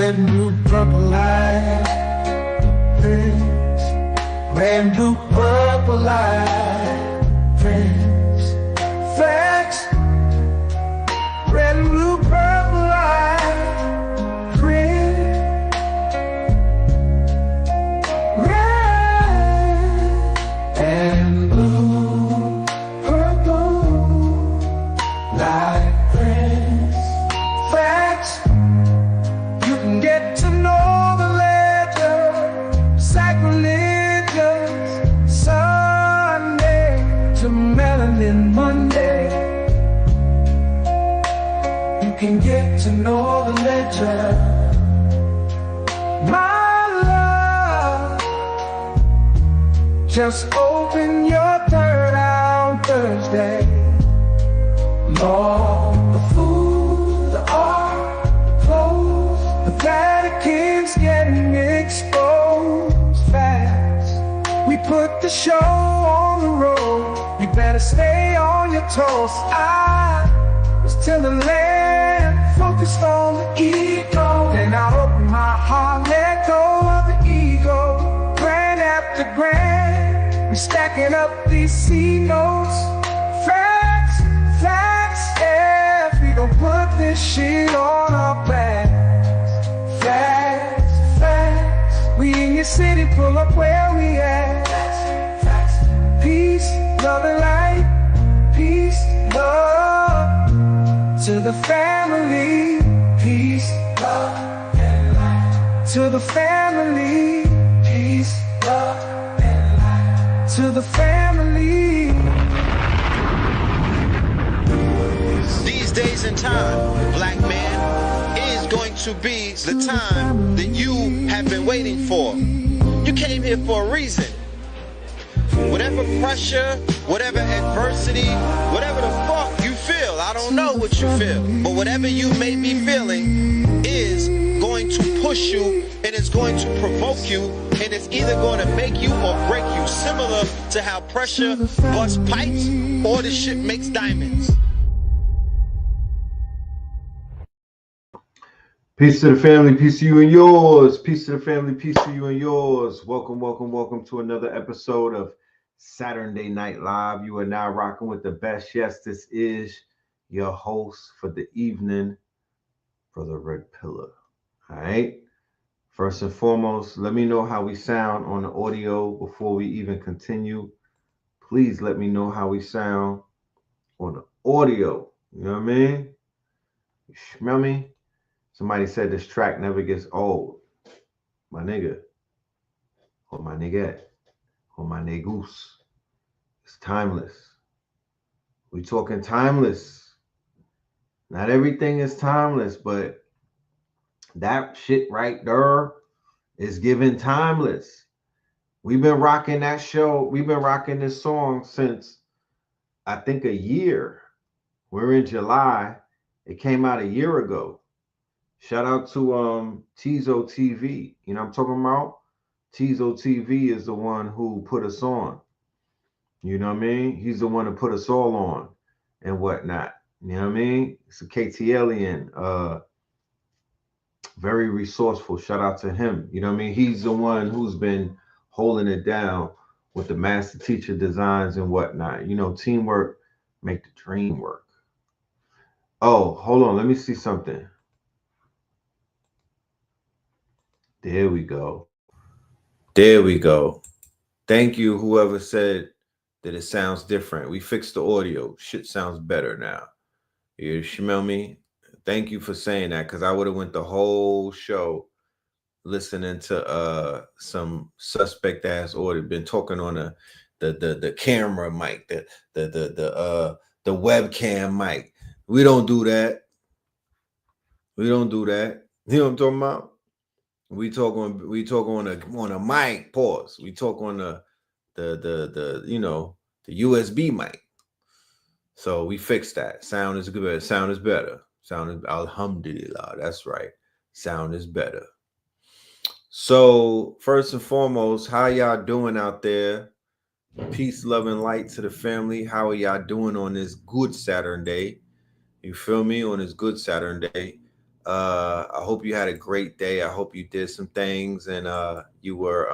red, blue, purple light. Friends, red, blue, purple light. Friends, facts, red, blue, purple light. Friends, red and blue, purple light. Friends, facts, you can get to know the ledger, sacrilegious Sunday to melanin Monday. You can get to know the ledger, my love. Just open your third eye on Thursday. Lord, the food, the art, the clothes, the Vatican's getting exposed fast. We put the show on the road, you better stay on your toes. I was till the land focused on the ego. Then I open my heart, let go of the ego. Grand after grand, we stacking up these C notes. Facts, facts, yeah, we gon' put this shit on our backs. Facts, facts, we in your city, pull up where we at. Facts, facts, peace, love and light. Peace, love to the family. Peace, love and light. To the family. Peace, love and light. To the family. These days and time, black man, is going to be the time that you have been waiting for. You came here for a reason. Whatever pressure, whatever adversity, whatever the fuck you feel, I don't know what you feel, but whatever you may be feeling is going to push you and it's going to provoke you, and it's either going to make you or break you, similar to how pressure busts pipes or the shit makes diamonds. Peace to the family, peace to you and yours. Peace to the family, peace to you and yours. Welcome, welcome, welcome to another episode of Saturday Night Live. You are now rocking with the best. Yes, this is your host for the evening, Brother Red Pillar. All right. First and foremost, let me know how we sound on the audio before we even continue. Please let me know how we sound on the audio. You know what I mean? You smell me? Somebody said this track never gets old. My nigga, or my nigga, or my negus. It's timeless. We talking timeless. Not everything is timeless, but that shit right there is given timeless. We've been rocking that show. We've been rocking this song since, I think, a year. We're in July. It came out a year ago. Shout out to Tizo TV. You know what I'm talking about? Tizo TV is the one who put us on. You know what I mean? He's the one who put us all on and whatnot. You know what I mean? It's a KTLian, very resourceful. Shout out to him. You know what I mean? He's the one who's been holding it down with the master teacher designs and whatnot. You know, teamwork make the dream work. Oh, hold on. Let me see something. There we go. There we go. Thank you, whoever said that it sounds different. We fixed the audio. Shit sounds better now. You smell me? Thank you for saying that, because I would have went the whole show listening to some suspect ass audio. Been talking on the camera mic, the webcam mic. We don't do that. We don't do that. You know what I'm talking about? We talk on a mic. Pause. We talk on the you know, the USB mic. So we fixed that. Sound is good. Sound is better. Sound is alhamdulillah. That's right. Sound is better. So first and foremost, how y'all doing out there? Peace, love, and light to the family. How are y'all doing on this good Saturday? You feel me? On this good Saturday. I hope you had a great day. I hope you did some things and you were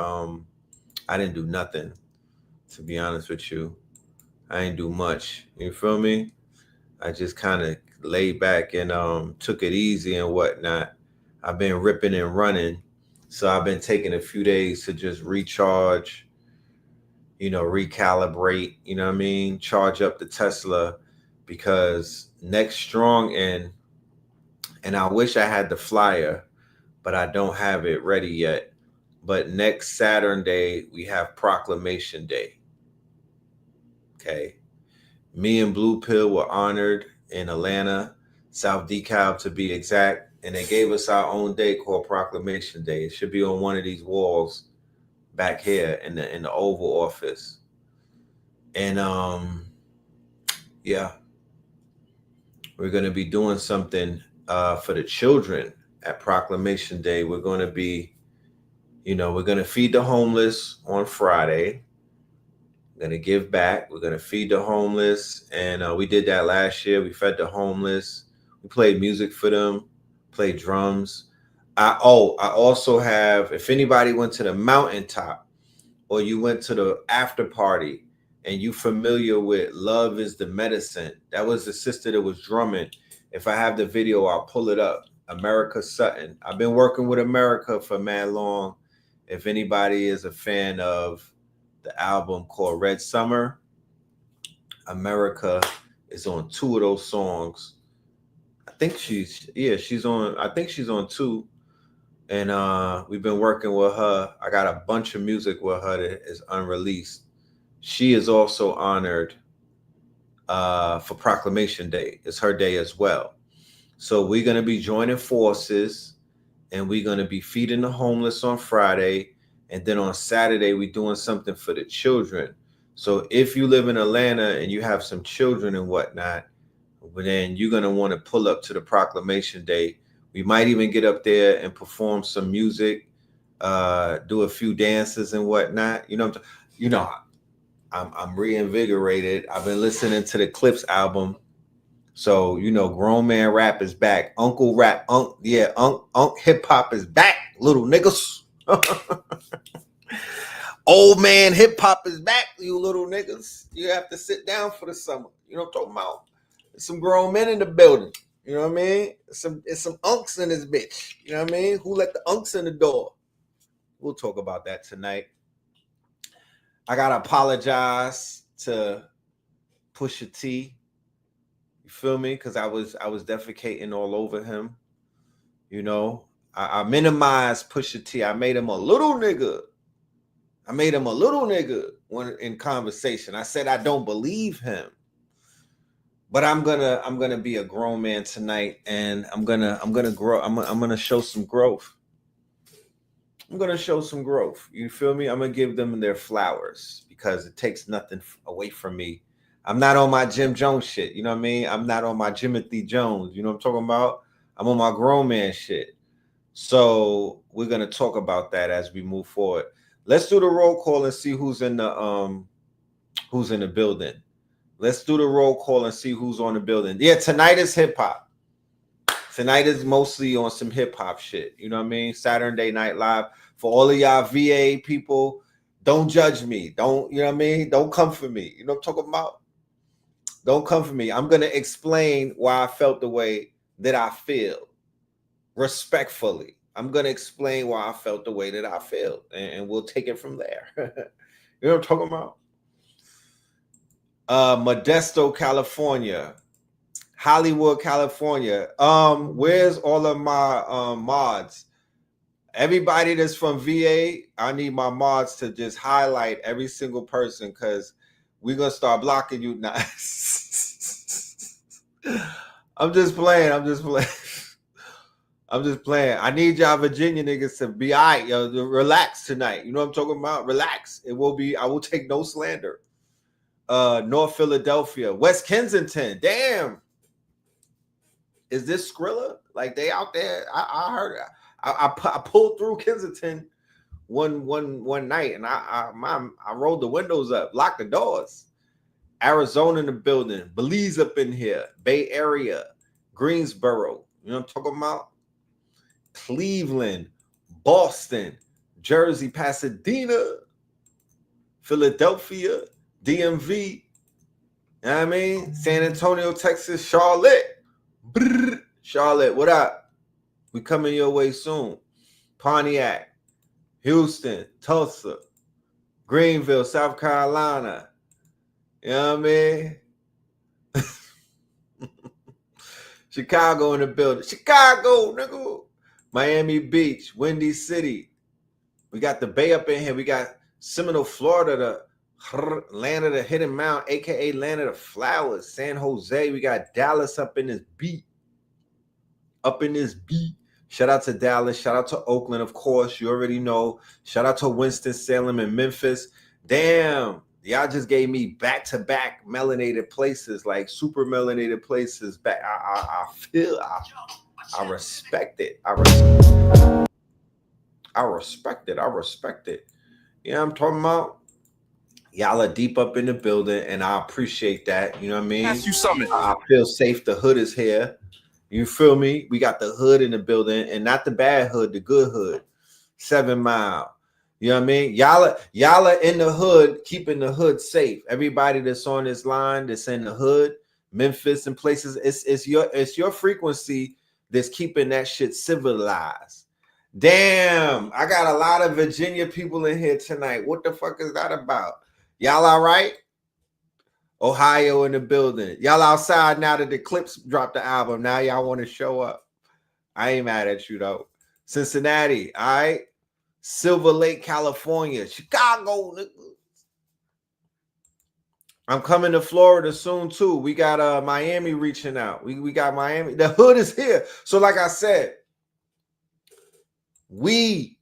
I didn't do nothing, to be honest with you. I didn't do much. You feel me? I just kind of laid back and took it easy and whatnot. I've been ripping and running. So I've been taking a few days to just recharge, recalibrate, you know what I mean? Charge up the Tesla because next strong and I wish I had the flyer, but I don't have it ready yet. But next Saturn Day, we have Proclamation Day. Okay. Me and Blue Pill were honored in Atlanta, South DeKalb to be exact. And they gave us our own day called Proclamation Day. It should be on one of these walls back here in the Oval Office. And yeah, we're gonna be doing something for the children at Proclamation Day. We're gonna be, we're gonna feed the homeless on Friday. We're gonna give back. We're gonna feed the homeless, and we did that last year. We fed the homeless. We played music for them, played drums. I also have. If anybody went to the mountaintop, or you went to the after party, and you familiar with "Love Is the Medicine," that was the sister that was drumming. If I have the video, I'll pull it up. Erykah Sutton. I've been working with America for mad long. If anybody is a fan of the album called Red Summer, America is on 2 of those songs. I think she's on 2. And we've been working with her. I got a bunch of music with her that is unreleased. She is also honored for Proclamation Day. It's her day as well. So we're going to be joining forces, and we're going to be feeding the homeless on Friday. And then on Saturday, we're doing something for the children. So if you live in Atlanta and you have some children and whatnot, then you're going to want to pull up to the Proclamation Day. We might even get up there and perform some music, do a few dances and whatnot. I'm reinvigorated. I've been listening to the Clipse album. So, grown man rap is back. Uncle rap, hip hop is back, little niggas. Old man hip hop is back, you little niggas. You have to sit down for the summer. You know what I'm talking about? There's some grown men in the building. You know what I mean? It's some unks in this bitch. You know what I mean? Who let the unks in the door? We'll talk about that tonight. I gotta apologize to Pusha T. You feel me? Because I was defecating all over him. I minimized Pusha T. I made him a little nigga. When in conversation. I said I don't believe him. But I'm gonna be a grown man tonight, and I'm gonna grow. I'm gonna show some growth. You feel me? I'm gonna give them their flowers because it takes nothing away from me. I'm not on my Jim Jones shit. You know what I mean? I'm not on my Jimothy Jones. You know what I'm talking about? I'm on my grown man shit. So we're gonna talk about that as we move forward. Let's do the roll call and see who's in the building. Let's do the roll call and see who's on the building. Yeah, tonight is hip hop. Tonight is mostly on some hip hop shit. You know what I mean? Saturday Night Live. For all of y'all VA people, don't judge me. Don't, you know what I mean? Don't come for me. You know what I'm talking about? Don't come for me. I'm going to explain why I felt the way that I feel. Respectfully. I'm going to explain why I felt the way that I feel. And we'll take it from there. You know what I'm talking about? Modesto, California. Hollywood, California. Where's all of my mods? Everybody that's from VA, I need my mods to just highlight every single person because we're gonna start blocking you now. I'm just playing. I need y'all Virginia niggas to be all right, yo, relax tonight. You know what I'm talking about? Relax. I will take no slander. North Philadelphia, West Kensington. Damn. Is this Skrilla? Like they out there? I heard. I pulled through Kensington one night, and I rolled the windows up, locked the doors. Arizona in the building, Belize up in here, Bay Area, Greensboro. You know what I'm talking about? Cleveland, Boston, Jersey, Pasadena, Philadelphia, DMV, you know what I mean? San Antonio, Texas, Charlotte. Brrr, Charlotte, what up? We coming your way soon. Pontiac, Houston, Tulsa, Greenville, South Carolina. You know what I mean? Chicago in the building. Chicago, nigga. Miami Beach, Windy City. We got the Bay up in here. We got Seminole, Florida, the land of the hidden mountain, aka land of the flowers. San Jose. We got Dallas up in this beat. Shout out to Dallas. Shout out to Oakland, of course. You already know. Shout out to Winston-Salem and Memphis. Damn. Y'all just gave me back-to-back melanated places, like super melanated places. I respect it. I respect it. You know what I'm talking about? Y'all are deep up in the building, and I appreciate that. You know what I mean? As you summon. I feel safe. The hood is here. You feel me? We got the hood in the building, and not the bad hood, the good hood. 7 Mile. You know what I mean? Y'all are in the hood, keeping the hood safe. Everybody that's on this line that's in the hood, Memphis and places, it's your frequency that's keeping that shit civilized. Damn, I got a lot of Virginia people in here tonight. What the fuck is that about? Y'all all right? Ohio in the building. Y'all outside now that the Clipse dropped the album. Now y'all want to show up. I ain't mad at you though. Cincinnati, all right? Silver Lake, California, Chicago, nigga. I'm coming to Florida soon too. We got Miami reaching out. We got Miami. The hood is here. So like I said, and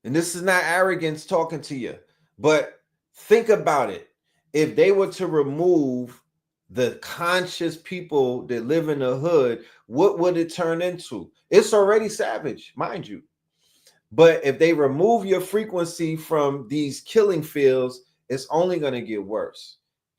this is not arrogance talking to you, but think about it. If they were to remove the conscious people that live in the hood, what would it turn into? It's already savage, mind you. But if they remove your frequency from these killing fields, it's only going to get worse.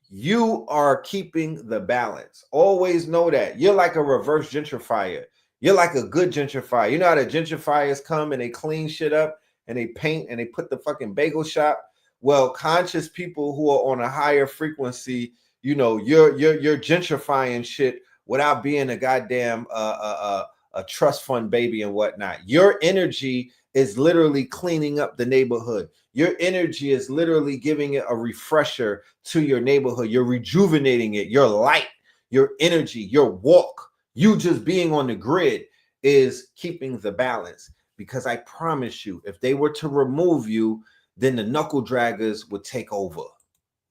You are keeping the balance. Always know that. You're like a reverse gentrifier. You're like a good gentrifier. You know how the gentrifiers come and they clean shit up and they paint and they put the fucking bagel shop? Well, conscious people who are on a higher frequency, you know, you're gentrifying shit without being a goddamn a trust fund baby and whatnot. Your energy is literally cleaning up the neighborhood. Your energy is literally giving it a refresher to your neighborhood. You're rejuvenating it. Your light, your energy, your walk, you just being on the grid is keeping the balance. Because I promise you, if they were to remove you, then the knuckle draggers would take over.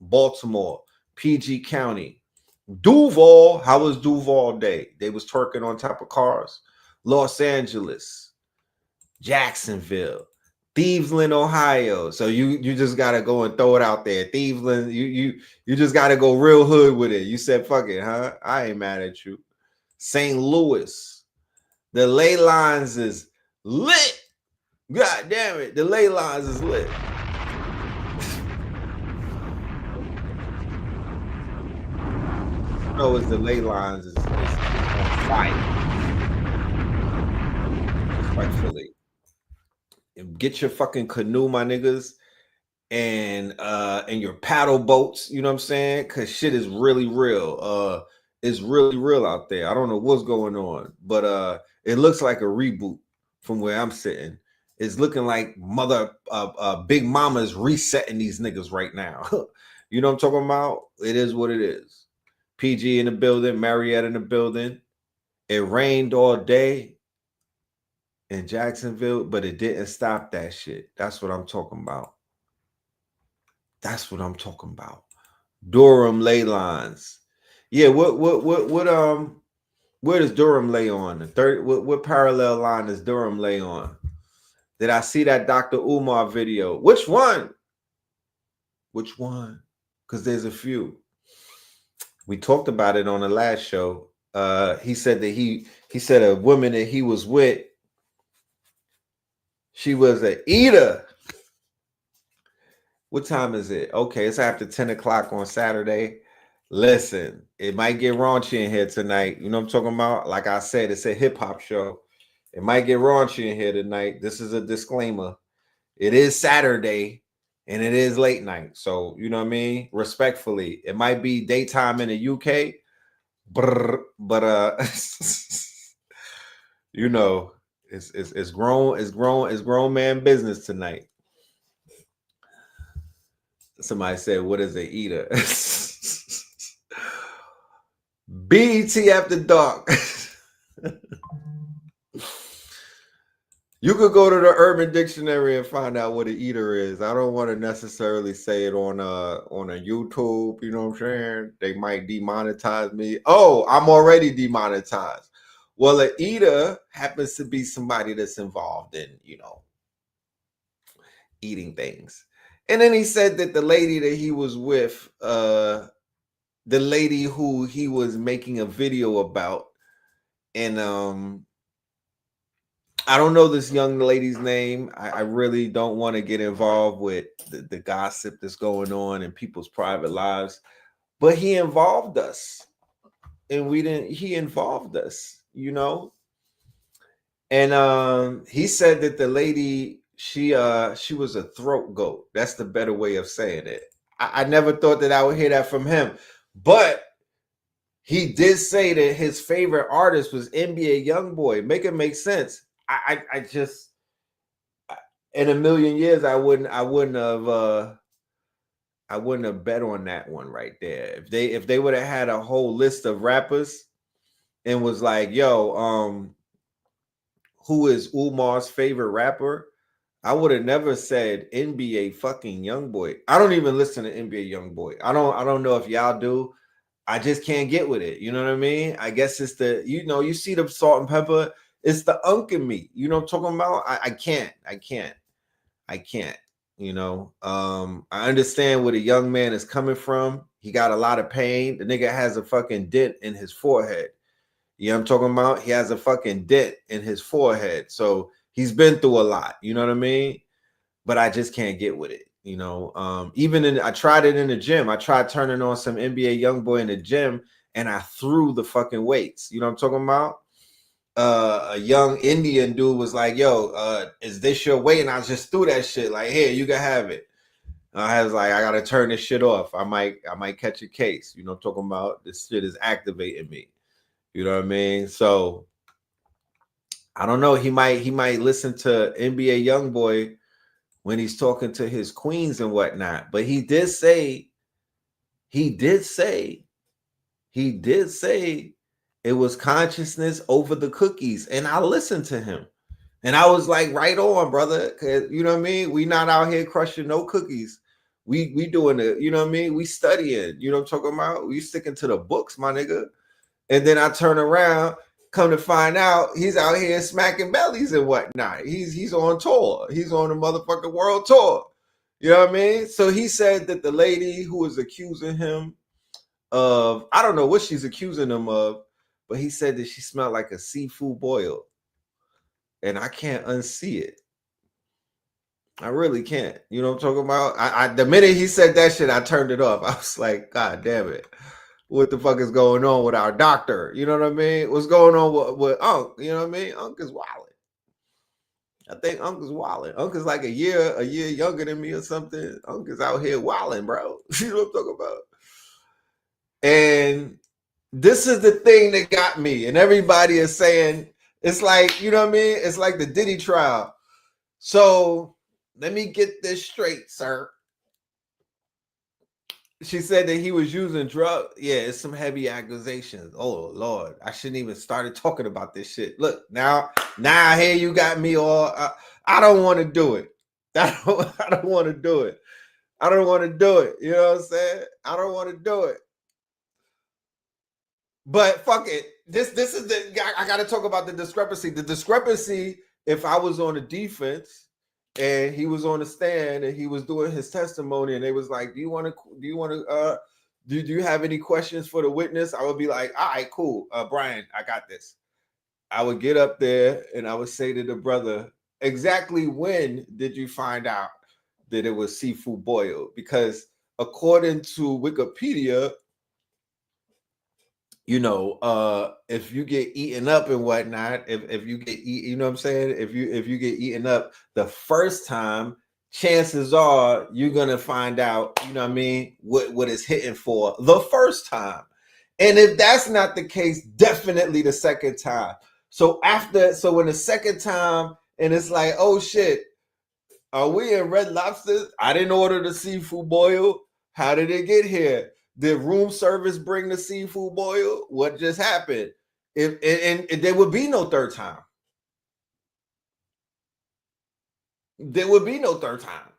Baltimore, PG County, Duval. How was Duval Day? They was twerking on top of cars. Los Angeles, Jacksonville, Cleveland, Ohio. So you just gotta go and throw it out there. Cleveland, you just gotta go real hood with it. You said fuck it, huh? I ain't mad at you. St. Louis, the ley lines is lit. God damn it, the ley lines is lit. No, it's the ley lines is on fire. Respectfully. Get your fucking canoe, my niggas, and your paddle boats, you know what I'm saying? Cause shit is really real. It's really real out there. I don't know what's going on, but it looks like a reboot from where I'm sitting. It's looking like Big Mama is resetting these niggas right now. You know what I'm talking about? It is what it is. PG in the building, Marietta in the building. It rained all day in Jacksonville, but it didn't stop that shit. That's what I'm talking about. That's what I'm talking about. Durham ley lines. Yeah, where does Durham lay on? The third, what parallel line does Durham lay on? Did I see that Dr. Umar video? Which one? Which one? Because there's a few. We talked about it on the last show. He said that he said a woman that he was with, she was an eater. What time is it? Okay, it's after 10 o'clock on Saturday. Listen, it might get raunchy in here tonight. You know what I'm talking about? Like I said, it's a hip-hop show. It might get raunchy in here tonight. This is a disclaimer. It is Saturday and it is late night. So, you know what I mean? Respectfully, it might be daytime in the UK, but you know, it's grown man business tonight. Somebody said, "What is a eater?" BET After Dark. You could go to the Urban Dictionary and find out what an eater is. I don't want to necessarily say it on a YouTube. You know what I'm saying? They might demonetize me. Oh, I'm already demonetized. Well, an eater happens to be somebody that's involved in, you know, eating things. And then he said that the lady that he was with, the lady who he was making a video about, and I don't know this young lady's name. I really don't want to get involved with the gossip that's going on in people's private lives, but he involved us, and he involved us, you know. And he said that the lady, she was a throat goat. That's the better way of saying it. I never thought that I would hear that from him, but he did say that his favorite artist was NBA YoungBoy. Make it make sense. I just, in a million years, I wouldn't have bet on that one right there. If they would have had a whole list of rappers and was like, yo, who is Umar's favorite rapper? I would have never said NBA fucking YoungBoy. I don't even listen to NBA YoungBoy. I don't know if y'all do. I just can't get with it. You know what I mean? I guess it's the, you know, you see the salt and pepper. It's the unk in me. You know what I'm talking about? I can't. You know, I understand where the young man is coming from. He got a lot of pain. The nigga has a fucking dent in his forehead. You know what I'm talking about? He has a fucking dent in his forehead. So he's been through a lot. You know what I mean? But I just can't get with it. You know, I tried it in the gym. I tried turning on some NBA YoungBoy in the gym, and I threw the fucking weights. You know what I'm talking about? A young Indian dude was like, yo, is this your weight? And I just threw that shit like, here, you can have it. I was like, I gotta turn this shit off. I might catch a case. You know what I'm talking about? This shit is activating me. You know what I mean? So I don't know. He might listen to NBA YoungBoy when he's talking to his queens and whatnot. But he did say it was consciousness over the cookies. And I listened to him. And I was like, right on, brother. Cause you know what I mean? We not out here crushing no cookies. We doing it, you know what I mean? We studying, you know what I'm talking about? We sticking to the books, my nigga. And then I turn around, come to find out he's out here smacking bellies and whatnot. He's on tour. He's on the motherfucking world tour. You know what I mean? So he said that the lady who was accusing him of, I don't know what she's accusing him of, but he said that she smelled like a seafood boil. And I can't unsee it. I really can't. You know what I'm talking about? The minute he said that shit, I turned it off. I was like, God damn it. What the fuck is going on with our doctor? You know what I mean? What's going on with Unc? You know what I mean? Unc is wilding. I think Unc is wilding. Unc is like a year younger than me or something. Unc is out here wilding, bro. You know what I'm talking about? And this is the thing that got me. And everybody is saying, it's like, you know what I mean? It's like the Diddy trial. So let me get this straight, sir. She said that he was using drugs. Yeah, it's some heavy accusations. Oh Lord, I shouldn't even started talking about this shit. Look, now here you got me all. I don't want to do it. I don't want to do it. I don't want to do it. You know what I'm saying? I don't want to do it. But fuck it. This is I got to talk about the discrepancy. The discrepancy. If I was on the defense and he was on the stand and he was doing his testimony and they was like, do you have any questions for the witness? I would be like, all right, cool. Brian, I got this. I would get up there and I would say to the brother, exactly when did you find out that it was seafood boiled? Because according to Wikipedia, if you get eaten up and whatnot, if you get eat, you know what I'm saying? If you get eaten up the first time, chances are you're gonna find out, you know what I mean, what is hitting for the first time. And if that's not the case, definitely the second time. So when the second time, and it's like, oh shit, are we in Red Lobster? I didn't order the seafood boil. How did it get here? Did room service bring the seafood boil? What just happened? And there would be no third time. There would be no third time.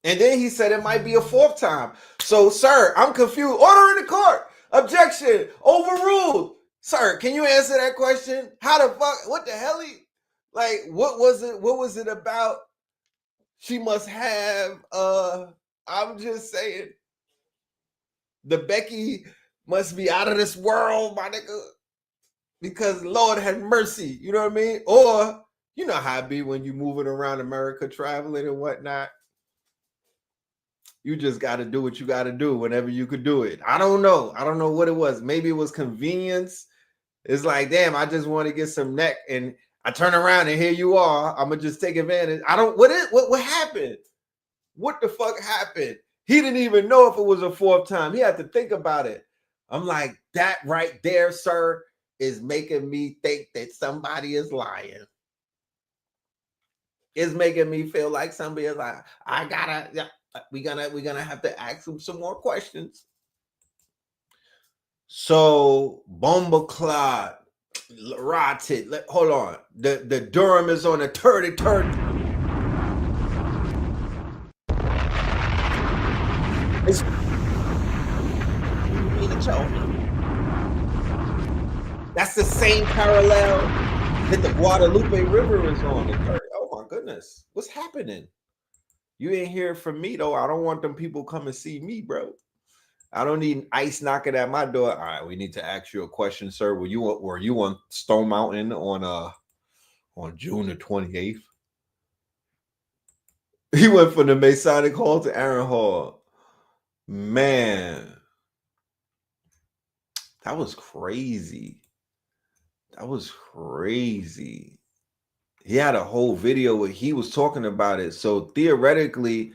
And then he said it might be a fourth time. So, sir, I'm confused. Order in the court. Objection. Overruled. Sir, can you answer that question? How the fuck? What the hell? Like, what was it? What was it about? She must have, I'm just saying, the Becky must be out of this world, my nigga. Because Lord have mercy, you know what I mean? Or, you know how it be when you moving around America, traveling and whatnot. You just got to do what you got to do whenever you could do it. I don't know. I don't know what it was. Maybe it was convenience. It's like, damn, I just want to get some neck, and I turn around and here you are. I'm gonna just take advantage. What happened? What the fuck happened? He didn't even know if it was a fourth time. He had to think about it. I'm like, that right there, sir, is making me think that somebody is lying. It's making me feel like somebody is like, we're gonna have to ask him some more questions. So bomba clot, rotted. Hold on. The Durham is on the 33rd. That's the same parallel that the Guadalupe River is on. Oh my goodness, what's happening? You ain't hear from me though. I don't want them people come and see me, bro. I don't need ICE knocking at my door. All right, we need to ask you a question, sir. Were you on Stone Mountain on June the 28th? He went from the Masonic Hall to Aaron Hall. Man, that was crazy. That was crazy. He had a whole video where he was talking about it. So theoretically,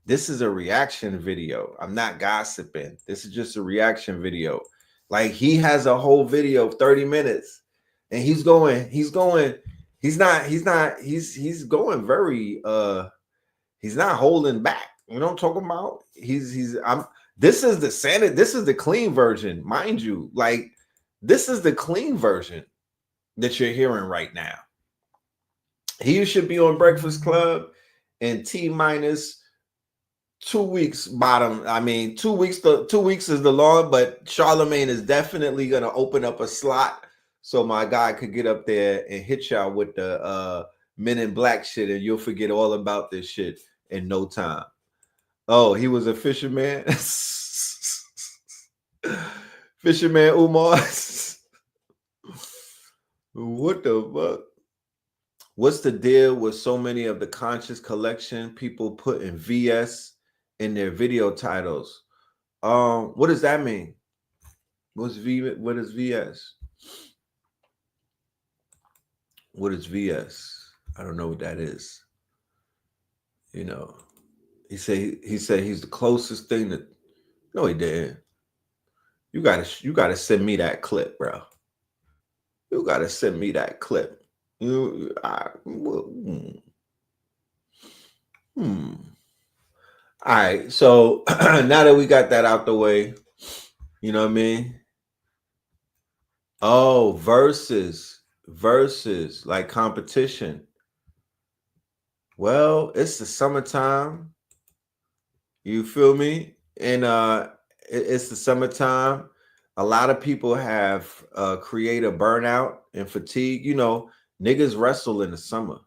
this is a reaction video. I'm not gossiping. This is just a reaction video. Like, he has a whole video of 30 minutes, and he's going very he's not holding back. You know what I'm talking about? This is the clean version, mind you. Like, this is the clean version that you're hearing right now. He should be on Breakfast Club in T-minus 2 weeks bottom. I mean, 2 weeks. 2 weeks is the long, but Charlemagne is definitely gonna open up a slot so my guy could get up there and hit y'all with the Men in Black shit, and you'll forget all about this shit in no time. Oh, he was a fisherman. Fisherman Umar. What the fuck? What's the deal with so many of the conscious collection people put in VS in their video titles? What does that mean? What is VS? What is VS? I don't know what that is. You know, he said he's the closest thing that. No, he didn't. You gotta send me that clip, bro. You gotta send me that clip. All right, so now that we got that out the way, you know what I mean? Oh, versus like competition. Well, it's the summertime. You feel me? And it's the summertime. A lot of people have creative burnout and fatigue. You know, niggas wrestle in the summer.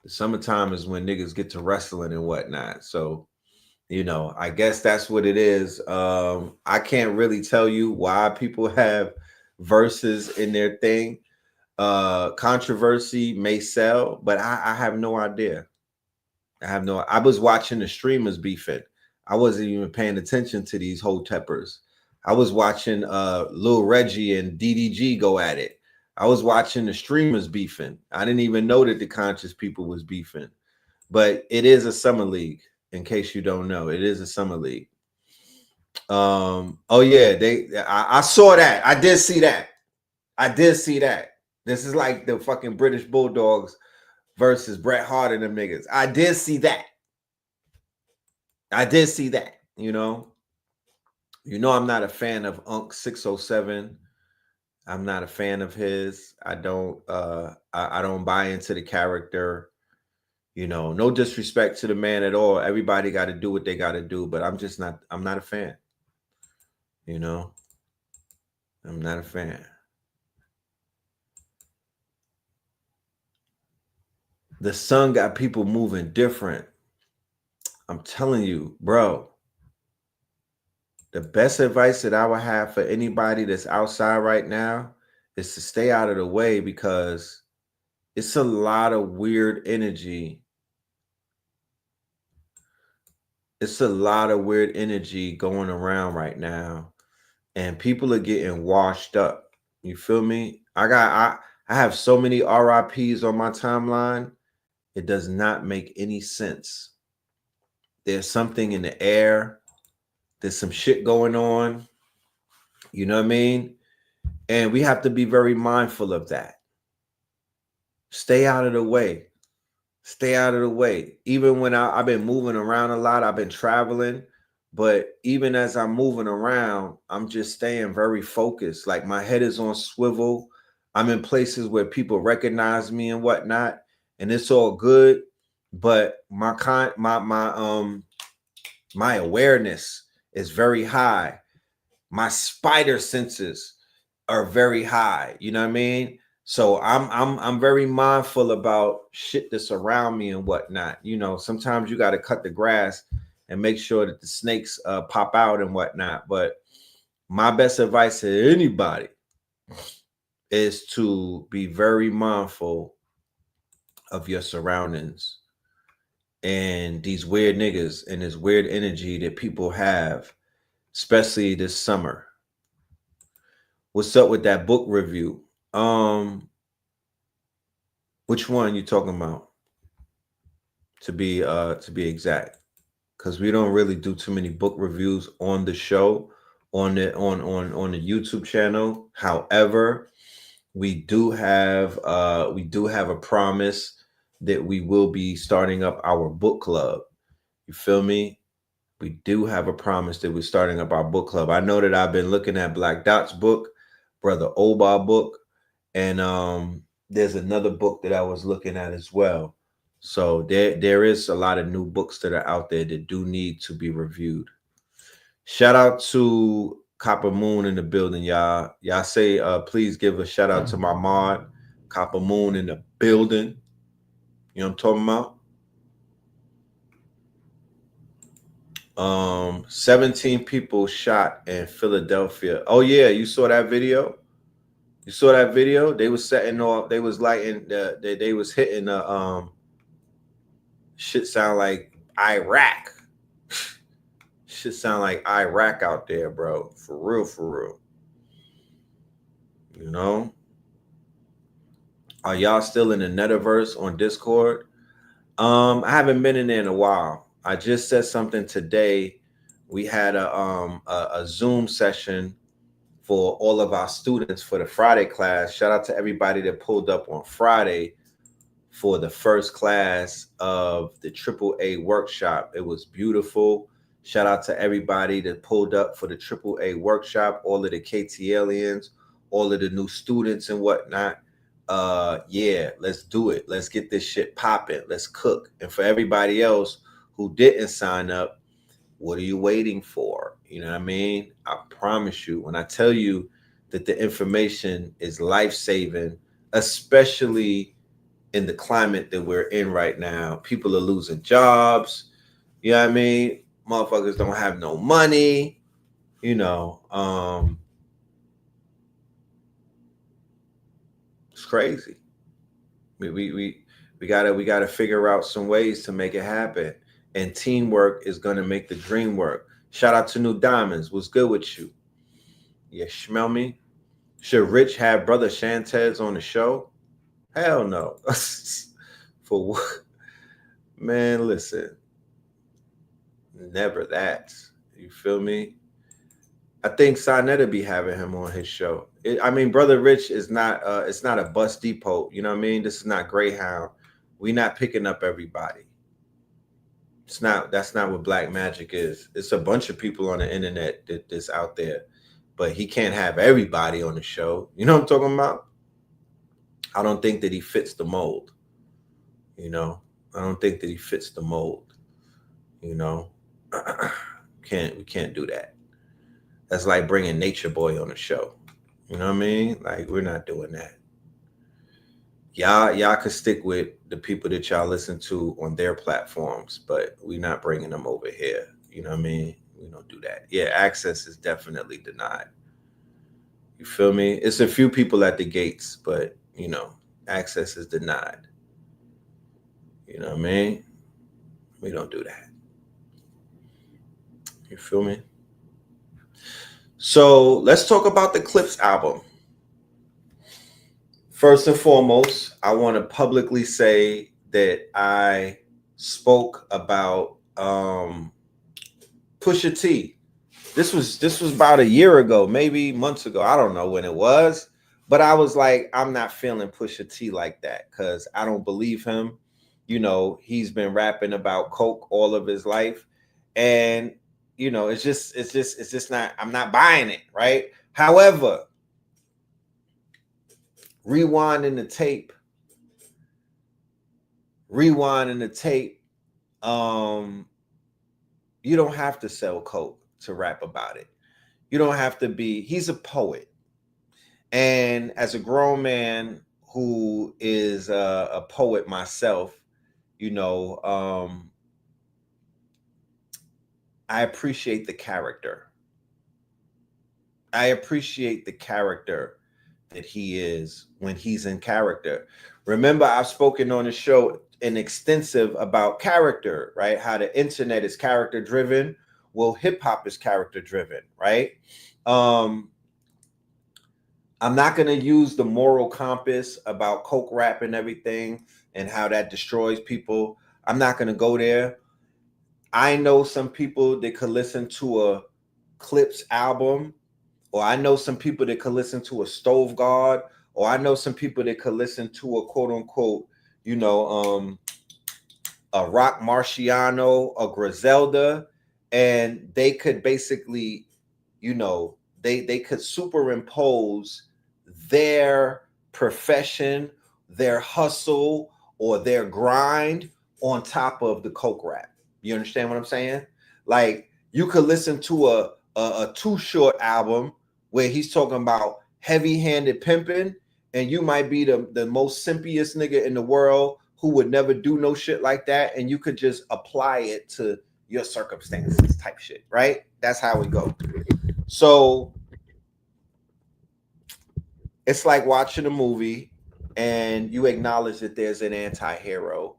The summertime is when niggas get to wrestling and whatnot. So, you know, I guess that's what it is. I can't really tell you why people have verses in their thing. Controversy may sell, but I have no idea. I was watching the streamers beefing. I wasn't even paying attention to these whole teppers. I was watching Lil Reggie and DDG go at it. I was watching the streamers beefing. I didn't even know that the conscious people was beefing. But it is a summer league, in case you don't know. It is a summer league. Oh yeah, I saw that. I did see that. I did see that. This is like the fucking British Bulldogs versus Bret Hart and them niggas. I did see that. I did see that, you know. You know, I'm not a fan of Unc 607. I'm not a fan of his. I don't buy into the character. You know, no disrespect to the man at all. Everybody got to do what they got to do, but I'm not a fan. You know, I'm not a fan. The sun got people moving different. I'm telling you, bro. The best advice that I would have for anybody that's outside right now is to stay out of the way, because it's a lot of weird energy. It's a lot of weird energy going around right now, and people are getting washed up. You feel me? I have so many RIPs on my timeline. It does not make any sense. There's something in the air. There's some shit going on. You know what I mean? And we have to be very mindful of that. Stay out of the way. Stay out of the way. Even when I've been moving around a lot, I've been traveling. But even as I'm moving around, I'm just staying very focused. Like my head is on swivel. I'm in places where people recognize me and whatnot, and it's all good. But my awareness is very high. My spider senses are very high. You know what I mean? So I'm very mindful about shit that's around me and whatnot. You know, sometimes you got to cut the grass and make sure that the snakes pop out and whatnot. But my best advice to anybody is to be very mindful of your surroundings and these weird niggas and this weird energy that people have, especially this summer. What's up with that book review? Which one you talking about? To be exact, because we don't really do too many book reviews on the show, on the YouTube channel. However, we do have a promise that we will be starting up our book club. You feel me? We do have a promise that we're starting up our book club. I know that I've been looking at Black Dot's book, Brother Oba book, and there's another book that I was looking at as well. So there is a lot of new books that are out there that do need to be reviewed. Shout out to Copper Moon in the building, y'all. Y'all say please give a shout out to my mod, Copper Moon in the building. You know what I'm talking about? 17 people shot in Philadelphia. Oh yeah, you saw that video? You saw that video? They was setting off, they was lighting they was hitting the shit sound like Iraq. Shit sound like Iraq out there, bro. For real, for real. You know? Are y'all still in the Netaverse on Discord? I haven't been in there in a while. I just said something today. We had a Zoom session for all of our students for the Friday class. Shout out to everybody that pulled up on Friday for the first class of the AAA workshop. It was beautiful. Shout out to everybody that pulled up for the AAA workshop, all of the KTLians, all of the new students and whatnot. Yeah, let's do it. Let's get this shit popping. Let's cook. And for everybody else who didn't sign up, what are you waiting for? You know what I mean? I promise you, when I tell you that the information is life-saving, especially in the climate that we're in right now, people are losing jobs. You know what I mean? Motherfuckers don't have no money. You know, it's crazy. We gotta figure out some ways to make it happen. And teamwork is gonna make the dream work. Shout out to New Diamonds. What's good with you? You smell me? Should Rich have Brother Shantez on the show? Hell no. For what? Man, listen. Never that. You feel me? I think Sonetta be having him on his show. I mean, Brother Rich is not it's not a bus depot. You know what I mean? This is not Greyhound. We not picking up everybody. That's not what Black Magic is. It's a bunch of people on the internet that's out there. But he can't have everybody on the show. You know what I'm talking about? I don't think that he fits the mold. You know, I don't think that he fits the mold. You know, we can't do that. That's like bringing Nature Boy on the show. You know what I mean? Like, we're not doing that. Y'all could stick with the people that y'all listen to on their platforms, but we're not bringing them over here. You know what I mean? We don't do that. Yeah, access is definitely denied. You feel me? It's a few people at the gates, but, you know, access is denied. You know what I mean? We don't do that. You feel me? So let's talk about the Clipse album. First and foremost, I want to publicly say that I spoke about Pusha T. This was about a year ago, maybe months ago. I don't know when it was, but I was like, I'm not feeling Pusha T like that because I don't believe him. You know, he's been rapping about coke all of his life, and you know, it's just not. I'm not buying it, right? However, rewinding the tape, you don't have to sell coke to rap about it. You don't have to be. He's a poet, and as a grown man who is a poet myself, you know, I appreciate the character. I appreciate the character that he is when he's in character. Remember, I've spoken on the show an extensive about character, right? How the internet is character driven. Well, hip hop is character driven, right? I'm not going to use the moral compass about coke rap and everything and how that destroys people. I'm not going to go there. I know some people that could listen to a Clipse album, or I know some people that could listen to a Stove God, or I know some people that could listen to a quote unquote, you know, a Rock Marciano, a Griselda, and they could basically, you know, they could superimpose their profession, their hustle, or their grind on top of the coke rap. You understand what I'm saying? Like, you could listen to a Too Short album where he's talking about heavy-handed pimping, and you might be the most simpiest nigga in the world who would never do no shit like that, and you could just apply it to your circumstances type shit, right? That's how we go. So it's like watching a movie and you acknowledge that there's an anti-hero,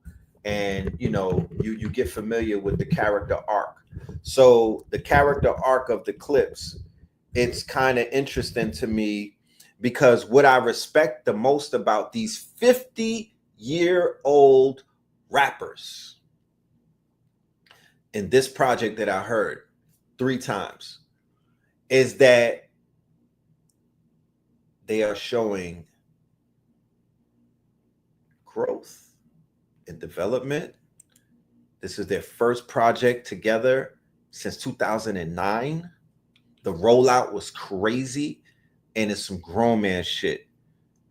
and you know, you get familiar with the character arc. So the character arc of the Clipse, it's kind of interesting to me because what I respect the most about these 50-year-old rappers in this project that I heard 3 times is that they are showing growth and development. This is their first project together since 2009. The rollout was crazy, and it's some grown man shit.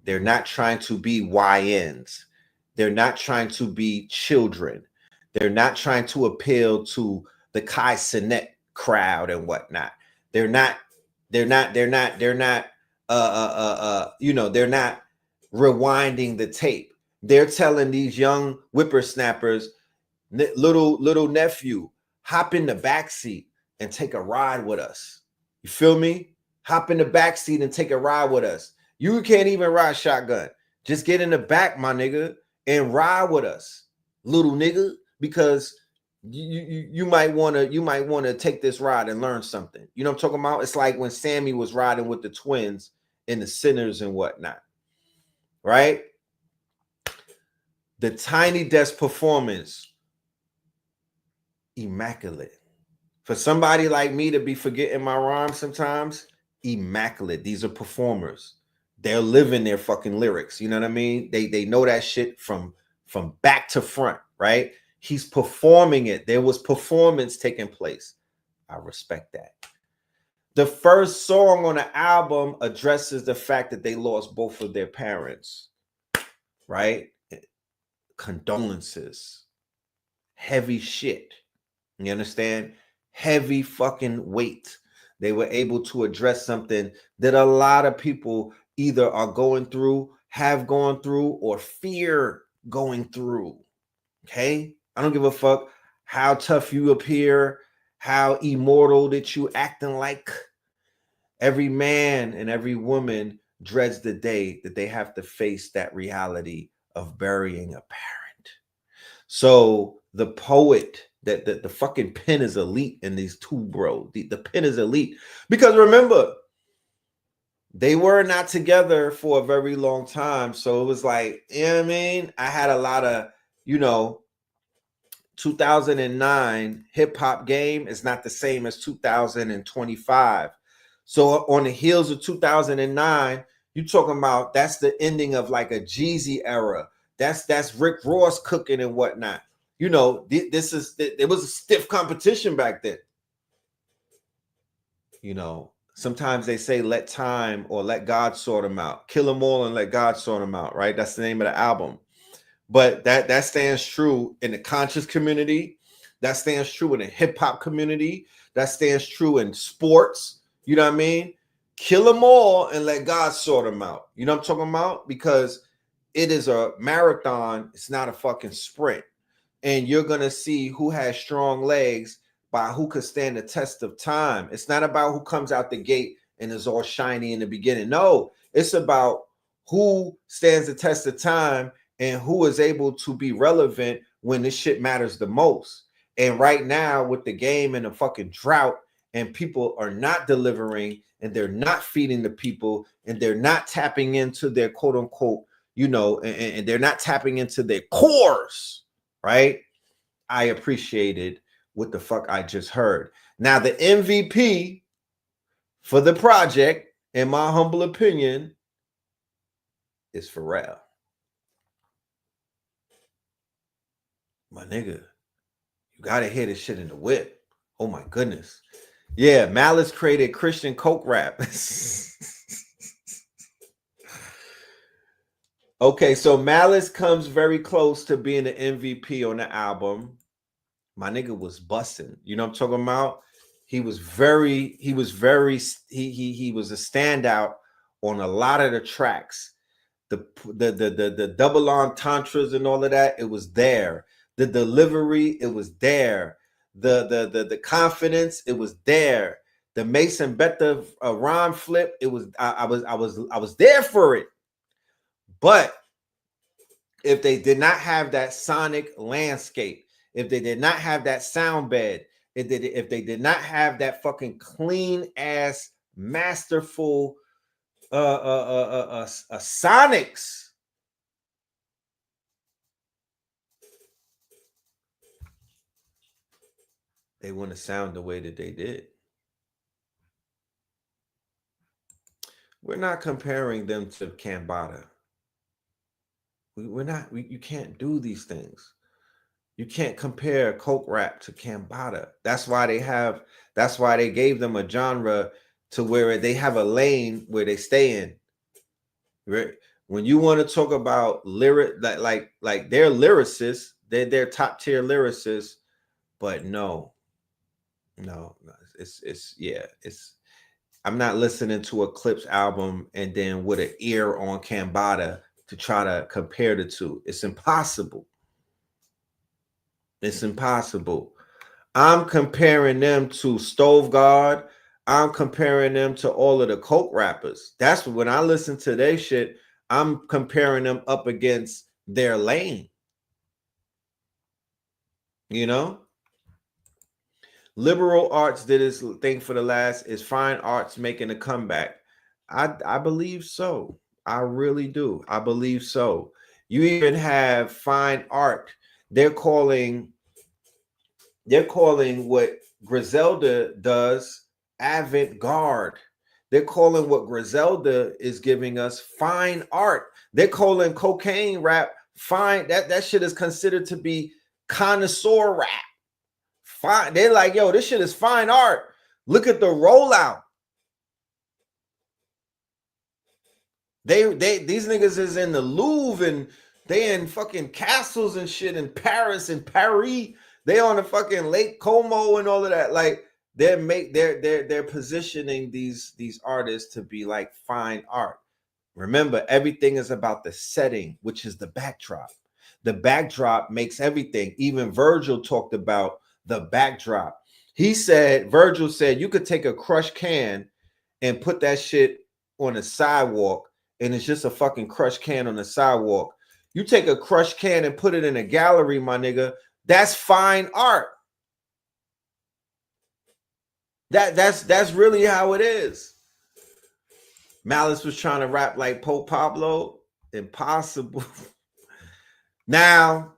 They're not trying to be YNs. They're not trying to be children. They're not trying to appeal to the Kai Cenat crowd and whatnot. They're not you know, they're not rewinding the tape. They're telling these young whippersnappers, little nephew, hop in the backseat and take a ride with us. You feel me? Hop in the backseat and take a ride with us. You can't even ride shotgun. Just get in the back, my nigga, and ride with us, little nigga, because you might want to take this ride and learn something. You know what I'm talking about? It's like when Sammy was riding with the twins and the Sinners and whatnot, right? The Tiny Desk performance, immaculate. For somebody like me to be forgetting my rhymes sometimes, immaculate. These are performers. They're living their fucking lyrics. You know what I mean? They know that shit from back to front, right? He's performing it. There was performance taking place. I respect that. The first song on the album addresses the fact that they lost both of their parents, right? Condolences. Heavy shit. You understand? Heavy fucking weight. They were able to address something that a lot of people either are going through, have gone through, or fear going through. Okay? I don't give a fuck how tough you appear, how immortal that you acting like. Every man and every woman dreads the day that they have to face that reality of burying a parent. So the poet, that the fucking pen is elite in these two, bro. The pen is elite. Because remember, they were not together for a very long time. So it was like, you know what I mean? I had a lot of, 2009 hip-hop game is not the same as 2025. So on the heels of 2009, you're talking about that's the ending of like a Jeezy era. That's Rick Ross cooking and whatnot. It was a stiff competition back then. Sometimes they say let time or let God sort them out. Kill them all and let God sort them out, right? That's the name of the album. But that stands true in the conscious community. That stands true in the hip hop community. That stands true in sports. You know what I mean? Kill them all and let God sort them out. You know what I'm talking about? Because it is a marathon. It's not a fucking sprint. And you're going to see who has strong legs by who could stand the test of time. It's not about who comes out the gate and is all shiny in the beginning. No, it's about who stands the test of time and who is able to be relevant when this shit matters the most. And right now with the game and the fucking drought and people are not delivering and they're not feeding the people and they're not tapping into their quote unquote, and they're not tapping into their cores, right? I appreciated what the fuck I just heard. Now the MVP for the project, in my humble opinion, is Pharrell. My nigga, you gotta hear this shit in the whip. Oh my goodness. Yeah, Malice created Christian coke rap. Okay, so Malice comes very close to being the MVP on the album. My nigga was busting. You know what I'm talking about? He was a standout on a lot of the tracks. The double entendres and all of that, it was there. The delivery, it was there. The confidence, it was there. The Mason Bethel rhyme flip, it was I was there for it. But if they did not have that sonic landscape, if they did not have that sound bed, if they did not have that fucking clean ass masterful sonics, they wouldn't sound the way that they did. We're not comparing them to Cambada. We're not. You can't do these things. You can't compare coke rap to Cambada. That's why they gave them a genre to where they have a lane where they stay in. Right? When you want to talk about lyric, like they're lyricists, they're top tier lyricists, but no, it's I'm not listening to a Clipse album and then with an ear on Cambada to try to compare the two. It's impossible. It's impossible. I'm comparing them to Stove God. I'm comparing them to all of the coke rappers. That's when I listen to their shit, I'm comparing them up against their lane. You know? Liberal arts did its thing for the last. Is fine arts making a comeback? I believe so. I really do. I believe so. You even have fine art. They're calling what Griselda does avant-garde. They're calling what Griselda is giving us fine art. They're calling cocaine rap fine. That shit is considered to be connoisseur rap. Fine. They're like, yo, this shit is fine art. Look at the rollout. These niggas is in the Louvre and they in fucking castles and shit in Paris and Paris. They on the fucking Lake Como and all of that. Like they're positioning these artists to be like fine art. Remember, everything is about the setting, which is the backdrop. The backdrop makes everything. Even Virgil talked about the backdrop. Virgil said, you could take a crushed can and put that shit on a sidewalk, and it's just a fucking crushed can on the sidewalk. You take a crushed can and put it in a gallery, my nigga, that's fine art. That's really how it is. Malice was trying to rap like Pope Pablo. Impossible. Now,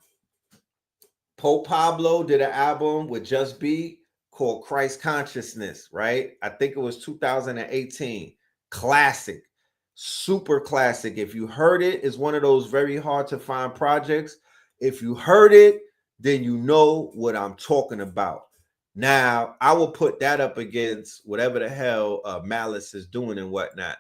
Pope Pablo did an album with Just B called Christ Consciousness, right? I think it was 2018. Classic. Super classic. If you heard it, it's one of those very hard to find projects. If you heard it, then you know what I'm talking about. Now, I will put that up against whatever the hell Malice is doing and whatnot.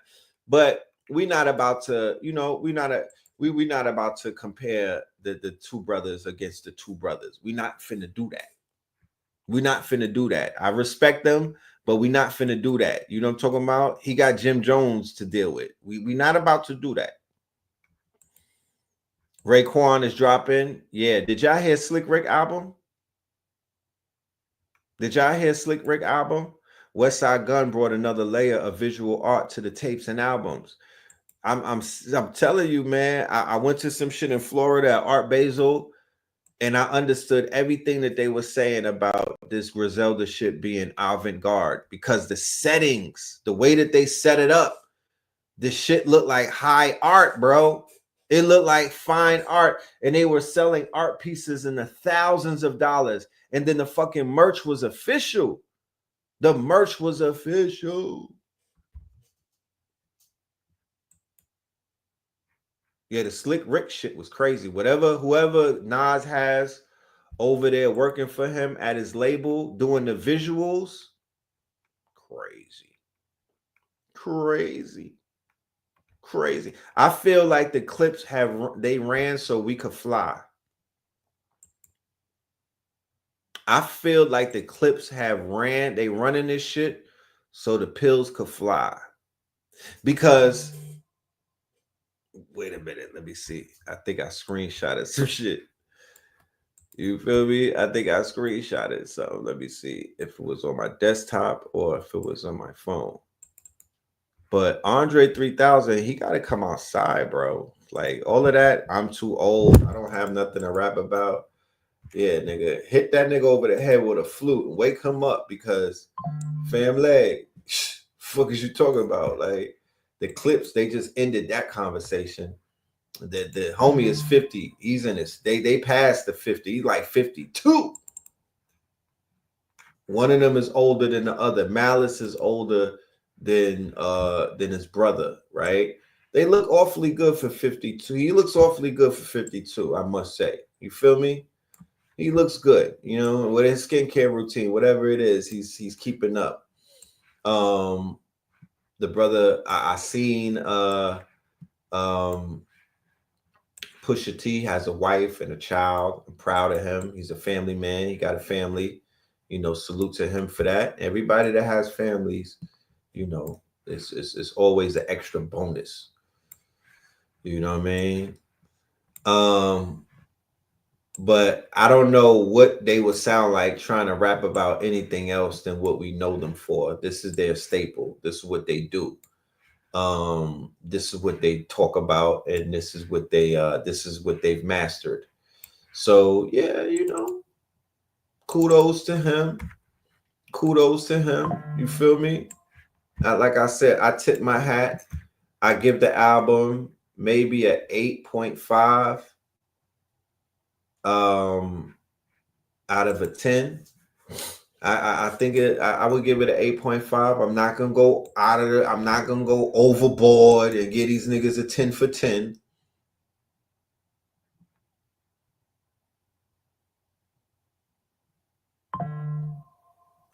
But we're not about to, we're not about to compare the two brothers against the two brothers. We're not finna do that. We're not finna do that. I respect them, but we're not finna do that. You know what I'm talking about? He got Jim Jones to deal with. We're not about to do that. Raekwon is dropping. Yeah. Did y'all hear Slick Rick album? Westside Gunn brought another layer of visual art to the tapes and albums. I'm telling you, man. I went to some shit in Florida at Art Basel, and I understood everything that they were saying about this Griselda shit being avant-garde, because the settings, the way that they set it up, the shit looked like high art, bro. It looked like fine art, and they were selling art pieces in the thousands of dollars. And then the fucking merch was official. The merch was official. Yeah, the Slick Rick shit was crazy. Whoever Nas has over there working for him at his label doing the visuals, crazy. I feel like the Clipse they ran so we could fly. I feel like the Clipse they running this shit so the pills could fly. Because wait a minute, let me see. I think I screenshotted some shit. You feel me? I think I screenshotted. So let me see if it was on my desktop or if it was on my phone. But Andre 3000, he got to come outside, bro. Like all of that, I'm too old. I don't have nothing to rap about. Yeah, nigga, hit that nigga over the head with a flute and wake him up, because family, fuck is you talking about? Like the Clipse, they just ended that conversation. The homie is 50. He's in his, they passed the 50. He's like 52. One of them is older than the other. Malice is older than his brother, right? They look awfully good for 52. He looks awfully good for 52, I must say. You feel me? He looks good, with his skincare routine, whatever it is, he's keeping up. The brother, I seen Pusha T has a wife and a child. I'm proud of him. He's a family man. He got a family. Salute to him for that. Everybody that has families, it's always an extra bonus. You know what I mean? But I don't know what they would sound like trying to rap about anything else than what we know them for. This is their staple. This is what they do. This is what they talk about, and this is what they've mastered. So yeah, kudos to him. Kudos to him. You feel me? Like I said, I tip my hat. I give the album maybe a 8.5 out of a 10. I think I would give it an 8.5. I'm not gonna go out of it. I'm not gonna go overboard and give these niggas a 10 for 10.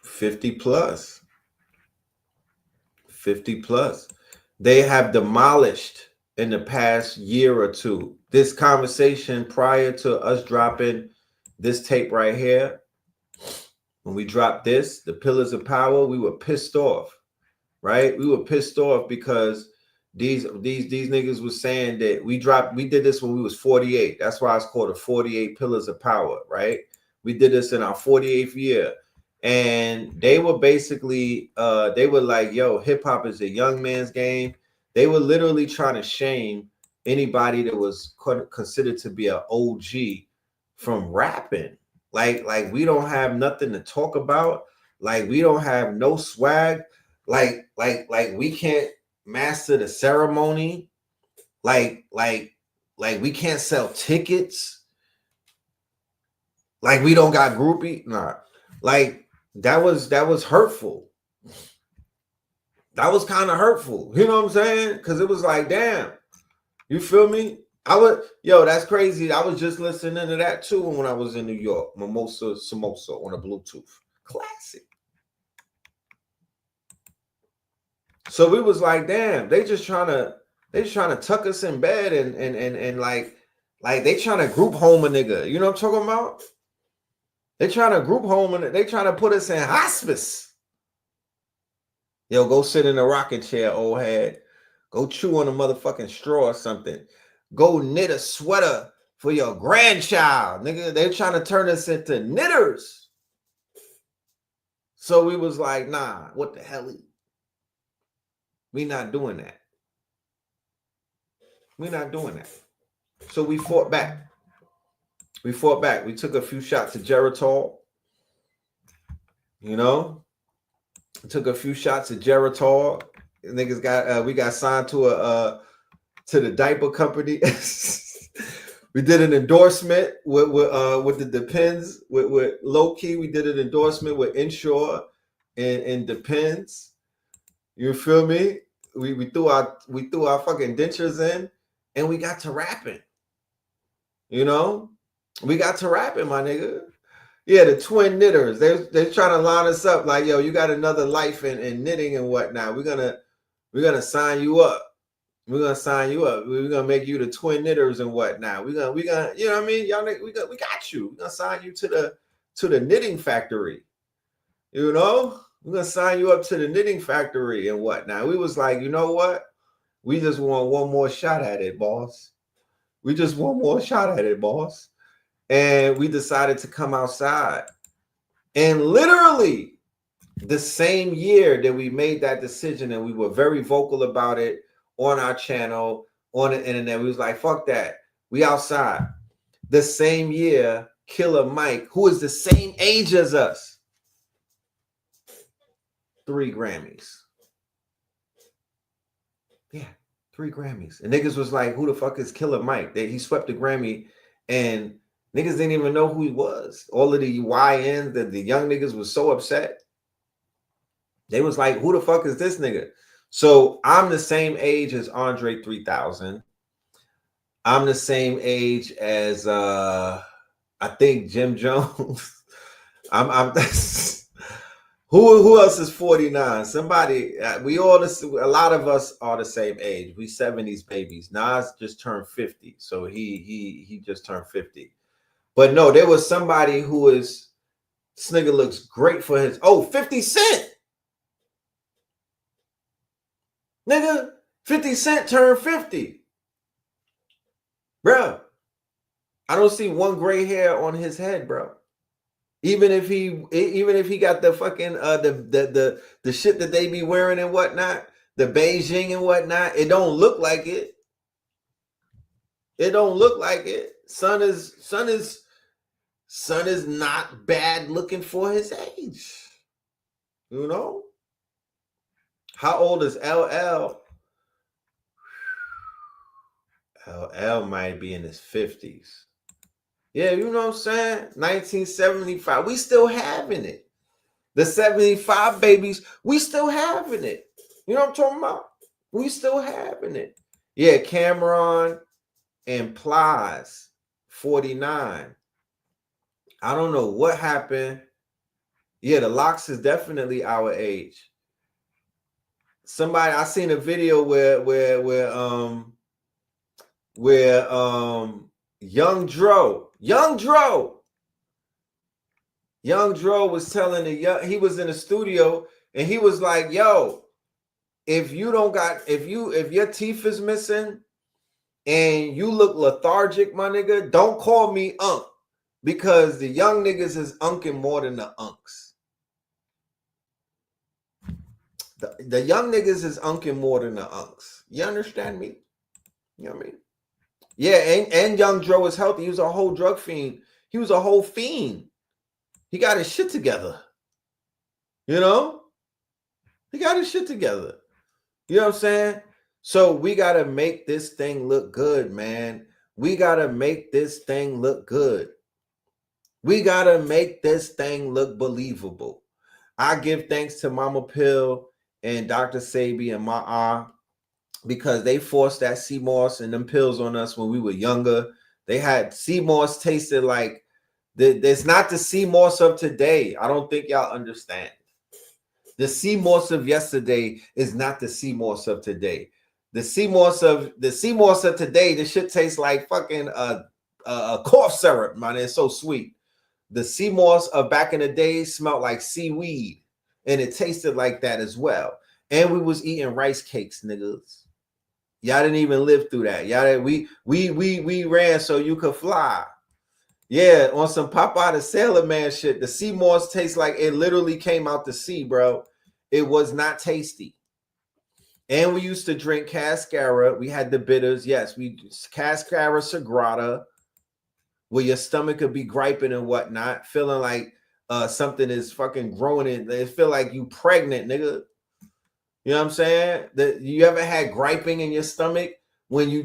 $50 plus. 50 plus. They have demolished in the past year or two. This conversation prior to us dropping this tape right here, when we dropped this, the Pillars of Power, we were pissed off, right? We were pissed off because these niggas was saying that we did this when we was 48. That's why it's called the 48 Pillars of Power, right? We did this in our 48th year. And they were basically, they were like, yo, hip hop is a young man's game. They were literally trying to shame anybody that was considered to be an OG from rapping. Like we don't have nothing to talk about. Like we don't have no swag. Like we can't master the ceremony. Like we can't sell tickets. Like we don't got groupie. Nah. Like that was hurtful. That was kind of hurtful. You know what I'm saying? Because it was like, damn. You feel me? That's crazy. I was just listening to that too when I was in New York. Mimosa Samosa on a Bluetooth. Classic. So we was like, damn, they just trying to tuck us in bed and like they trying to group home a nigga. You know what I'm talking about? They trying to group home and they trying to put us in hospice. Yo, go sit in a rocking chair, old head. Go chew on a motherfucking straw or something. Go knit a sweater for your grandchild. Nigga, they're trying to turn us into knitters. So we was like, nah, what the hell? We not doing that. We're not doing that. So we fought back. We took a few shots of Geritol. You know? Took a few shots of Geritol. Niggas got we got signed to the diaper company. We did an endorsement with the Depends with Low Key. We did an endorsement with Inshore and Depends. You feel me? We threw our fucking dentures in and we got to rapping. You know? We got to rapping, my nigga. Yeah, the twin knitters. They're trying to line us up like, yo, you got another life in knitting and whatnot. We're gonna sign you up. We're gonna sign you up. We're gonna make you the twin knitters and whatnot. We're gonna, you know what I mean? Y'all, we got you. We're gonna sign you to the knitting factory. You know, we're gonna sign you up to the knitting factory and whatnot. We was like, you know what? We just want one more shot at it, boss. We just want more shot at it, boss. And we decided to come outside. And literally the same year that we made that decision, and we were very vocal about it on our channel, on the internet, we was like, fuck that. We outside. The same year, Killer Mike, who is the same age as us, 3 Grammys. Yeah, 3 Grammys. And niggas was like, who the fuck is Killer Mike? He swept the Grammy and niggas didn't even know who he was. All of the YNs, the young niggas was so upset. They was like, who the fuck is this nigga? So I'm the same age as Andre 3000. I'm the same age as I think Jim Jones. I'm who else is 49? Somebody, a lot of us are the same age. We 70s babies. Nas just turned 50. So he just turned 50. But no, there was somebody who is, this nigga looks great for his, 50 Cent. Nigga, 50 Cent turned 50. Bro, I don't see one gray hair on his head, bro. Even if he got the fucking the shit that they be wearing and whatnot, the Beijing and whatnot, it don't look like it. It don't look like it. Son is not bad looking for his age. You know? How old is LL? LL might be in his 50s. Yeah, you know what I'm saying? 1975. We still having it. The 75 babies, we still having it. You know what I'm talking about? We still having it. Yeah, Cameron and Plies, 49. I don't know what happened. Yeah, the Locks is definitely our age. I seen a video where Young Dro was telling he was in the studio and he was like, yo, if your teeth is missing and you look lethargic, my nigga, don't call me Unk, because the young niggas is unking more than the Unks. The young niggas is unking more than the Unks. You understand me? You know what I mean? Yeah, and Young Dro was healthy. He was a whole drug fiend. He was a whole fiend. He got his shit together. You know? He got his shit together. You know what I'm saying? So we got to make this thing look good, man. We got to make this thing look good. We got to make this thing look believable. I give thanks to Mama Pill and Dr. Sabi and Ma'a, because they forced that sea moss and them pills on us when we were younger. They had sea moss tasted like it's not the sea moss of today. I don't think y'all understand. The sea moss of yesterday is not the sea moss of today. The sea moss of today, the shit tastes like fucking cough syrup, man. It's so sweet. The sea moss of back in the day smelled like seaweed, and it tasted like that as well. And we was eating rice cakes, niggas. Y'all didn't even live through that. Y'all, we ran so you could fly. Yeah, on some Popeye the Sailor Man shit. The sea moss tastes like it literally came out the sea, bro. It was not tasty. And we used to drink cascara. We had the bitters. Yes, cascara sagrada, where your stomach could be griping and whatnot, feeling like something is fucking growing in. It feel like you pregnant, nigga. You know what I'm saying? That you ever had griping in your stomach when you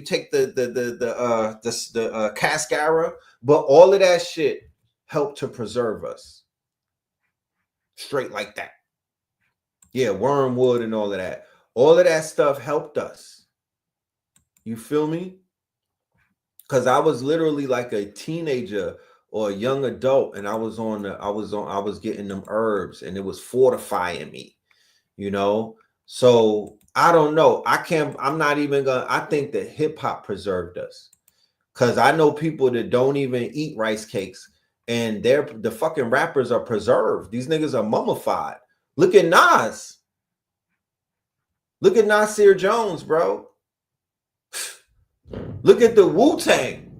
take the cascara? But all of that shit helped to preserve us. Straight like that. Yeah, wormwood and all of that. All of that stuff helped us. You feel me? Because I was literally like a teenager or a young adult, and I was getting them herbs, and it was fortifying me. You know, so I don't know. I think that hip hop preserved us, because I know people that don't even eat rice cakes, and the fucking rappers are preserved. These niggas are mummified. Look at Nas. Look at Nasir Jones, bro. Look at the Wu-Tang.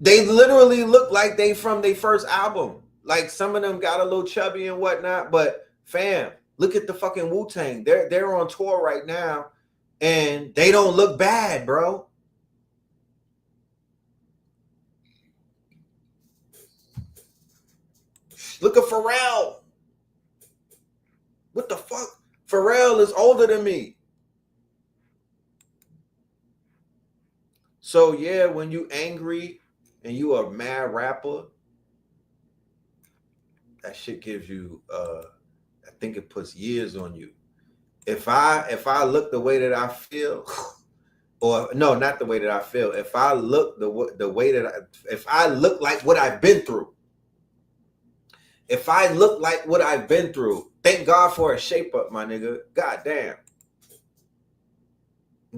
They literally look like they from their first album. Like some of them got a little chubby and whatnot, but fam, look at the fucking Wu-Tang. They're on tour right now, and they don't look bad, bro. Look at Pharrell. What the fuck? Pharrell is older than me. So yeah, when you angry and you a mad rapper, that shit gives you I think it puts years on you. If I look the way that I feel, or no, not the way that I feel. If I look the way that if I look like what I've been through, thank God for a shape up, my nigga. God damn.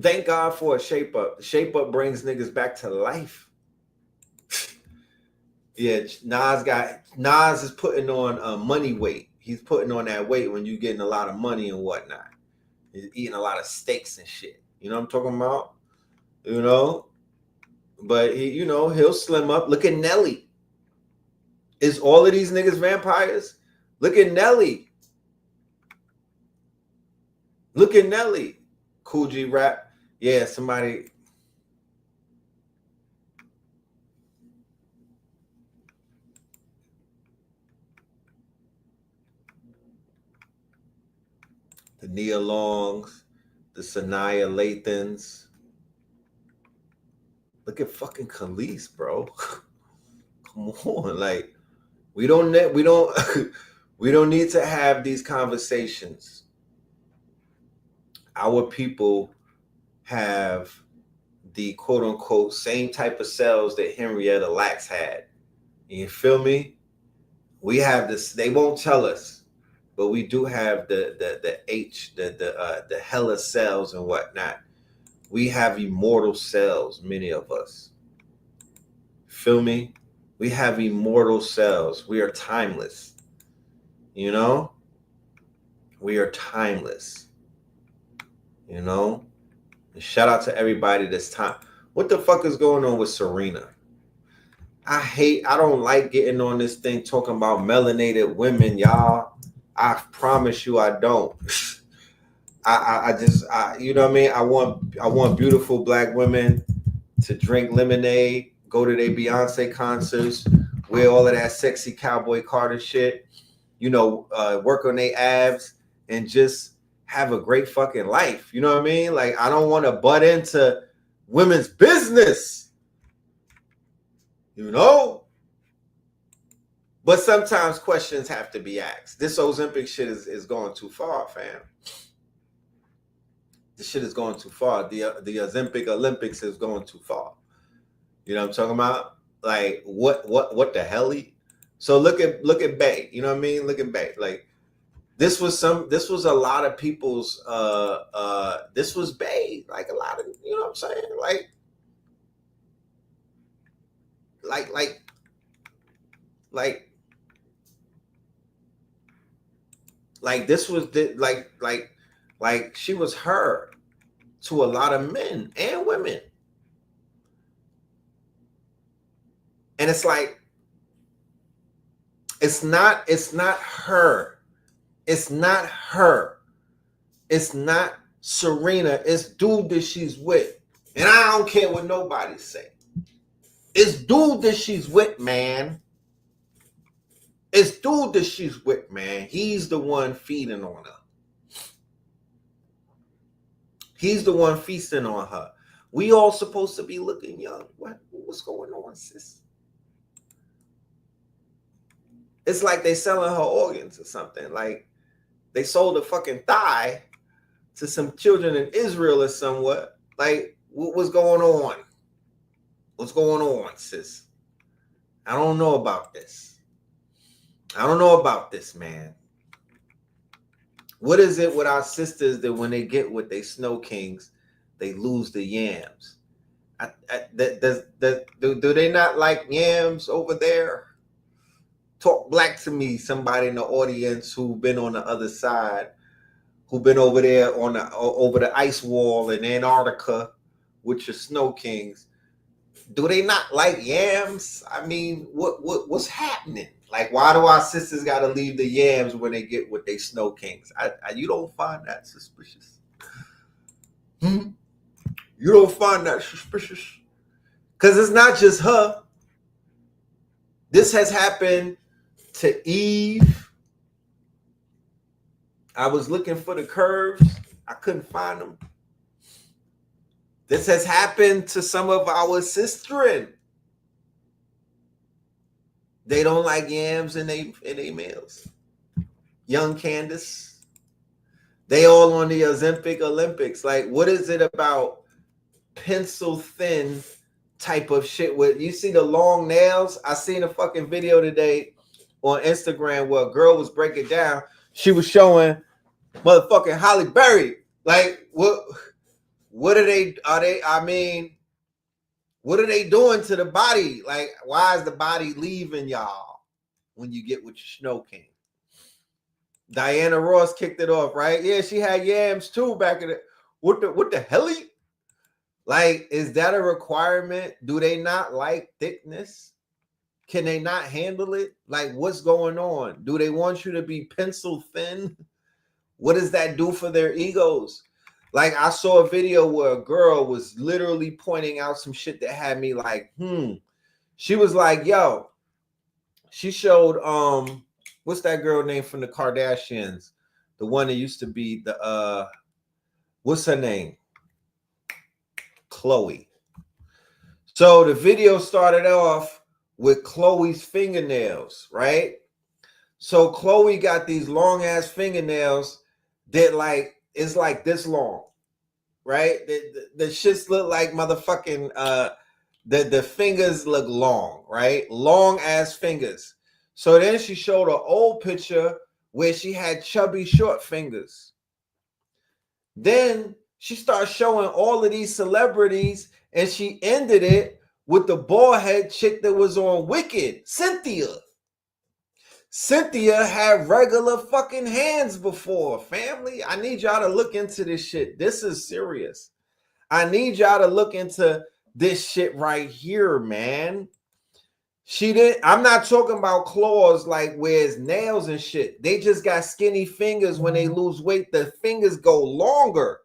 Thank God for a shape up. The shape up brings niggas back to life. Yeah, Nas is putting on money weight. He's putting on that weight when you getting a lot of money and whatnot. He's eating a lot of steaks and shit. You know what I'm talking about? You know? But he'll slim up. Look at Nelly. Is all of these niggas vampires? Look at Nelly. Look at Nelly. Cool G Rap. Yeah, somebody. the Nia Longs, the Sanaya Lathans. Look at fucking Khalees, bro. Come on, like we don't we don't need to have these conversations. Our people have the quote unquote same type of cells that Henrietta Lacks had. You feel me? We have this. They won't tell us, but we do have the hella cells and whatnot. We have immortal cells, many of us. Feel me? We have immortal cells. We are timeless. You know? We are timeless. You know? And shout out to everybody that's time. What the fuck is going on with Serena? I don't like getting on this thing talking about melanated women, y'all. I promise you I don't. I just you know what I mean? I want beautiful black women to drink lemonade, go to their Beyonce concerts, wear all of that sexy Cowboy Carter shit, you know, work on their abs and just have a great fucking life. You know what I mean? Like, I don't want to butt into women's business, you know? But sometimes questions have to be asked. This Ozempic shit is going too far, fam. This shit is going too far. The Ozempic Olympics is going too far. You know what I'm talking about? Like, what the hell? So look at Bay. You know what I mean? Look at Bay. Like, this was a lot of people's this was Bay. Like, a lot of, you know what I'm saying? Like this was like she was her to a lot of men and women. And it's like, it's not her. It's not her. It's not Serena. It's dude that she's with. And I don't care what nobody say. It's dude that she's with, man. It's dude that she's with, man. He's the one feeding on her. He's the one feasting on her. We all supposed to be looking young. What's going on, sis? It's like they selling her organs or something. Like they sold a fucking thigh to some children in Israel or somewhat. Like, what's going on? What's going on, sis? I don't know about this. I don't know about this, man. What is it with our sisters that when they get with they snow kings, they lose the yams? Do they not like yams over there? Talk black to me, somebody in the audience who been on the other side, who been over there on over the ice wall in Antarctica with your snow kings. Do they not like yams? I mean, what's happening? Like, why do our sisters got to leave the yams when they get with they snow kings? You don't find that suspicious? You don't find that suspicious? Because it's not just her. This has happened to Eve. I was looking for the curves. I couldn't find them. This has happened to some of our sistren. They don't like yams in they meals. Young Candace. They all on the Ozempic Olympics. Like, what is it about pencil thin type of shit? With you see the long nails? I seen a fucking video today on Instagram where a girl was breaking down. She was showing motherfucking Halle Berry. Like, what are they? I mean, what are they doing to the body? Like, why is the body leaving y'all when you get with your snow king? Diana Ross kicked it off, right? Yeah, she had yams too back in the. What the hell? Like, is that a requirement? Do they not like thickness? Can they not handle it? Like, what's going on? Do they want you to be pencil thin? What does that do for their egos? Like, I saw a video where a girl was literally pointing out some shit that had me like, She was like, yo, she showed, what's that girl name from the Kardashians? the one that used to be the what's her name? Chloe. So the video started off with Chloe's fingernails, right? So Chloe got these long ass fingernails that like is like this long, right? The shits look like motherfucking the fingers look long, right? Long ass fingers. So then she showed an old picture where she had chubby short fingers. Then she started showing all of these celebrities, and she ended it with the bald head chick that was on Wicked, Cynthia. Cynthia had regular fucking hands before, family. I need y'all to look into this shit. This is serious. I need y'all to look into this shit right here, man. She didn't. I'm not talking about claws like where it's nails and shit. They just got skinny fingers. When they lose weight, the fingers go longer.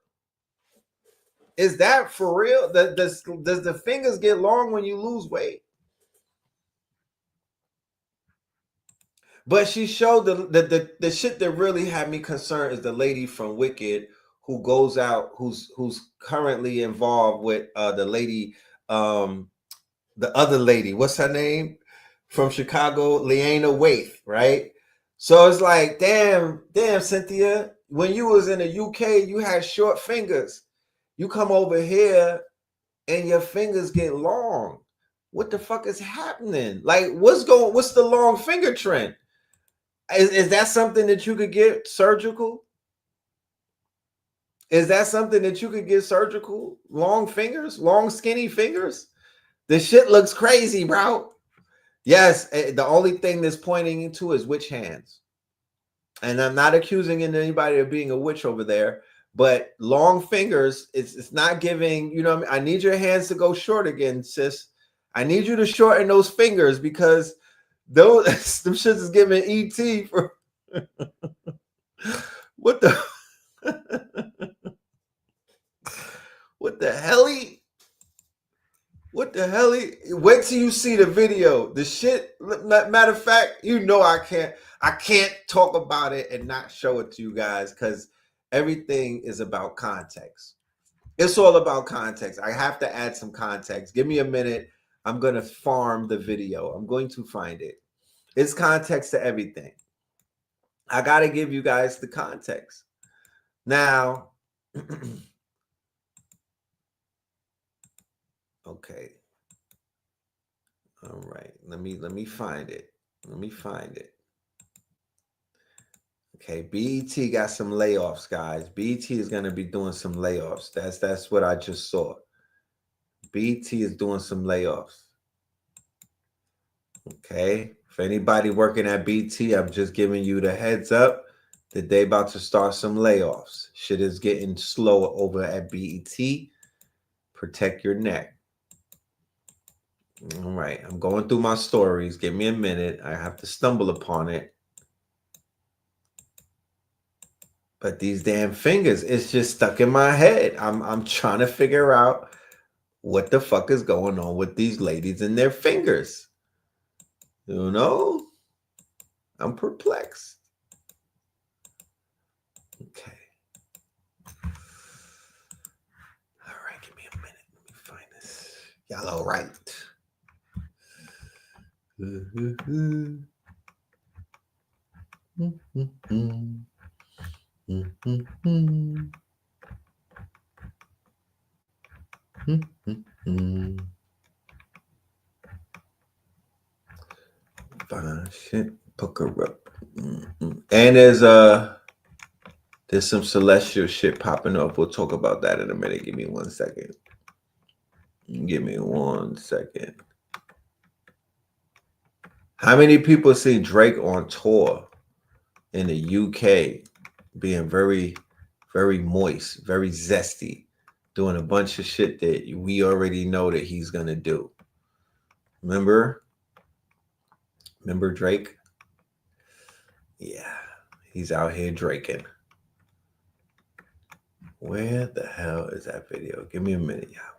Is that for real? Does the fingers get long when you lose weight? But she showed the shit that really had me concerned is the lady from Wicked who goes out, who's currently involved with the lady, the other lady, what's her name? From Chicago, Leana Waithe, right? So it's like, damn, Cynthia, when you was in the UK, you had short fingers. You come over here and your fingers get long. What the fuck is happening? Like, what's the long finger trend? Is that something that you could get surgical? Is that something that you could get surgical? Long fingers, long skinny fingers? The shit looks crazy, bro. Yes, the only thing that's pointing to is witch hands. And I'm not accusing anybody of being a witch over there, but long fingers, it's not giving, you know what I mean? I need your hands to go short again, sis. I need you to shorten those fingers because those them shits is giving ET for what the what the hell? What the hell? Wait till you see the video. The shit. Matter of fact, you know I can't talk about it and not show it to you guys because everything is about context. It's all about context. I have to add some context. Give me a minute. I'm gonna farm the video. I'm going to find it. It's context to everything. I gotta give you guys the context. Now, okay. All right. Let me find it. Let me find it. Okay, BET got some layoffs, guys. BET is gonna be doing some layoffs. That's what I just saw. BET is doing some layoffs. Okay. For anybody working at BET, I'm just giving you the heads up that they about to start some layoffs. Shit is getting slower over at BET. Protect your neck. All right, I'm going through my stories. Give me a minute. I have to stumble upon it. But these damn fingers, it's just stuck in my head. I'm trying to figure out what the fuck is going on with these ladies and their fingers. You know? I'm perplexed. Okay. All right, give me a minute. Let me find this. Y'all all right. Fine shit, pucker up. And there's some celestial shit popping up. We'll talk about that in a minute. Give me 1 second. Give me 1 second. How many people see Drake on tour in the UK being very, very moist, very zesty, doing a bunch of shit that we already know that he's going to do? Remember Drake? Yeah, he's out here draking. Where the hell is that video? Give me a minute, y'all.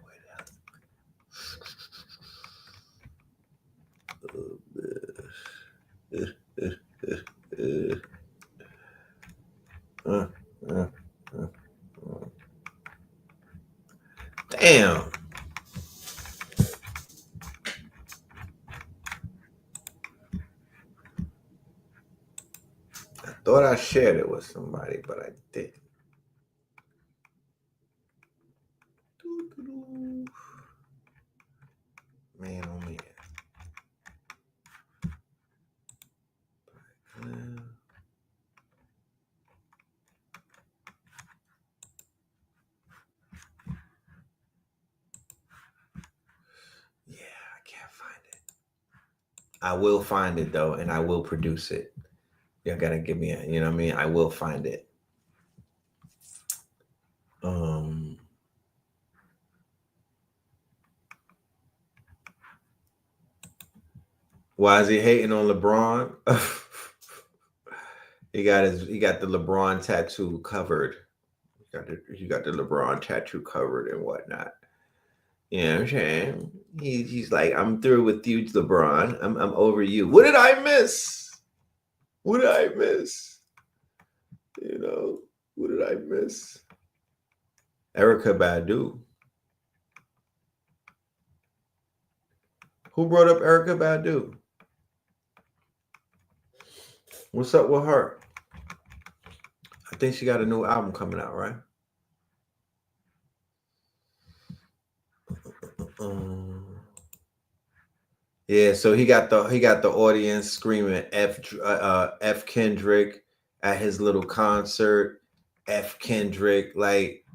thought I shared it with somebody, but I didn't. Man, oh man. Yeah, I can't find it. I will find it though, and I will produce it. Y'all gotta give me you know what I mean? I will find it. Why is he hating on LeBron? he got the LeBron tattoo covered. He got the LeBron tattoo covered and whatnot. You know what I'm saying? He's like, I'm through with you, LeBron. I'm over you. What did I miss? What did I miss? You know, what did I miss? Erykah Badu. Who brought up Erykah Badu? What's up with her? I think she got a new album coming out, right? Yeah, so he got the audience screaming F Kendrick at his little concert. F Kendrick, like,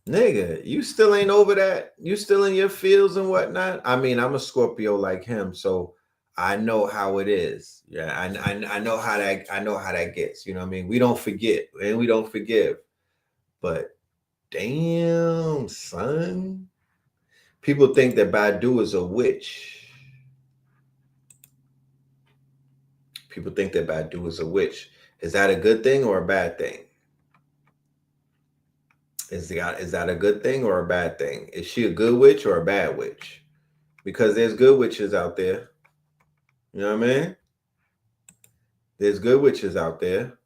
nigga, you still ain't over that? You still in your feels and whatnot? I mean, I'm a Scorpio like him, so I know how it is. Yeah, I know how that gets. You know what I mean? We don't forget and we don't forgive. But damn, son. People think that Badu is a witch. People think that Badu is a witch. Is that a good thing or a bad thing? Is that a good thing or a bad thing? Is she a good witch or a bad witch? Because there's good witches out there. You know what I mean? There's good witches out there.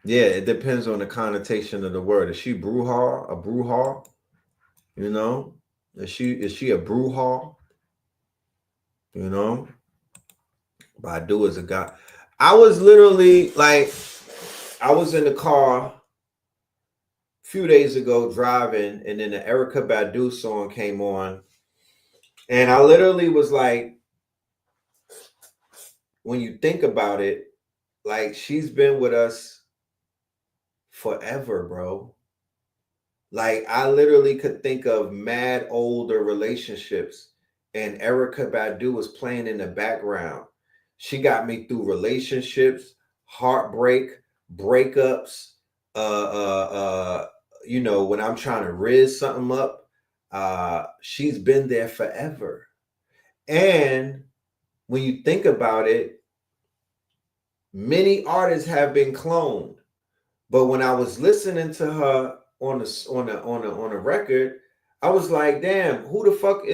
Yeah, it depends on the connotation of the word. Is she a brouhaha? You know? Is she a brouhaha? You know? Badu is a guy. I was literally like, I was in the car a few days ago driving, and then the Erykah Badu song came on. And I literally was like, when you think about it, like, she's been with us forever, bro. Like, I literally could think of mad older relationships, and Erykah Badu was playing in the background. She got me through relationships, heartbreak, breakups, you know, when I'm trying to riz something up, she's been there forever. And when you think about it, many artists have been cloned. But when I was listening to her on a record, I was like, damn, who the fuck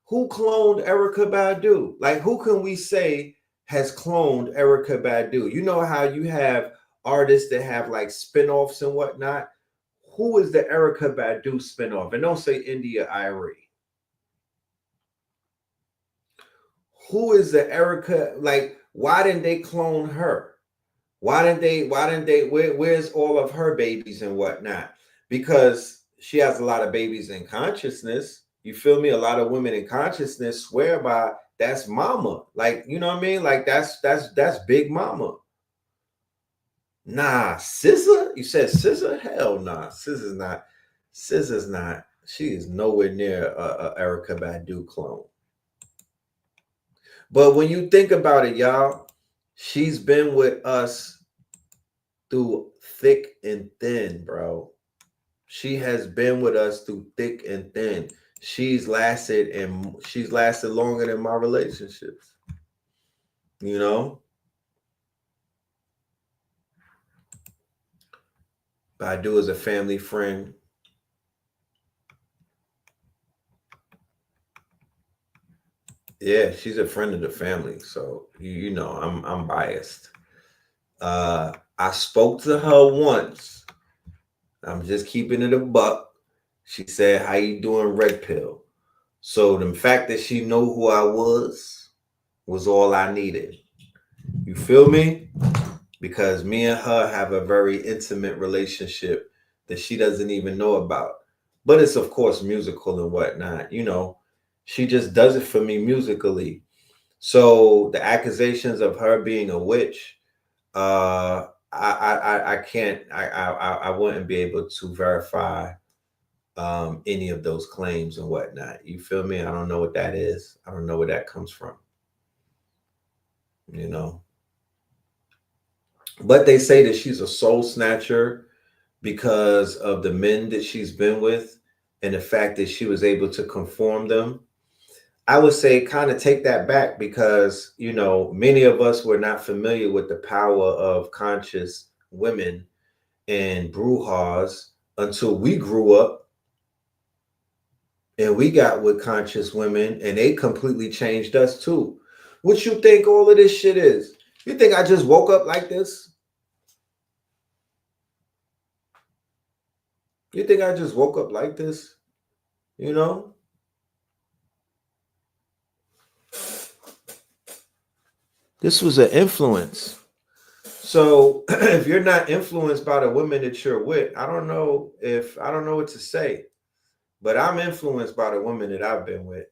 who cloned Erykah Badu? Like, who can we say has cloned Erykah Badu? You know how you have artists that have like spinoffs and whatnot? Who is the Erykah Badu spinoff? And don't say India Irie. Who is the Erykah? Like, why didn't they clone her? Why didn't they, where's all of her babies and whatnot? Because she has a lot of babies in consciousness. You feel me? A lot of women in consciousness swear by that's mama. Like, you know what I mean? Like, that's big mama. Nah, SZA? You said SZA? Hell nah. SZA's not. She is nowhere near a Erykah Badu clone. But when you think about it, y'all, she's been with us through thick and thin, bro. She has been with us through thick and thin. She's lasted longer than my relationships. You know? Badu is a family friend. Yeah, she's a friend of the family. So you know, I'm biased. I spoke to her once. I'm just keeping it a buck. She said, "How you doing, Red Pill?" So the fact that she know who I was, was all I needed. You feel me? Because me and her have a very intimate relationship that she doesn't even know about. But it's, of course, musical and whatnot. You know, she just does it for me musically. So the accusations of her being a witch, I can't, I wouldn't be able to verify any of those claims and whatnot. You feel me? I don't know what that is. I don't know where that comes from. You know, but they say that she's a soul snatcher because of the men that she's been with and the fact that she was able to conform them. I would say kind of take that back because, you know, many of us were not familiar with the power of conscious women and brujas until we grew up and we got with conscious women and they completely changed us too. What you think all of this shit is? You think I just woke up like this? You think I just woke up like this? You know? This was an influence. So if you're not influenced by the women that you're with, I don't know what to say. But I'm influenced by the women that I've been with.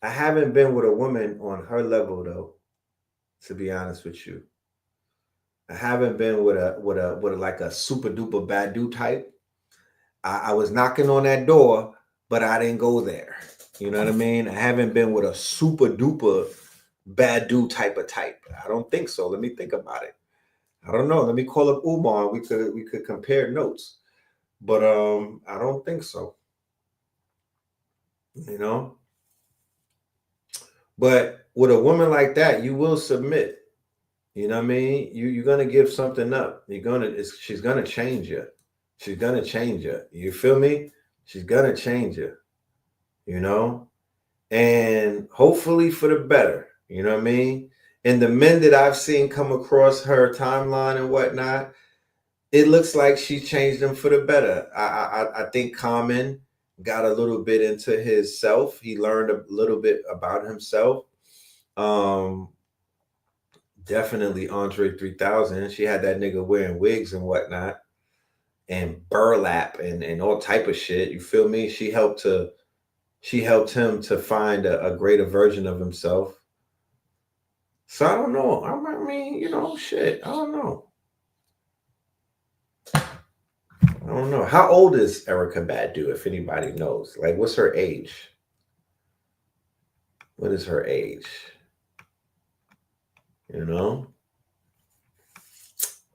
I haven't been with a woman on her level though, to be honest with you. I haven't been with a like a super duper Badu type. I was knocking on that door, but I didn't go there. You know what I mean? I haven't been with a super duper Badu type. I don't think so. Let me think about it. I don't know. Let me call up Umar. We could compare notes. But I don't think so. You know? But with a woman like that, you will submit. You know what I mean? You're gonna give something up. She's gonna change you. She's gonna change you. You feel me? She's gonna change you. You know? And hopefully for the better. You know what I mean? And the men that I've seen come across her timeline and whatnot, it looks like she changed them for the better. I think Common got a little bit into his self. He learned a little bit about himself. Definitely Andre 3000. She had that nigga wearing wigs and whatnot and burlap and all type of shit. You feel me? She helped him to find a greater version of himself. So I don't know. I mean, you know, shit. I don't know. I don't know. How old is Erykah Badu, if anybody knows? Like, what's her age? What is her age? You know?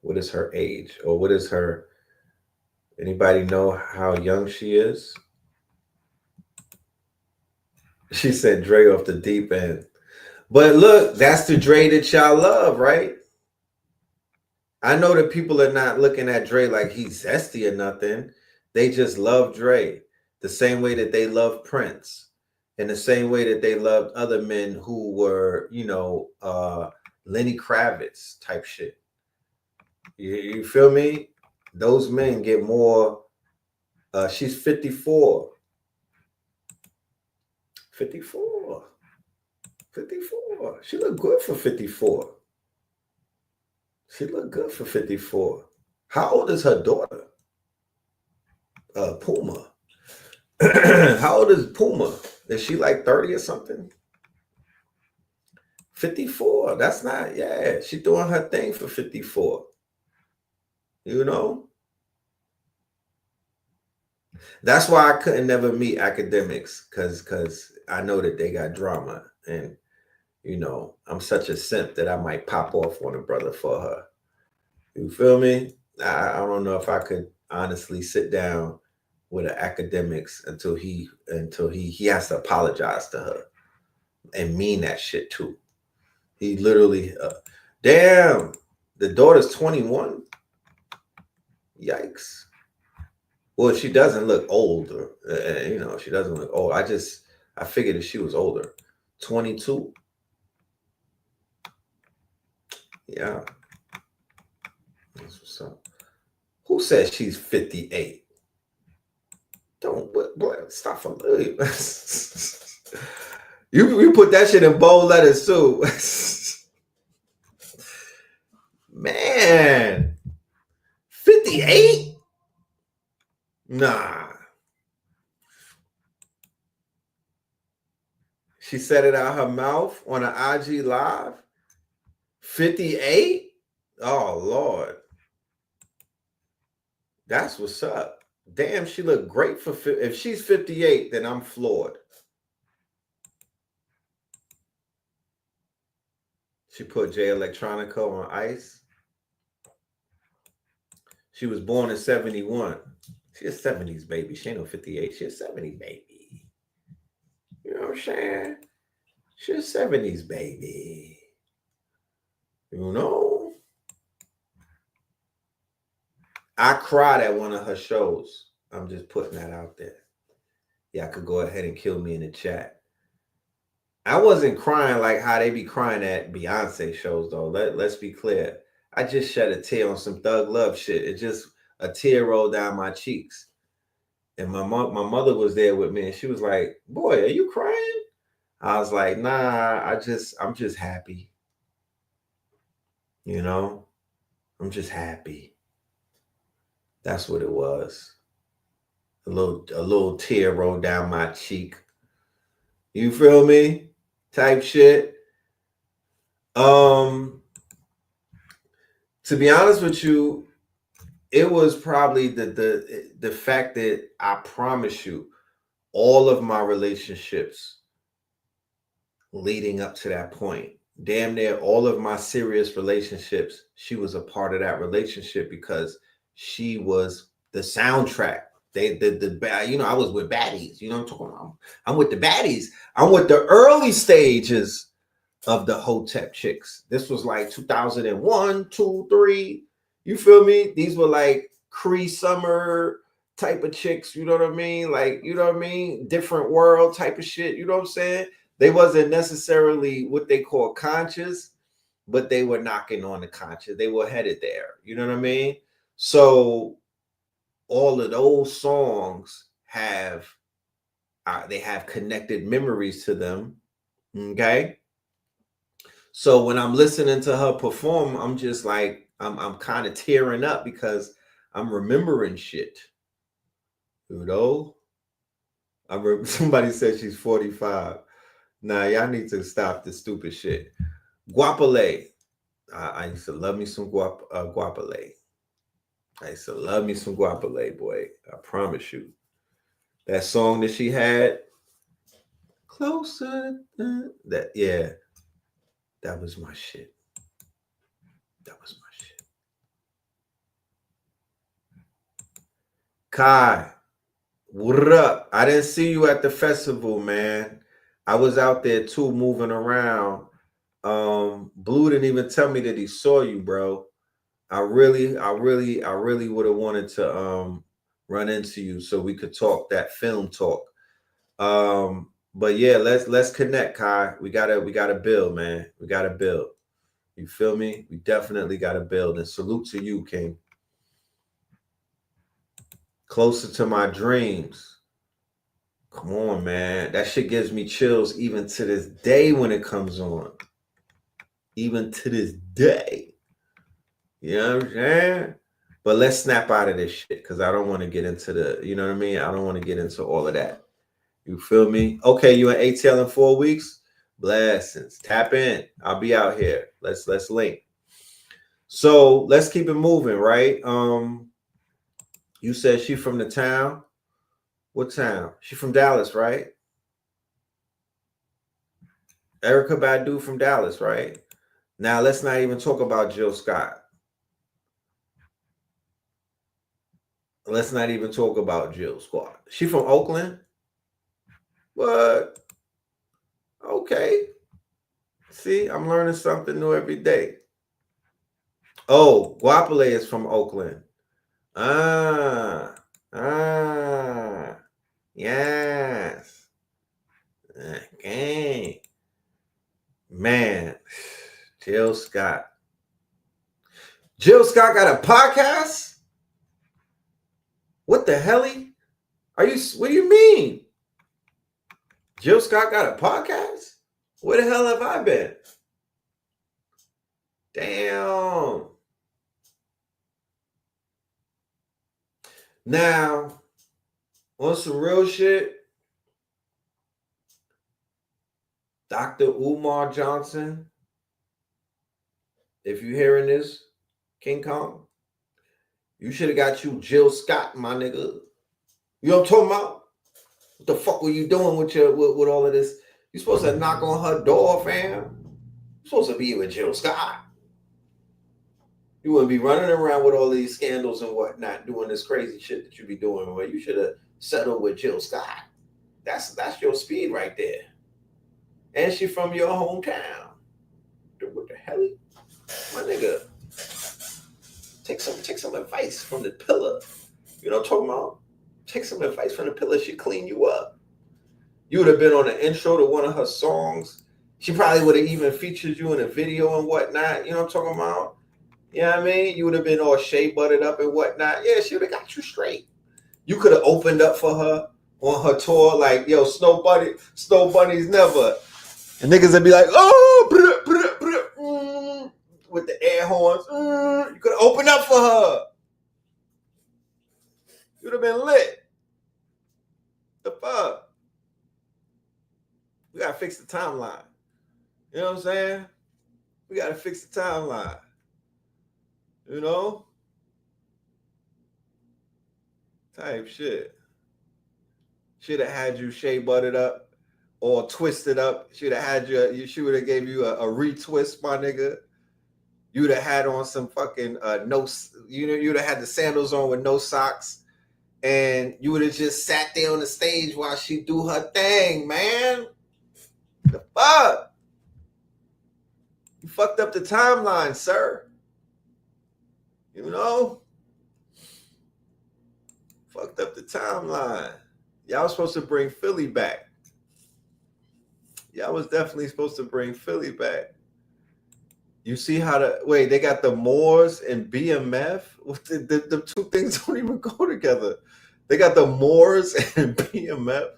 What is her age? Or what is her... Anybody know how young she is? She said Dre off the deep end. But look, that's the Dre that y'all love, right? I know that people are not looking at Dre like he's zesty or nothing. They just love Dre the same way that they love Prince, and the same way that they loved other men who were, you know, Lenny Kravitz type shit. You feel me? Those men get more. She's 54. 54. 54. She looked good for 54. She looked good for 54. How old is her daughter? Puma. How old is Puma? Is she like 30 or something? 54. That's not, yeah. She doing her thing for 54. You know? That's why I couldn't never meet academics, because I know that they got drama. And, you know, I'm such a simp that I might pop off on a brother for her. You feel me? I don't know if I could honestly sit down with an academics until he has to apologize to her and mean that shit too. He literally, damn, the daughter's 21. Yikes. Well, she doesn't look old. You know, she doesn't look old. I figured that she was older. 22. Yeah. That's what's up. Who says she's 58? Don't, boy, stop from You put that shit in bold letters too. Man, 58? Nah. She said it out her mouth on an IG live. 58? Oh Lord. That's what's up. Damn, she looked great for if she's 58, then I'm floored. She put Jay Electronica on ice. She was born in 71. She a 70s baby. She ain't no 58. She a 70s baby. You know what I'm saying? She a 70s baby. You know? I cried at one of her shows. I'm just putting that out there. Y'all could go ahead and kill me in the chat. I wasn't crying like how they be crying at Beyonce shows, though. Let's be clear. I just shed a tear on some Thug Love shit. It just a tear rolled down my cheeks. And my mother was there with me, and she was like, "Boy, are you crying?" I was like, "Nah, I'm just happy. You know, I'm just happy." That's what it was. A little tear rolled down my cheek. You feel me? Type shit. To be honest with you, it was probably the fact that I promise you, all of my relationships leading up to that point, damn near all of my serious relationships, she was a part of that relationship because she was the soundtrack. I was with baddies. You know what I'm talking about? I'm with the baddies. I'm with the early stages of the Hotep chicks. This was like 2001, 2, 3. You feel me? These were like Cree Summer type of chicks. You know what I mean? Like, you know what I mean? Different world type of shit. You know what I'm saying? They wasn't necessarily what they call conscious, but they were knocking on the conscious. They were headed there. You know what I mean? So all of those songs have connected memories to them. Okay. So when I'm listening to her perform, I'm just like, I'm kind of tearing up because I'm remembering shit. You know? Somebody said she's 45. Nah, y'all need to stop this stupid shit. Guapale. I used to love me some Guapale. I used to love me some Guapale, boy. I promise you. That song that she had, Closer Than That, yeah. That was my shit. That was my shit. Kai, what up? I didn't see you at the festival, man. I was out there too, moving around. Blue didn't even tell me that he saw you, bro. I really would have wanted to run into you so we could talk that film talk. But yeah, let's connect, Kai. We gotta build, man. We gotta build. You feel me? We definitely gotta build. And salute to you, King. Closer to My Dreams. Come on, man. That shit gives me chills even to this day when it comes on. Even to this day. You know what I'm saying? But let's snap out of this shit because I don't want to get into you know what I mean? I don't want to get into all of that. You feel me? Okay, you in ATL in 4 weeks? Blessings. Tap in. I'll be out here. Let's link. So let's keep it moving, right? You said she from the town. What town? She from Dallas, right? Erykah Badu from Dallas, right? Now let's not even talk about Jill Scott. Let's not even talk about Jill Scott. She from Oakland? What? Okay. See, I'm learning something new every day. Oh, Guapale is from Oakland. Yes. Okay. Man, Jill Scott. Jill Scott got a podcast? What the hell? What do you mean? Jill Scott got a podcast? Where the hell have I been? Damn. Now, on some real shit, Dr. Umar Johnson, if you're hearing this, King Kong, you should have got you Jill Scott, my nigga. You know what I'm talking about? What the fuck were you doing with all of this? You supposed to knock on her door, fam. You're supposed to be with Jill Scott. You wouldn't be running around with all these scandals and whatnot, doing this crazy shit that you be doing. Well, you should have settled with Jill Scott. That's your speed right there. And she from your hometown. What the hell? My nigga. Take some advice from the pillar. You know what I'm talking about? Take some advice from the pillar. She clean you up. You would have been on the intro to one of her songs. She probably would have even featured you in a video and whatnot. You know what I'm talking about? You know what I mean? You would have been all shea butted up and whatnot. Yeah, she would have got you straight. You could have opened up for her on her tour, like, yo, Snow Bunny's never. And niggas would be like, oh, with the air horns. You could have opened up for her. You would have been lit. The fuck? We gotta fix the timeline. You know what I'm saying? We gotta fix the timeline. You know? Type shit. Should have had you shea butted up or twisted up. Should have had she would have gave you a retwist, my nigga. You would have had on some fucking you'd have had the sandals on with no socks. And you would have just sat there on the stage while she do her thing, man. The fuck? You fucked up the timeline, sir. You know? Fucked up the timeline. Y'all was supposed to bring Philly back. Y'all was definitely supposed to bring Philly back. You see how they got the Moors and BMF? The two things don't even go together. They got the Moors and BMF.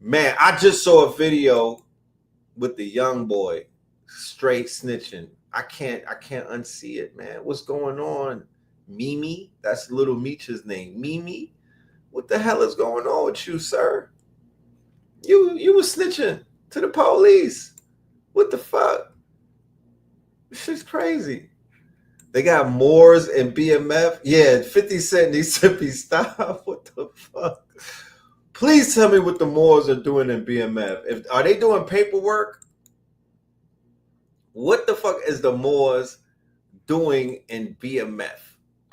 Man, I just saw a video with the young boy straight snitching. I can't unsee it, man. What's going on? Mimi? That's Little Meech's name. Mimi? What the hell is going on with you, sir? You was snitching to the police. What the fuck? This shit's crazy. They got Moors and BMF. Yeah, 50 Cent needs to be stopped. What the fuck? Please tell me what the Moors are doing in BMF. Are they doing paperwork? What the fuck is the Moors doing in BMF?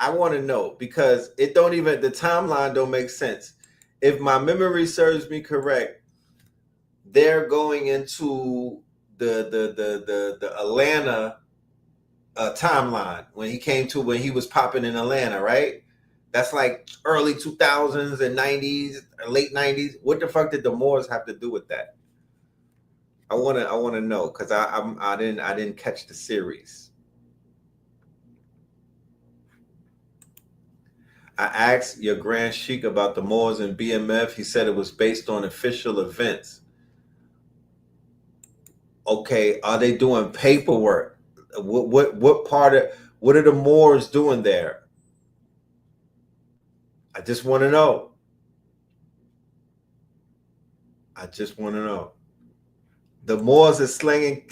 I want to know, because the timeline don't make sense. If my memory serves me correct, they're going into the Atlanta timeline when he was popping in Atlanta, right? That's like early 2000s and 90s, late 90s. What the fuck did the Moors have to do with that? I want to know, because I didn't catch the series. I asked your Grand Sheik about the Moors and BMF. He said it was based on official events. Okay, are they doing paperwork? What are the Moors doing there? I just want to know. The Moors are slinging.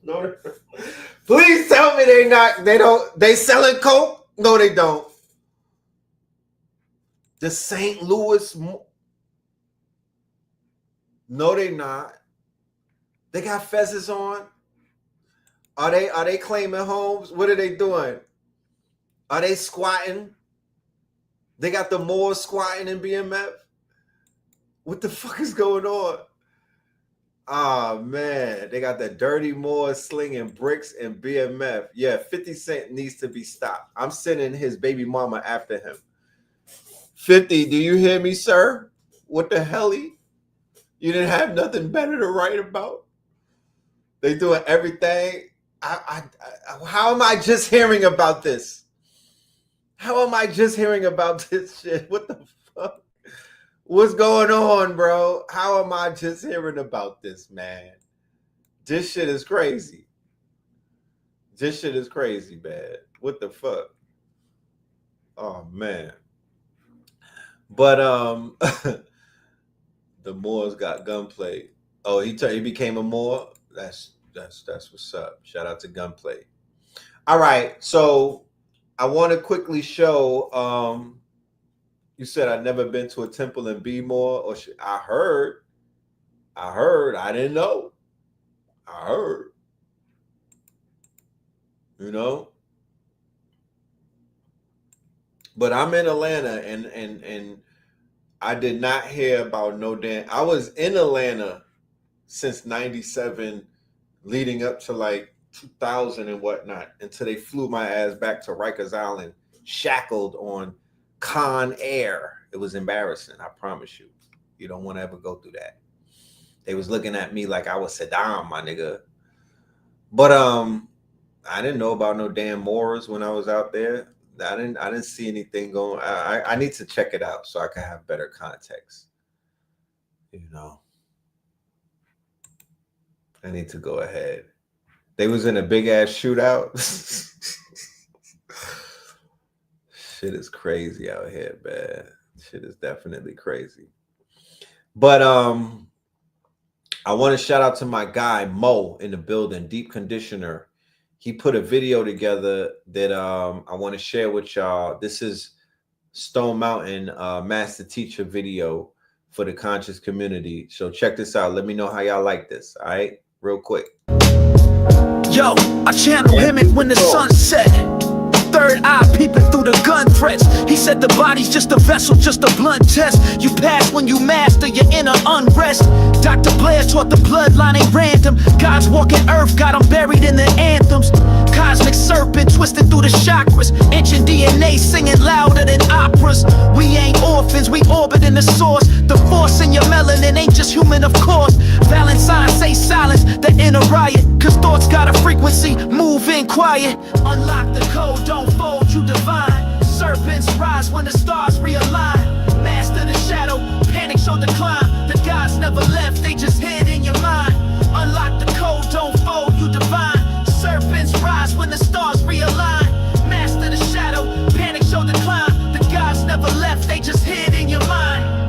No, please tell me they selling coke? No, they don't. The St. Louis. No, they not. They got fezzes on. Are they claiming homes? What are they doing? Are they squatting? They got the Moors squatting in BMF. What the fuck is going on? Oh, man. They got the dirty Moors slinging bricks in BMF. Yeah, 50 Cent needs to be stopped. I'm sending his baby mama after him. 50, do you hear me, sir? What the hell? You didn't have nothing better to write about? They doing everything. How am I just hearing about this? How am I just hearing about this shit? What the fuck? What's going on, bro? How am I just hearing about this, man? This shit is crazy. This shit is crazy, man. What the fuck? Oh man. But the Moors got gunplay. Oh, he became a Moor. That's what's up. Shout out to Gunplay. All right, so I want to quickly show. You said I'd never been to a temple in B-More, or I heard. I didn't know. I heard. You know. But I'm in Atlanta, and I did not hear about no damn. I was in Atlanta since '97, leading up to like 2000 and whatnot, until they flew my ass back to Rikers Island, shackled on Con Air. It was embarrassing. I promise you. You don't want to ever go through that. They was looking at me like I was Saddam, my nigga. But I didn't know about no damn Moors when I was out there. I didn't see anything going. I need to check it out so I can have better context. You know. I need to go ahead. They was in a big ass shootout. Shit is crazy out here, man. Shit is definitely crazy. But I want to shout out to my guy Mo in the building, Deep Conditioner. He put a video together that I want to share with y'all. This is Stone Mountain Master Teacher video for the conscious community. So check this out. Let me know how y'all like this. All right, real quick. Yo, I channel him and when the sun set. Third eye peeping through the gun threats. He said the body's just a vessel, just a blunt test. You pass when you master your inner unrest. Dr. Blair taught the bloodline ain't random. God's walking earth, got them buried in the anthems. Cosmic serpent twisted through the chakras. Ancient DNA singing louder than operas. We ain't orphans, we orbit in the source. The force in your melanin ain't just human, of course. Valentine say silence, the inner riot. Cause thoughts got a frequency, move in quiet. Unlock the code, don't fold, you divine. Serpents rise when the stars realign. Master the shadow, panic show the climb. The gods never left, they just hid in your mind. Unlock the code, don't fold, you divine. Serpents rise when the stars realign. Master the shadow, panic show the climb. The gods never left, they just hid in your mind.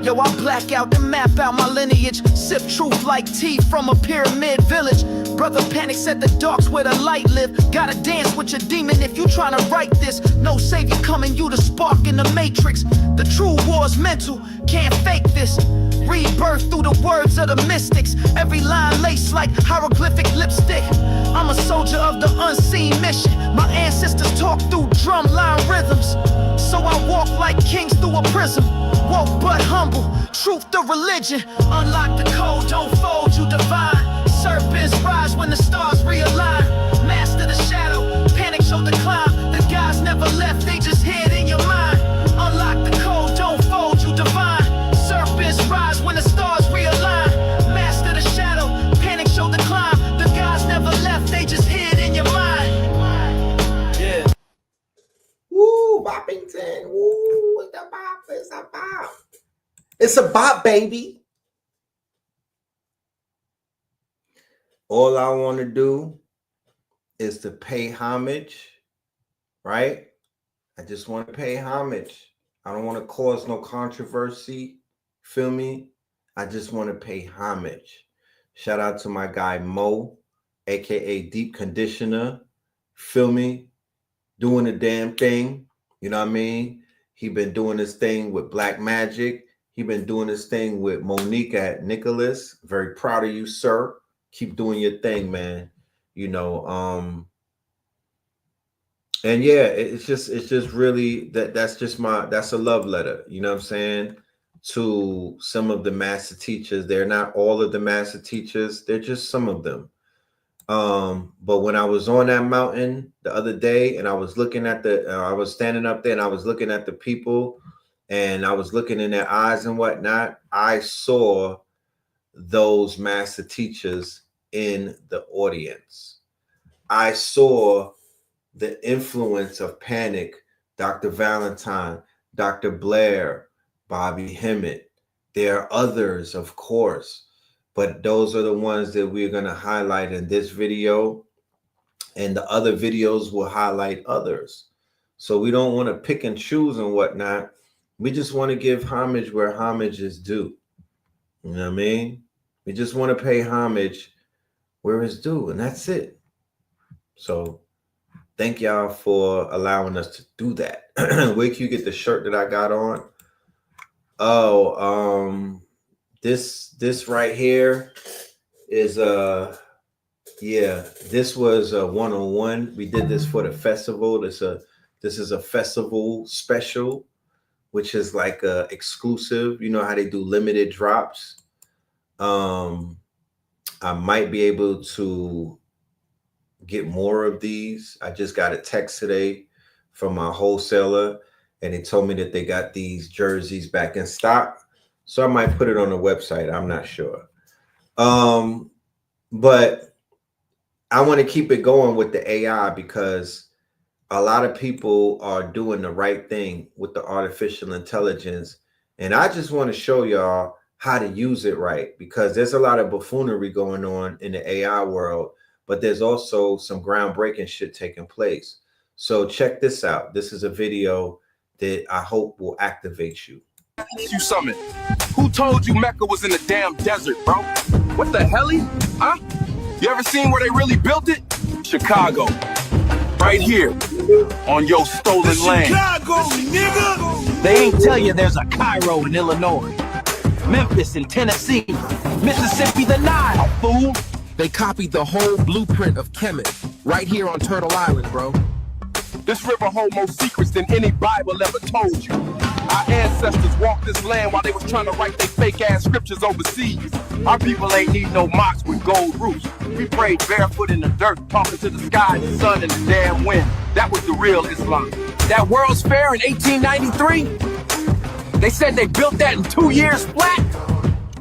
Yo, I black out and map out my lineage. Sip truth like tea from a pyramid village. Brother Panic said the dark's where the light live. Gotta dance with your demon if you tryna write this. No savior coming, you the spark in the matrix. The true war's mental, can't fake this. Rebirth through the words of the mystics. Every line laced like hieroglyphic lipstick. I'm a soldier of the unseen mission. My ancestors talk through drumline rhythms. So I walk like kings through a prism. Woke but humble, truth the religion. Unlock the code, don't fold, you divine. Serpents rise when the stars realign. Master the shadow, panic show the climb. The gods never left, they just hid in your mind. Unlock the code, don't fold, you divine. Serpents rise when the stars realign. Master the shadow, panic show the climb. The gods never left, they just hid in your mind. Yeah. Woo, Boppington. Woo, it's a bop. It's a bop. It's a bop, baby. All I want to do is to pay homage, right? I just want to pay homage. I don't want to cause no controversy. Feel me? I just want to pay homage. Shout out to my guy Mo, aka Deep Conditioner. Feel me? Doing the damn thing. You know what I mean? He been doing this thing with Black Magic. He been doing this thing with Monique at Nicholas. Very proud of you, sir. Keep doing your thing, man. You know, and yeah, it's just really that's a love letter, you know what I'm saying, to some of the master teachers. They're not all of the master teachers, they're just some of them. But when I was on that mountain the other day and I was looking at I was standing up there and I was looking at the people and I was looking in their eyes and whatnot, I saw those master teachers in the audience. I saw the influence of Panic, Dr. Valentine, Dr. Blair, Bobby Hemmett, There are others, of course, but those are the ones that we're going to highlight in this video, and the other videos will highlight others. So we don't want to pick and choose and whatnot. We just want to give homage where homage is due. You know what I mean? We just want to pay homage where it's due, and that's it. So thank y'all for allowing us to do that. Where can you get the shirt that I got on? Oh, this right here is yeah, this was a 101. We did this for the festival. This is a festival special, which is like a exclusive. You know how they do limited drops. I might be able to get more of these. I just got a text today from my wholesaler, and they told me that they got these jerseys back in stock. So I might put it on the website. I'm not sure. But I want to keep it going with the AI, because a lot of people are doing the right thing with the artificial intelligence. And I just want to show y'all how to use it right, because there's a lot of buffoonery going on in the AI world, but there's also some groundbreaking shit taking place. So check this out. This is a video that I hope will activate you. You summit. Who told you Mecca was in the damn desert, bro? What the helly? Huh? You ever seen where they really built it? Chicago. Right here. On your stolen land. Chicago, nigga! They ain't tell you there's a Cairo in Illinois, Memphis in Tennessee, Mississippi the Nile, fool. They copied the whole blueprint of Kemet right here on Turtle Island, bro. This river hold more secrets than any Bible ever told you. Our ancestors walked this land while they was trying to write their fake-ass scriptures overseas. Our people ain't need no mosques with gold roofs. We prayed barefoot in the dirt, talking to the sky, the sun, and the damn wind. That was the real Islam. That World's Fair in 1893? They said they built that in 2 years flat?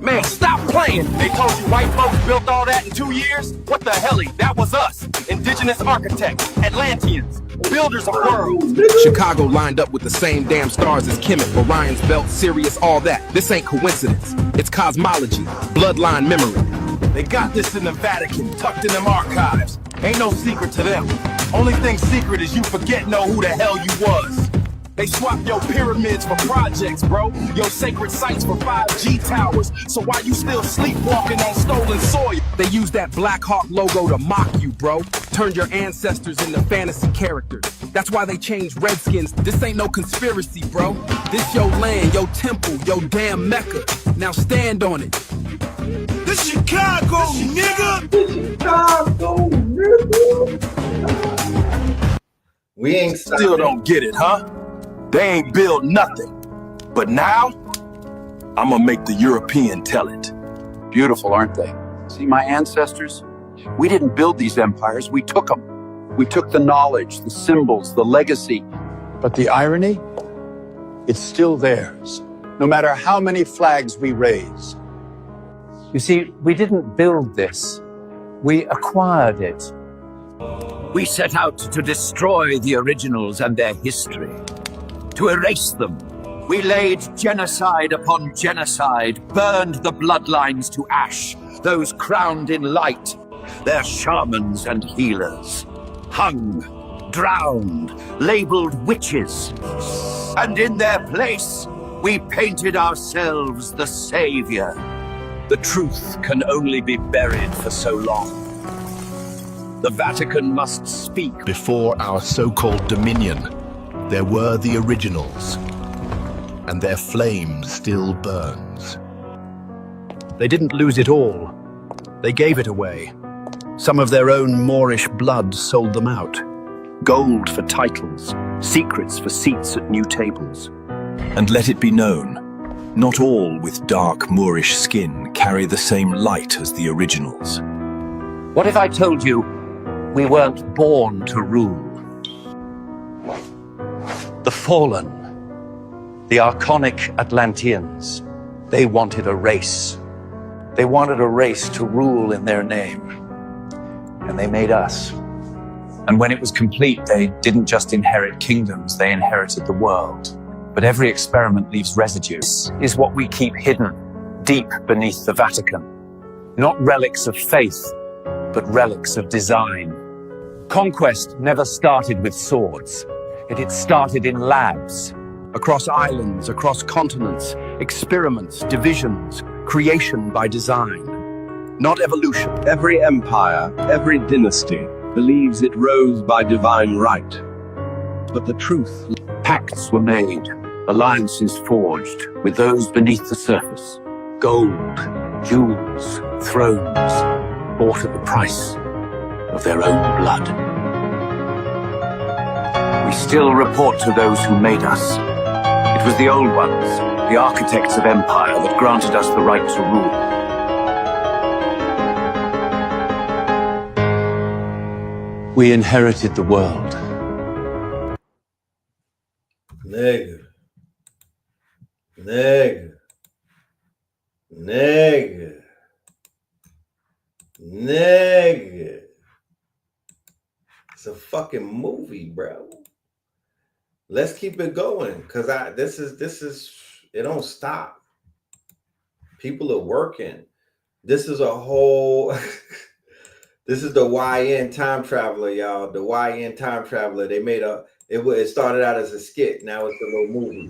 Man, stop playing. They told you white folks built all that in 2 years? What the helly? That was us. Indigenous architects, Atlanteans, builders of worlds. Chicago lined up with the same damn stars as Kemet, Orion's Belt, Sirius, all that. This ain't coincidence. It's cosmology, bloodline memory. They got this in the Vatican, tucked in them archives. Ain't no secret to them. Only thing secret is you forget who the hell you was. They swapped your pyramids for projects, bro. Your sacred sites for 5G towers. So why you still sleepwalking on stolen soil? They used that Black Hawk logo to mock you, bro. Turned your ancestors into fantasy characters. That's why they changed Redskins. This ain't no conspiracy, bro. This your land, your temple, your damn Mecca. Now stand on it. This Chicago, nigga! Chicago, nigga. We ain't Still don't get it, huh? They ain't built nothing. But now, I'm gonna make the European tell it. Beautiful, aren't they? See, my ancestors, we didn't build these empires, we took them. We took the knowledge, the symbols, the legacy. But the irony? It's still theirs, no matter how many flags we raise. You see, we didn't build this, we acquired it. We set out to destroy the originals and their history, to erase them. We laid genocide upon genocide, burned the bloodlines to ash, those crowned in light, their shamans and healers, hung, drowned, labeled witches. And in their place, we painted ourselves the savior. The truth can only be buried for so long. The Vatican must speak. Before our so-called dominion, there were the originals, and their flame still burns. They didn't lose it all. They gave it away. Some of their own Moorish blood sold them out. Gold for titles, secrets for seats at new tables. And let it be known, not all with dark Moorish skin carry the same light as the originals. What if I told you we weren't born to rule? The fallen, the archonic Atlanteans, they wanted a race. They wanted a race to rule in their name. And they made us. And when it was complete, they didn't just inherit kingdoms, they inherited the world. but every experiment leaves residue. This is what we keep hidden, deep beneath the Vatican. Not relics of faith, but relics of design. Conquest never started with swords. It started in labs. Across islands, across continents, experiments, divisions, creation by design. Not evolution. Every empire, every dynasty believes it rose by divine right. But the truth, Pacts were made, alliances forged with those beneath the surface. Gold, jewels, thrones, bought at the price of their own blood. We still report to those who made us. It was the old ones, the architects of empire, that granted us the right to rule. We inherited the world. Nigga. Nigga. Nigga. Nigga. It's a fucking movie, bro. Let's keep it going, cause this is it don't stop. People are working. This is a whole this is the YN time traveler, y'all. The YN time traveler. They made it started out as a skit. Now it's a little movie.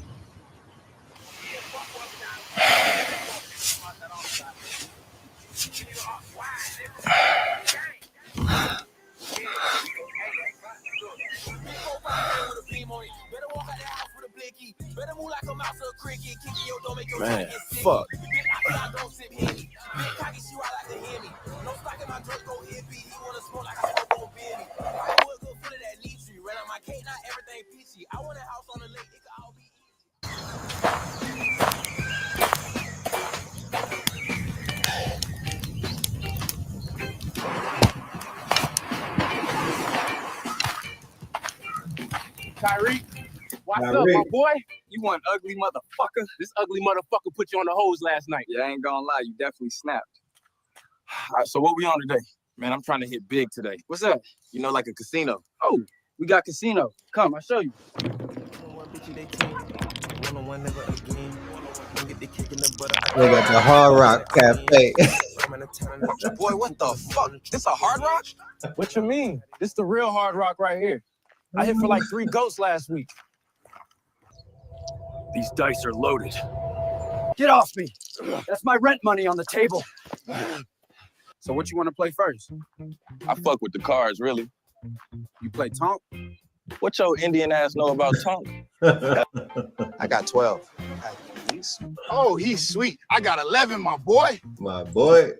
Man, fuck. Tyreek, what's up, my boy? You one ugly motherfucker. This ugly motherfucker put you on the hose last night. Yeah, I ain't gonna lie, you definitely snapped. All right, so what we on today? Man, I'm trying to hit big today. What's up? You know, like a casino. Oh, we got casino. Come, I'll show you. They got the Hard Rock Cafe. Boy, what the fuck? This a Hard Rock? What you mean? This the real Hard Rock right here. I hit for like 3 goats last week. these dice are loaded. Get off me! That's my rent money on the table. So what you want to play first? I fuck with the cards, really. You play Tonk? What your Indian ass know about Tonk? I got 12. Oh, he's sweet. I got 11, my boy. My boy.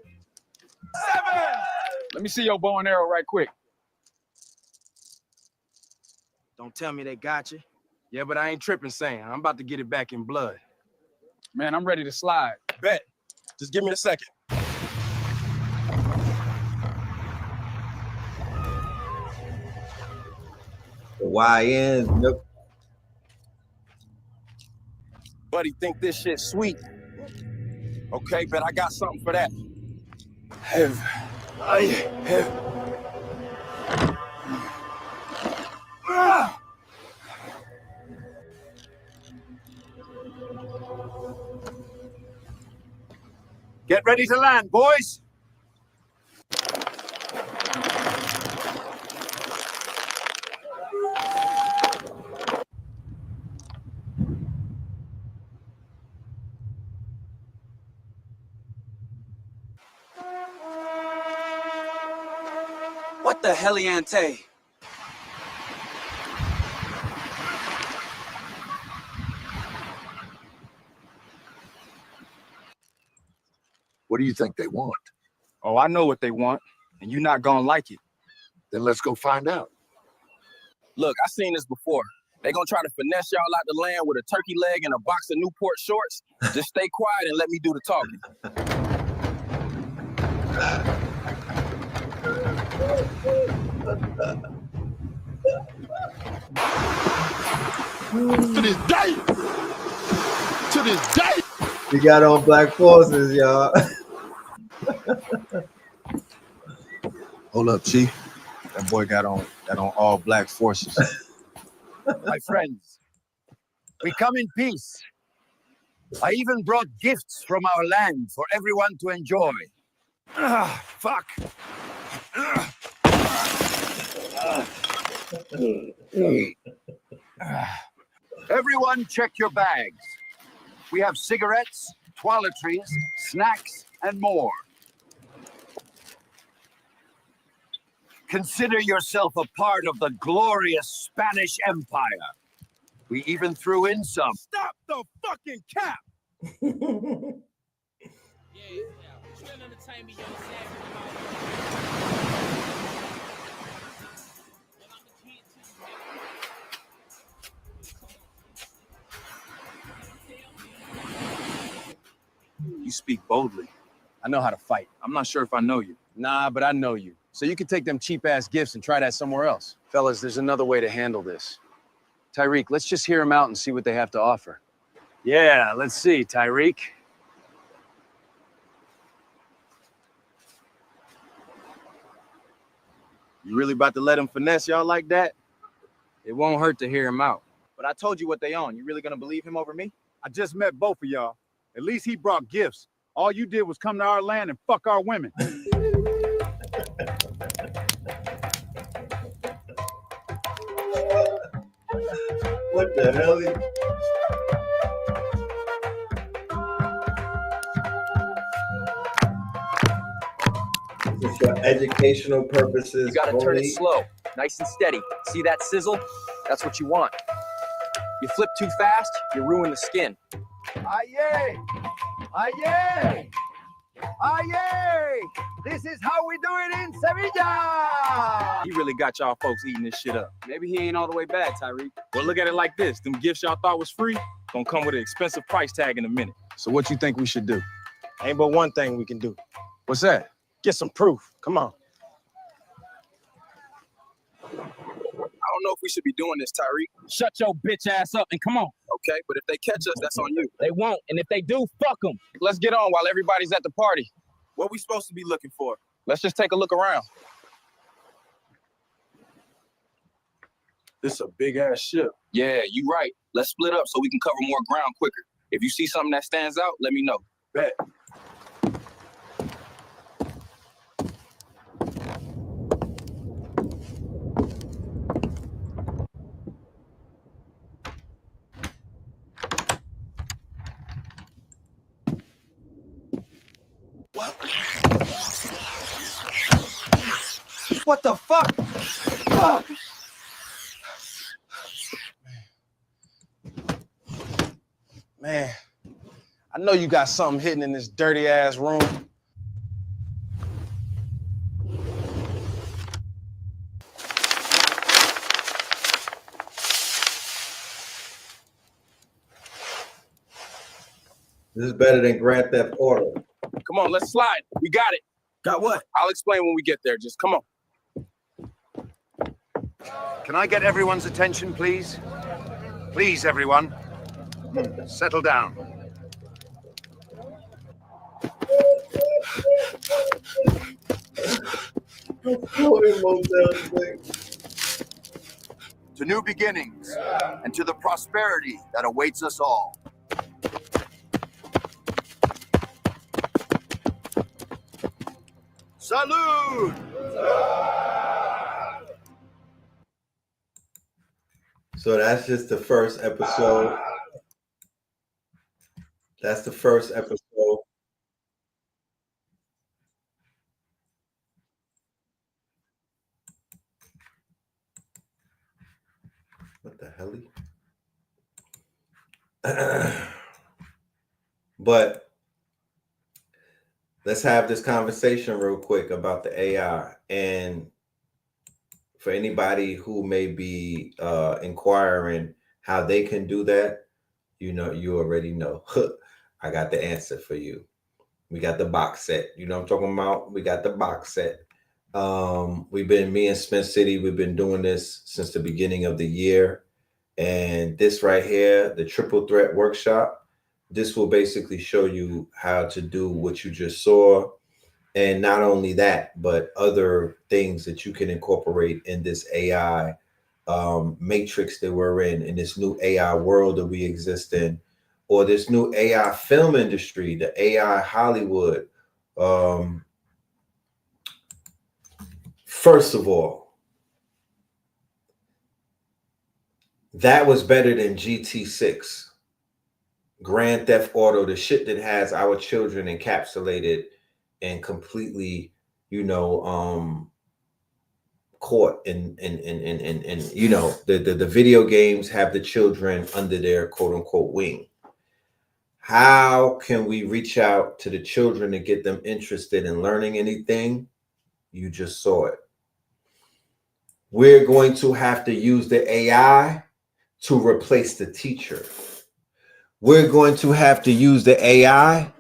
7! Let me see your bow and arrow right quick. Don't tell me they got you. Yeah, but I ain't tripping, saying I'm about to get it back in blood. Man, I'm ready to slide. Bet. Just give me a second. The YNs, nope. Buddy think this shit sweet. Okay, bet I got something for that. Get ready to land, boys. What the heliante? What do you think they want? Oh, I know what they want, and you're not gonna like it. Then let's go find out. Look, I seen this before. They gonna try to finesse y'all out the land with a turkey leg and a box of Newport shorts. Just stay quiet and let me do the talking. To this day. To this day. We got on Black Forces, y'all. Hold up, Chief. That boy got on all black forces. My friends, We come in peace. I even brought gifts from our land for everyone to enjoy. Fuck. Everyone check your bags. We have cigarettes, toiletries, snacks, and more. Consider yourself a part of the glorious Spanish Empire. We even threw in some. Stop the fucking cap! You speak boldly. I know how to fight. I'm not sure if I know you. Nah, but I know you. So you can take them cheap-ass gifts and try that somewhere else. Fellas, there's another way to handle this. Tyreek, let's just hear them out and see what they have to offer. Yeah, let's see, Tyreek. You really about to let him finesse y'all like that? It won't hurt to hear him out. But I told you what they on. You really gonna believe him over me? I just met both of y'all. At least he brought gifts. All you did was come to our land and fuck our women. What the hell? This is for educational purposes. You gotta turn only. it slow, nice and steady. See that sizzle? That's what you want. You flip too fast, you ruin the skin. Aye! Aye! Aye! This is how we do it in Sevilla! He really got y'all folks eating this shit up. Maybe he ain't all the way bad, Tyreek. Well, look at it like this. Them gifts y'all thought was free gonna come with an expensive price tag in a minute. So what you think we should do? Ain't but one thing we can do. What's that? Get some proof. Come on. I don't know if we should be doing this, Tyreek. Shut your bitch ass up and come on. Okay, but if they catch us, that's on you. They won't, and if they do, fuck them. Let's get on while everybody's at the party. What we supposed to be looking for? Let's just take a look around. This a big ass ship. Yeah, you right. Let's split up so we can cover more ground quicker. If you see something that stands out, let me know. Bet. What the fuck? Fuck! Man, I know you got something hidden in this dirty ass room. This is better than Grand Theft Auto. Come on, let's slide. We got it. Got what? I'll explain when we get there. Just come on. Can I get everyone's attention, please? Please, everyone. Settle down. To new beginnings and to the prosperity that awaits us all. Salud! So that's just the first episode. That's the first episode. What the hell? But let's have this conversation real quick about the AI. And for anybody who may be inquiring how they can do that, you know, you already know. I got the answer for you. We got the box set. You know what I'm talking about? We got the box set. Me and Smith City, we've been doing this since the beginning of the year. And this right here, the triple threat workshop, this will basically show you how to do what you just saw. And not only that, but other things that you can incorporate in this AI matrix that we're in this new AI world that we exist in, or this new AI film industry, the AI Hollywood. First of all, that was better than GT6, Grand Theft Auto, the shit that has our children encapsulated and completely, caught in the video games have the children under their quote unquote wing. How can we reach out to the children to get them interested in learning anything? You just saw it. We're going to have to use the AI to replace the teacher. We're going to have to use the AI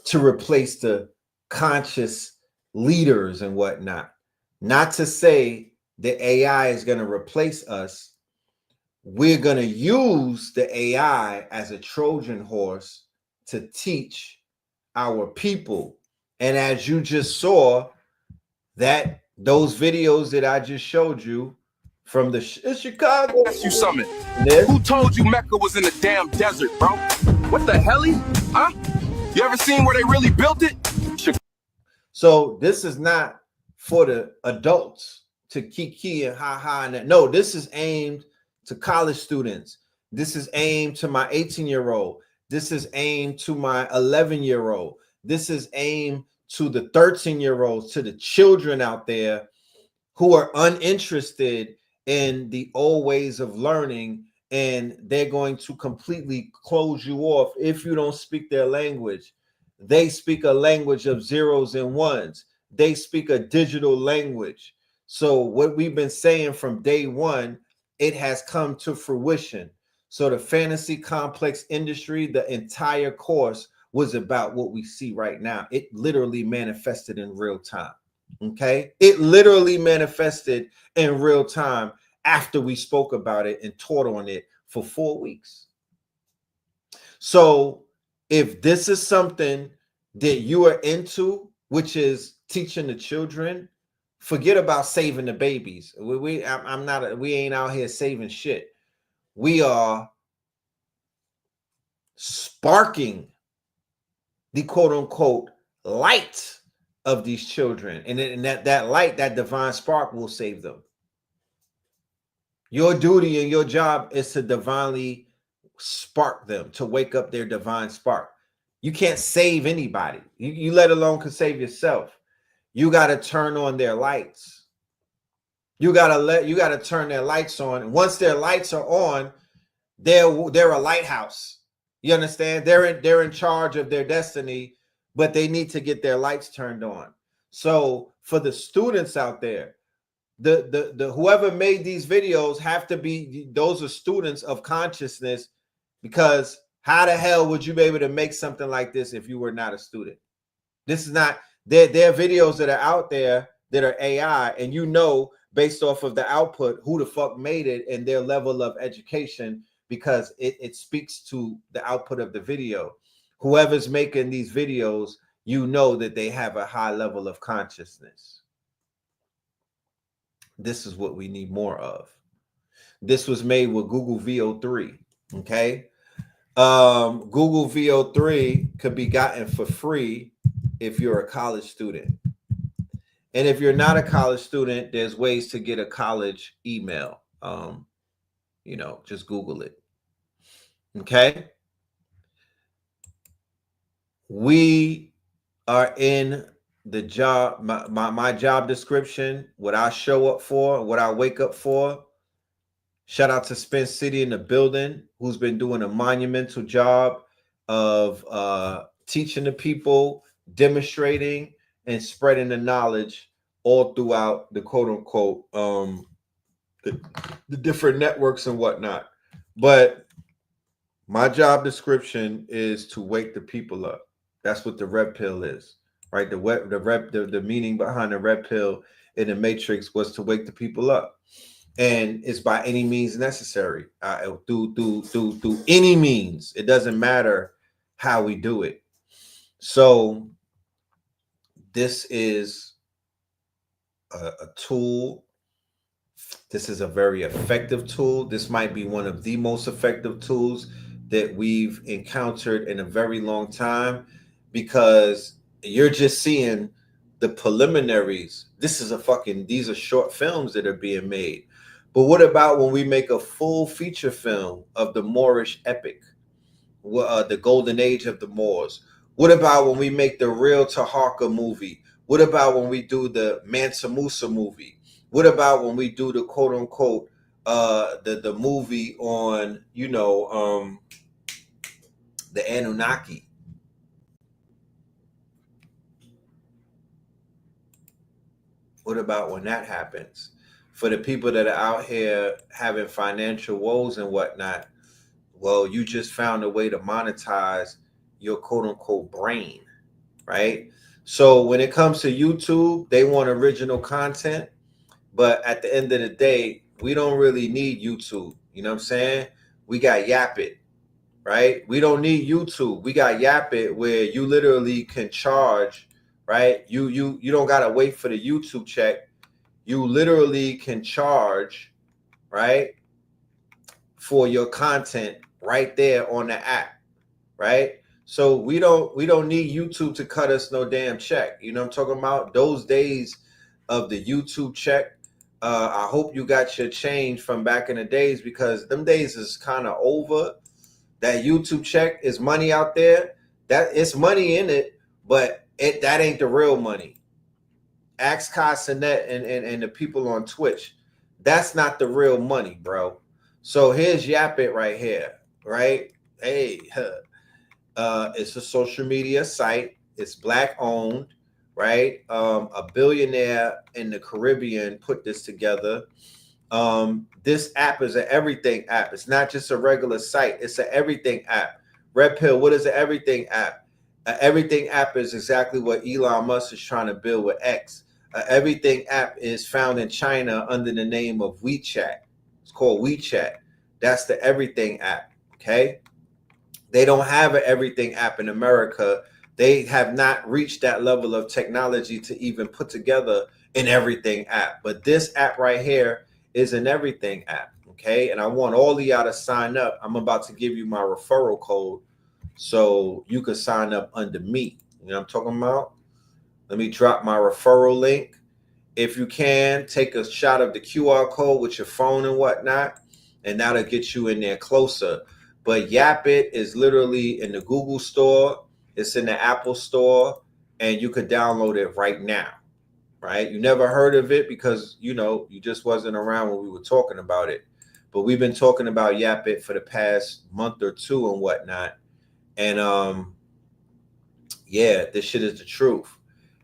to replace the conscious leaders and whatnot. Not to say the AI is going to replace us. We're going to use the AI as a Trojan horse to teach our people. And as you just saw, that those videos that I just showed you from the Chicago. Ask you something. Who told you Mecca was in the damn desert, bro? What the hell? Huh? You ever seen where they really built it? So this is not for the adults to kiki and ha and that. No, this is aimed to college students. This is aimed to my 18-year-old. This is aimed to my 11-year-old. This is aimed to the 13-year-olds, to the children out there who are uninterested in the old ways of learning, and they're going to completely close you off if you don't speak their language. They speak a language of zeros and ones. They speak a digital language. So what we've been saying from day one, it has come to fruition. So the fantasy complex industry, the entire course was about what we see right now. It literally manifested in real time. Okay. It literally manifested in real time after we spoke about it and taught on it for 4 weeks. So if this is something that you are into, which is teaching the children, forget about saving the babies. We ain't out here saving shit. We are sparking the quote unquote light of these children. And that light, that divine spark will save them. Your duty and your job is to divinely spark them, to wake up their divine spark. You can't save anybody. You let alone can save yourself. You got to turn on their lights. You got to turn their lights on. And once their lights are on, they're a lighthouse. You understand? They're in charge of their destiny, but they need to get their lights turned on. So for the students out there, the whoever made these videos have to be, those are students of consciousness, because how the hell would you be able to make something like this if you were not a student? This is not, there are videos that are out there that are AI, and you know based off of the output who the fuck made it and their level of education, because it speaks to the output of the video. Whoever's making these videos, you know that they have a high level of consciousness. This is what we need more of. This was made with Google VO3. Okay. Google VO3 could be gotten for free if you're a college student. And if you're not a college student, there's ways to get a college email. Just Google it. Okay. We are in the job, my job description, what I show up for, what I wake up for. Shout out to Spence City in the building, who's been doing a monumental job of teaching the people, demonstrating, and spreading the knowledge all throughout the quote unquote the different networks and whatnot. But my job description is to wake the people up. That's what the red pill is, right? The meaning behind the red pill in the Matrix was to wake the people up, and it's by any means necessary. Through any means. It doesn't matter how we do it. So this is a tool This is a very effective tool. This might be one of the most effective tools that we've encountered in a very long time, because you're just seeing the preliminaries. These are short films that are being made. But what about when we make a full feature film of the Moorish epic, the golden age of the Moors? What about when we make the real Taharqa movie? What about when we do the Mansa Musa movie? What about when we do the quote unquote the movie on, you know, the Anunnaki? What about when that happens? For the people that are out here having financial woes and whatnot, well, you just found a way to monetize your quote unquote brain, right? So when it comes to YouTube, they want original content, but at the end of the day, we don't really need YouTube. You know what I'm saying? We got Yap It, right? We don't need YouTube. We got Yap It, where you literally can charge, right? You don't gotta wait for the YouTube check. You literally can charge, right, for your content right there on the app, right? So we don't need YouTube to cut us no damn check. You know what I'm talking about? Those days of the YouTube check, I hope you got your change from back in the days, because them days is kind of over. That YouTube check is money out there. That it's money in it, but that ain't the real money. Ask Kai Cenat and the people on Twitch. That's not the real money, bro. So here's Yap It right here, right? Hey, it's a social media site. It's Black owned, right? A billionaire in the Caribbean put this together. This app is an everything app. It's not just a regular site. It's an everything app. Red Pill, what is an everything app? An everything app is exactly what Elon Musk is trying to build with X. An everything app is found in China under the name of WeChat. It's called WeChat. That's the everything app, okay? They don't have an everything app in America. They have not reached that level of technology to even put together an everything app. But this app right here is an everything app, okay? And I want all of y'all to sign up. I'm about to give you my referral code so you can sign up under me. You know what I'm talking about? Let me drop my referral link. If you can, take a shot of the QR code with your phone and whatnot, and that'll get you in there closer. But Yap It is literally in the Google store. It's in the Apple store, and you could download it right now, right? You never heard of it because, you know, you just wasn't around when we were talking about it. But we've been talking about Yap It for the past month or two and whatnot. And yeah, this shit is the truth.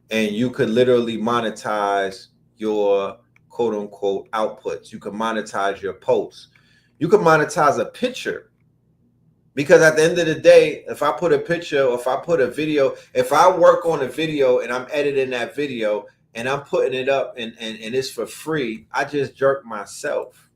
And you could literally monetize your quote unquote outputs. You can monetize your posts. You can monetize a picture. Because at the end of the day, if I put a picture, or if I put a video, if I work on a video and I'm editing that video and I'm putting it up and it's for free, I just jerk myself.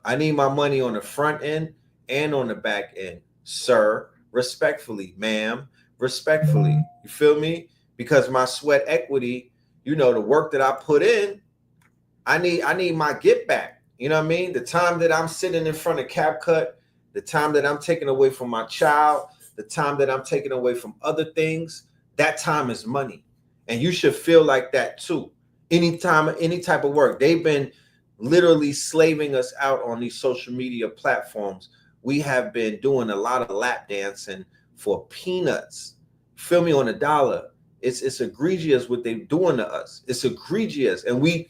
I need my money on the front end and on the back end, sir. Respectfully, ma'am, respectfully. You feel me? Because my sweat equity, you know, the work that I put in, I need my get back. You know what I mean? The time that I'm sitting in front of CapCut, the time that I'm taking away from my child, the time that I'm taking away from other things, that time is money. And you should feel like that too. Anytime, any type of work. They've been literally slaving us out on these social media platforms. We have been doing a lot of lap dancing for peanuts. Feel me, on a dollar. It's egregious what they're doing to us. It's egregious. And we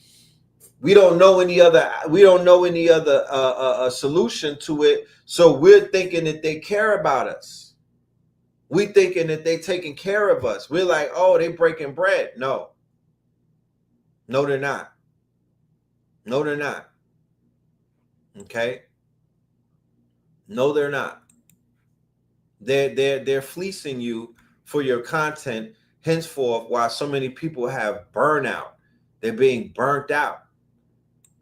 don't know any other solution to it. So we're thinking that they care about us. We thinking that they taking care of us. We're like, oh, they breaking bread. No, they're not. No, they're not. Okay. No, they're not. They're fleecing you for your content. Henceforth, why so many people have burnout. They're being burnt out.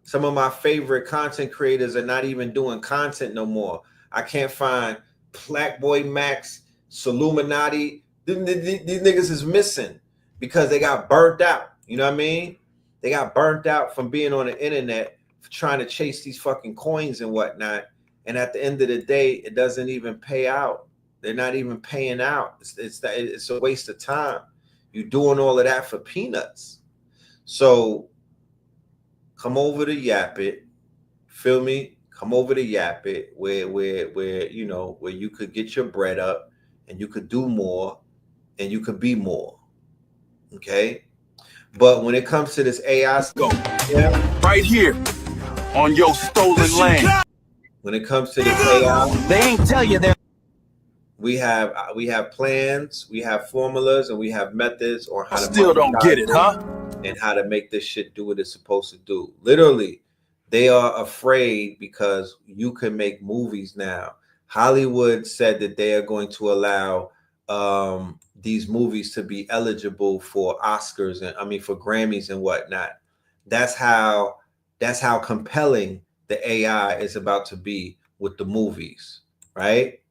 Some of my favorite content creators are not even doing content no more. I can't find Black Boy Max, Illuminati. These niggas is missing because they got burnt out. You know what I mean? They got burnt out from being on the internet trying to chase these fucking coins and whatnot. And at the end of the day, it doesn't even pay out. They're not even paying out. It's a waste of time. You're doing all of that for peanuts. So come over to Yap It. Feel me? Come over to Yap It, where you know, where you could get your bread up and you could do more and you could be more. Okay? But when it comes to this AI Go. yeah, Right here on your stolen land. when it comes to this AI, They ain't tell you they're we have plans, we have formulas, and we have methods on how to Still don't get it, huh? and how to make this shit do what it's supposed to do. Literally, they are afraid because you can make movies now. Hollywood said that they are going to allow these movies to be eligible for Oscars and for Grammys and whatnot. That's how compelling the AI is about to be with the movies, right?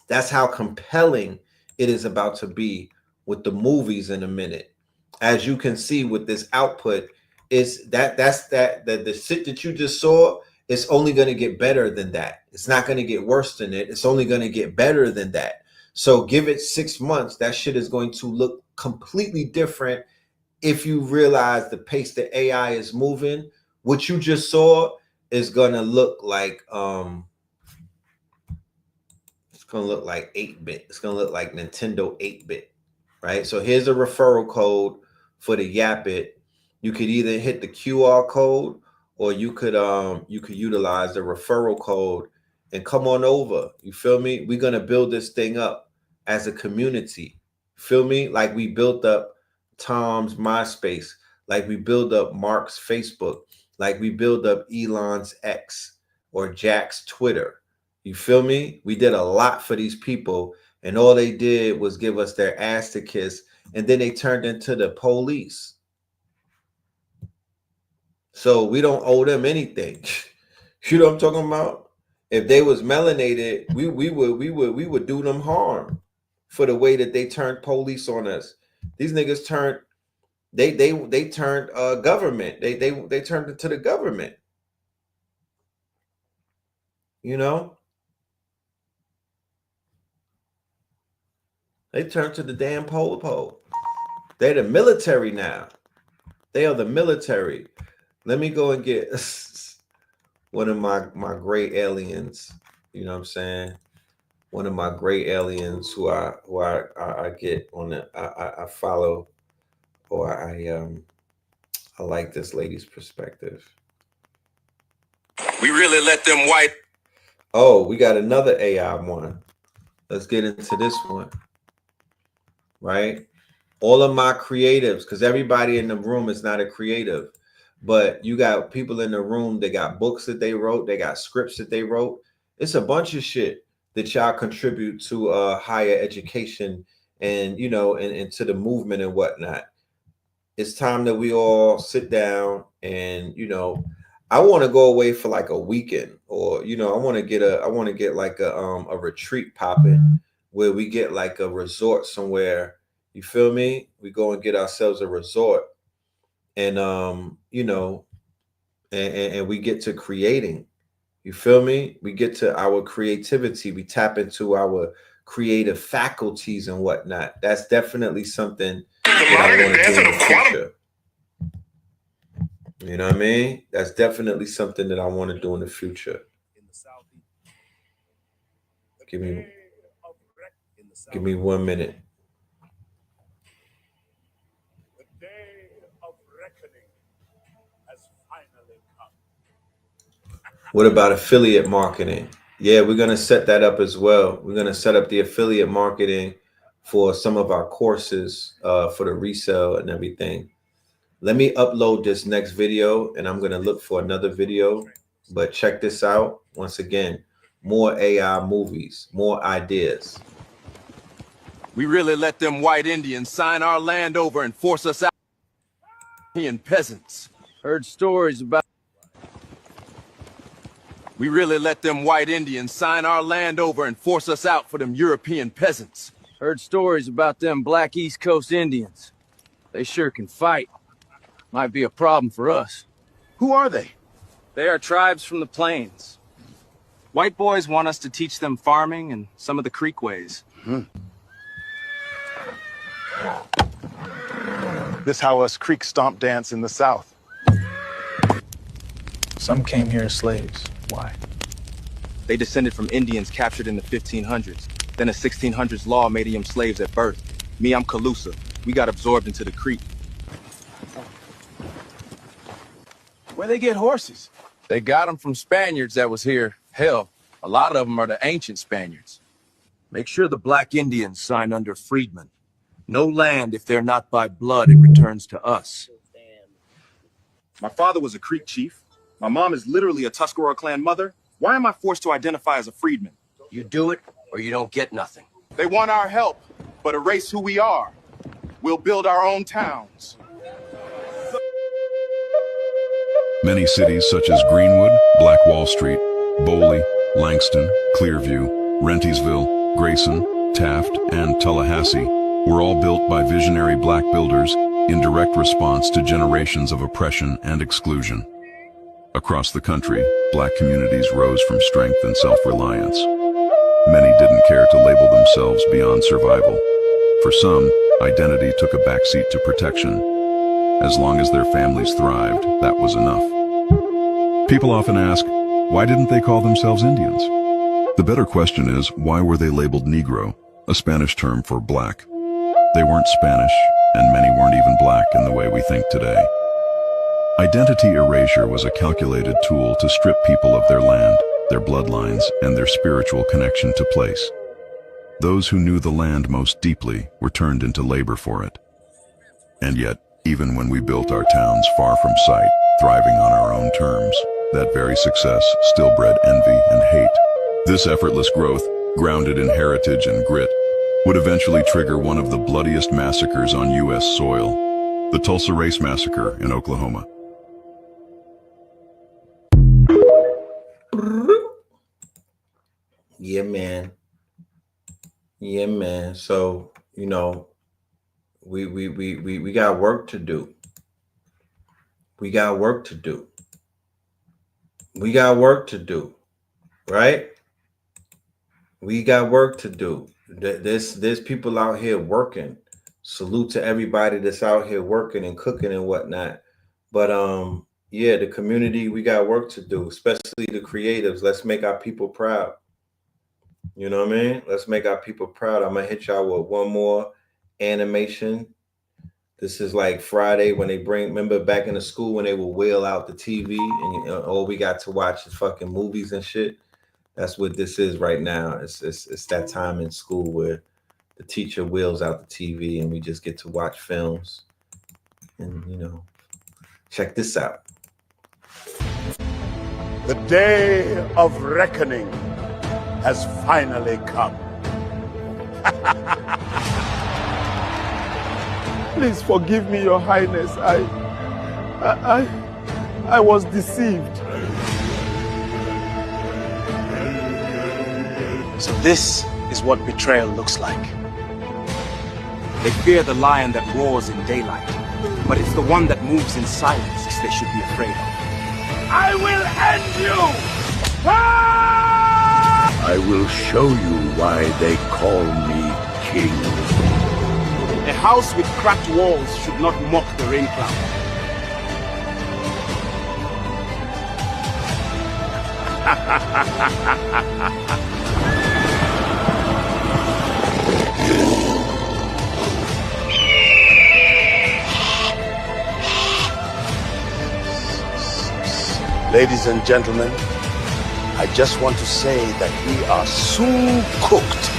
That's how compelling it is about to be with the movies in a minute. As you can see with this output, is that the shit that you just saw is only going to get better than that. It's not going to get worse than it. It's only going to get better than that. So give it 6 months. That shit is going to look completely different. If you realize the pace that AI is moving, what you just saw is going to look like it's going to look like 8-bit. It's going to look like Nintendo 8-bit, right? So here's a referral code for the Yap It. You could either hit the QR code or you could utilize the referral code and come on over. You feel me? We're going to build this thing up as a community. Feel me? Like we built up Tom's MySpace, like we build up Mark's Facebook, like we build up Elon's X or Jack's Twitter. You feel me? We did a lot for these people, and all they did was give us their ass to kiss, and then they turned into the police. So we don't owe them anything. You know what I'm talking about? If they was melanated, we would do them harm for the way that they turned police on us. These niggas turned they turned government. They turned into the government. You know? They turned to the damn pole. They're the military now. They are the military. Let me go and get one of my great aliens. You know what I'm saying? One of my great aliens who I get on the I follow, or I like this lady's perspective. We really let them white. Oh, we got another AI one. Let's get into this one. Right? All of my creatives, because everybody in the room is not a creative, but you got people in the room, they got books that they wrote, they got scripts that they wrote. It's a bunch of shit that y'all contribute to higher education and, you know, and to the movement and whatnot. It's time that we all sit down and, you know, I want to go away for like a weekend, or, you know, I want to get like a retreat popping where we get like a resort somewhere. You feel me? We go and get ourselves a resort, and you know, and we get to creating. You feel me? We get to our creativity. We tap into our creative faculties and whatnot. That's definitely something that I want to do in the future. You know what I mean? That's definitely something that I want to do in the future. Give me 1 minute. The day of reckoning has finally come. What about affiliate marketing? Yeah, we're going to set that up as well. We're going to set up the affiliate marketing for some of our courses for the resale and everything. Let me upload this next video, and I'm going to look for another video. But check this out. Once again, more AI movies, more ideas. We really let them white Indians sign our land over and force us out. European peasants. Heard stories about. We really let them white Indians sign our land over and force us out for them European peasants. Heard stories about them black East Coast Indians. They sure can fight. Might be a problem for us. Who are they? They are tribes from the plains. White boys want us to teach them farming and some of the creek ways. This how us creek stomp dance in the South. Some came here as slaves. Why? They descended from Indians captured in the 1500s. Then a 1600s law made them slaves at birth. Me, I'm Calusa. We got absorbed into the creek. Where they get horses? They got them from Spaniards that was here. Hell, a lot of them are the ancient Spaniards. Make sure the black Indians sign under freedmen. No land, if they're not by blood, it returns to us. My father was a Creek chief. My mom is literally a Tuscarora clan mother. Why am I forced to identify as a freedman? You do it, or you don't get nothing. They want our help, but erase who we are. We'll build our own towns. Many cities such as Greenwood, Black Wall Street, Boley, Langston, Clearview, Rentisville, Grayson, Taft, and Tallahassee were all built by visionary black builders in direct response to generations of oppression and exclusion. Across the country, black communities rose from strength and self-reliance. Many didn't care to label themselves beyond survival. For some, identity took a backseat to protection. As long as their families thrived, that was enough. People often ask, why didn't they call themselves Indians? The better question is, why were they labeled Negro, a Spanish term for black? They weren't Spanish, and many weren't even black in the way we think today. Identity erasure was a calculated tool to strip people of their land, their bloodlines, and their spiritual connection to place. Those who knew the land most deeply were turned into labor for it. And yet, even when we built our towns far from sight, thriving on our own terms, that very success still bred envy and hate. This effortless growth, grounded in heritage and grit, would eventually trigger one of the bloodiest massacres on U.S. soil, the Tulsa Race Massacre in Oklahoma. Yeah, man. Yeah, man. So, you know, we got work to do. We got work to do. We got work to do, right? We got work to do. There's people out here working. Salute to everybody that's out here working and cooking and whatnot. But yeah, the community, we got work to do, especially the creatives. Let's make our people proud. You know what I mean? Let's make our people proud. I'm gonna hit y'all with one more animation. This is like Friday when they remember back in the school when they would wheel out the TV and all we got to watch is fucking movies and shit. That's what this is right now. It's that time in school where the teacher wheels out the TV and we just get to watch films. And, you know, check this out. The day of reckoning has finally come. Please forgive me, Your Highness. I was deceived. So this is what betrayal looks like. They fear the lion that roars in daylight, but it's the one that moves in silence they should be afraid of. I will end you! I will show you why they call me king. A house with cracked walls should not mock the rain cloud. Ladies and gentlemen, I just want to say that we are so cooked.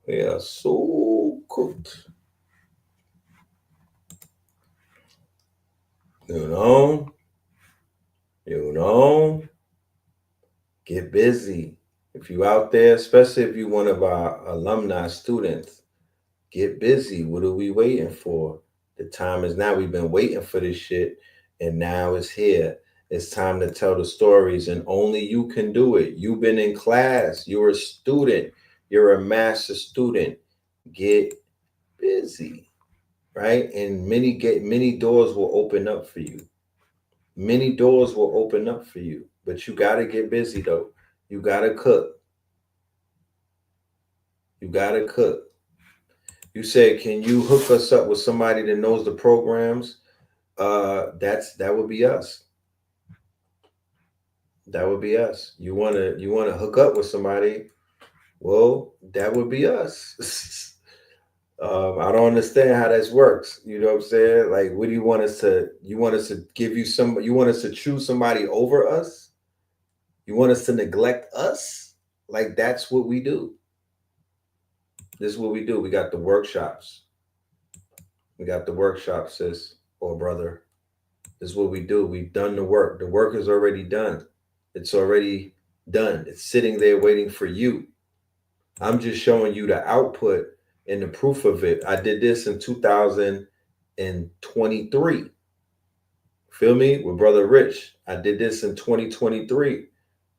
We are so cooked. You know, get busy. If you out there, especially if you one of our alumni students, get busy. What are we waiting for? The time is now. We've been waiting for this shit, and now it's here. It's time to tell the stories, and only you can do it. You've been in class. You're a student. You're a master student. Get busy. right? And many doors will open up for you. Many doors will open up for you, but you got to get busy though. You got to cook. You got to cook. You said, can you hook us up with somebody that knows the programs? That would be us. That would be us. You wanna hook up with somebody? Well, that would be us. I don't understand how this works. You know what I'm saying? Like, what do you want us to? You want us to give you some? You want us to choose somebody over us? You want us to neglect us? Like, that's what we do. This is what we do. We got the workshops. We got the workshops, sis or brother. This is what we do. We've done the work. The work is already done. It's already done. It's sitting there waiting for you. I'm just showing you the output and the proof of it. I did this in 2023. Feel me? With Brother Rich. I did this in 2023.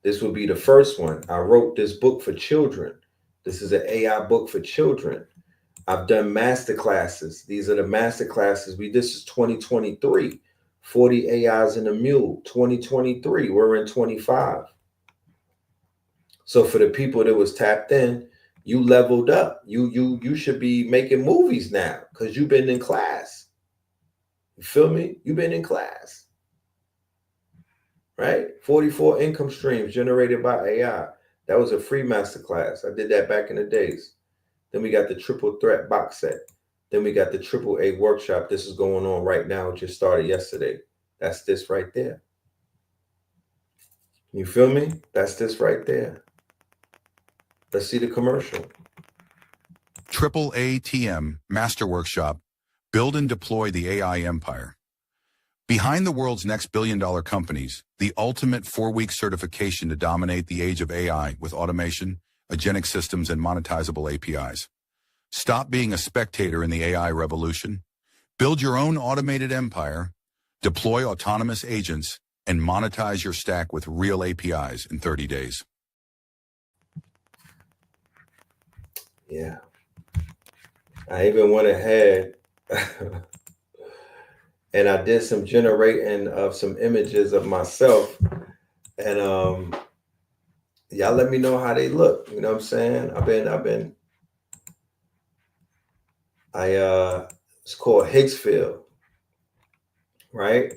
This would be the first one. I wrote this book for children. This is an AI book for children. I've done master classes. These are the master classes. This is 2023. 40 AIs in a mule. 2023. We're in 25. So for the people that was tapped in, you leveled up. You should be making movies now because you've been in class. You feel me? You've been in class. Right? 44 income streams generated by AI. That was a free master class. I did that back in the days. Then we got the triple threat box set. Then we got the AAA workshop. This is going on right now. It just started yesterday. That's this right there. You feel me? That's this right there. Let's see the commercial. AAA TM Master Workshop. Build and deploy the AI empire. Behind the world's next billion-dollar companies, the ultimate 4-week certification to dominate the age of AI with automation, agentic systems, and monetizable APIs. Stop being a spectator in the AI revolution. Build your own automated empire, deploy autonomous agents, and monetize your stack with real APIs in 30 days. Yeah. I even went ahead and I did some generating of some images of myself. And y'all let me know how they look. You know what I'm saying? It's called Higgsfield, right?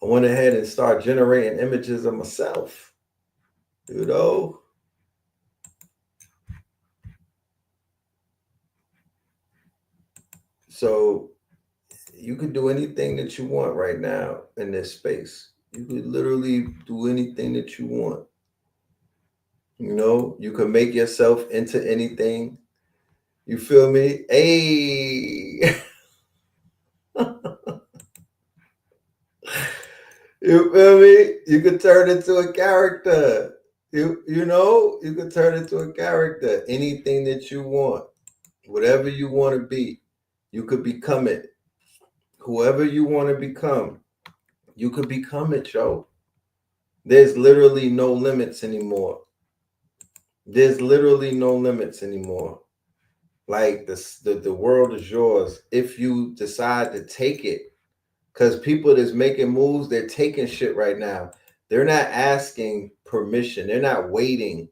I went ahead and started generating images of myself, you know? So you could do anything that you want right now in this space. You could literally do anything that you want. You know, you can make yourself into anything. You feel me? Hey. You feel me? You could turn into a character. You know, you could turn into a character. Anything that you want. Whatever you want to be. You could become it. Whoever you want to become. You could become it, yo. There's literally no limits anymore. There's literally no limits anymore. Like the world is yours if you decide to take it. Because people that's making moves, they're taking shit right now. They're not asking permission. They're not waiting.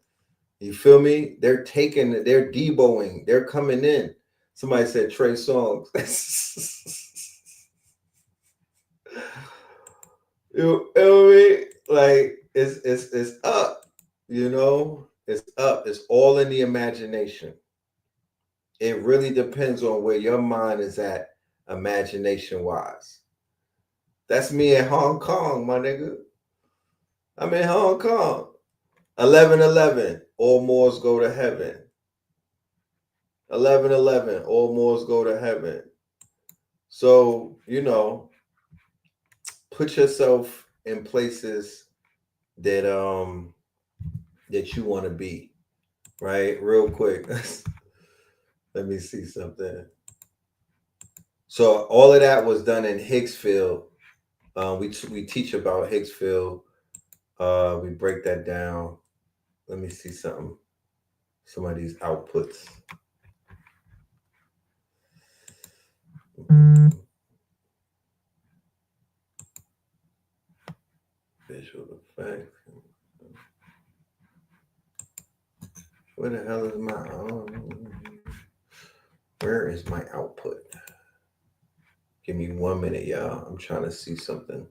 You feel me? They're taking, they're deboing. They're coming in. Somebody said Trey Songz. You feel me? Like it's up. You know, it's up. It's all in the imagination. It really depends on where your mind is at, imagination wise. That's me in Hong Kong, my nigga. I'm in Hong Kong. 11:11. All Moors go to heaven. 11:11. All Moors go to heaven. So, you know, put yourself in places that that you want to be, right? Real quick. Let me see something. So all of that was done in Higgsfield. We teach about Higgsfield. We break that down. Let me see something. Some of these outputs. Visual effects. Where the hell is my where is my output? Give me 1 minute, y'all. I'm trying to see something.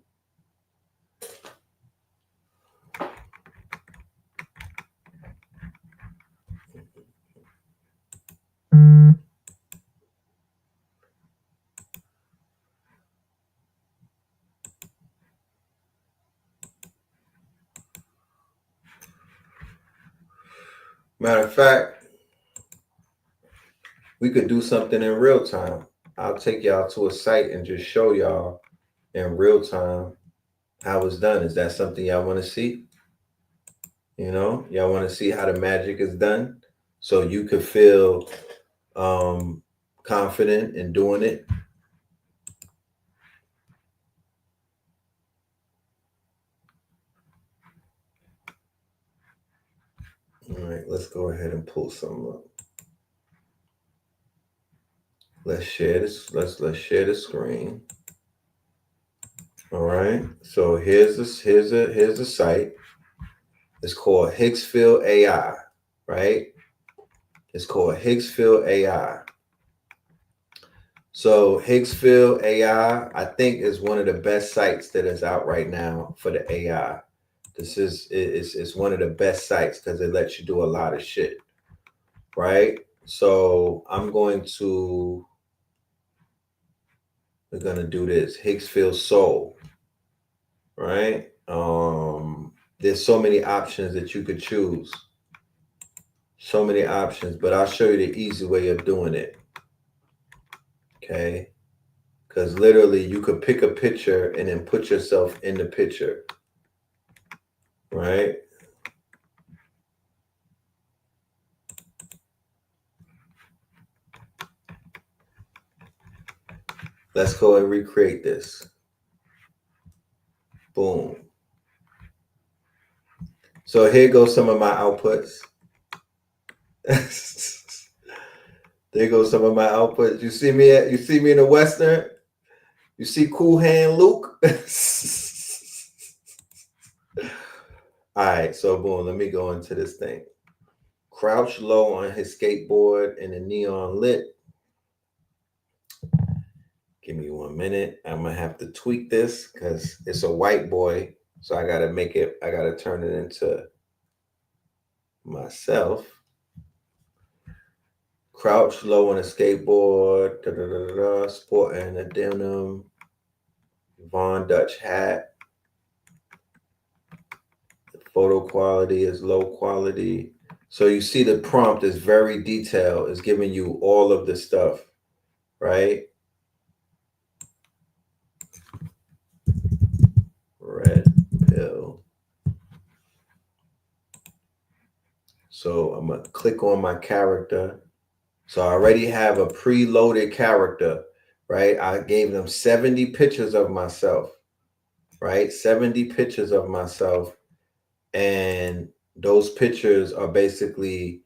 Matter of fact, we could do something in real time. I'll take y'all to a site and just show y'all in real time how it's done. Is that something y'all want to see? You know, y'all want to see how the magic is done so you could feel confident in doing it. All right, let's go ahead and pull some up. Let's share this. Let's share the screen. All right. So here's a site. It's called Hicksville AI, right? It's called Hicksville AI. So Hicksville AI, I think, is one of the best sites that is out right now for the AI. This is it's one of the best sites because it lets you do a lot of shit, right? So we're gonna do this Hicksville Soul, right? There's so many options that you could choose. So many options, but I'll show you the easy way of doing it. Okay. Because literally you could pick a picture and then put yourself in the picture. Right? Let's go and recreate this. Boom. So here goes some of my outputs. There goes some of my outputs. You see me in the Western? You see Cool Hand Luke? All right, so boom, let me go into this thing. Crouch low on his skateboard in the neon lit. Give me 1 minute. I'm gonna have to tweak this because it's a white boy. So I gotta turn it into myself. Crouch low on a skateboard, sporting a denim Von Dutch hat. The photo quality is low quality. So you see the prompt is very detailed. It's giving you all of the stuff, right? Red pill. So I'm gonna click on my character. So I already have a preloaded character, right? I gave them 70 pictures of myself, right? 70 pictures of myself. And those pictures are basically,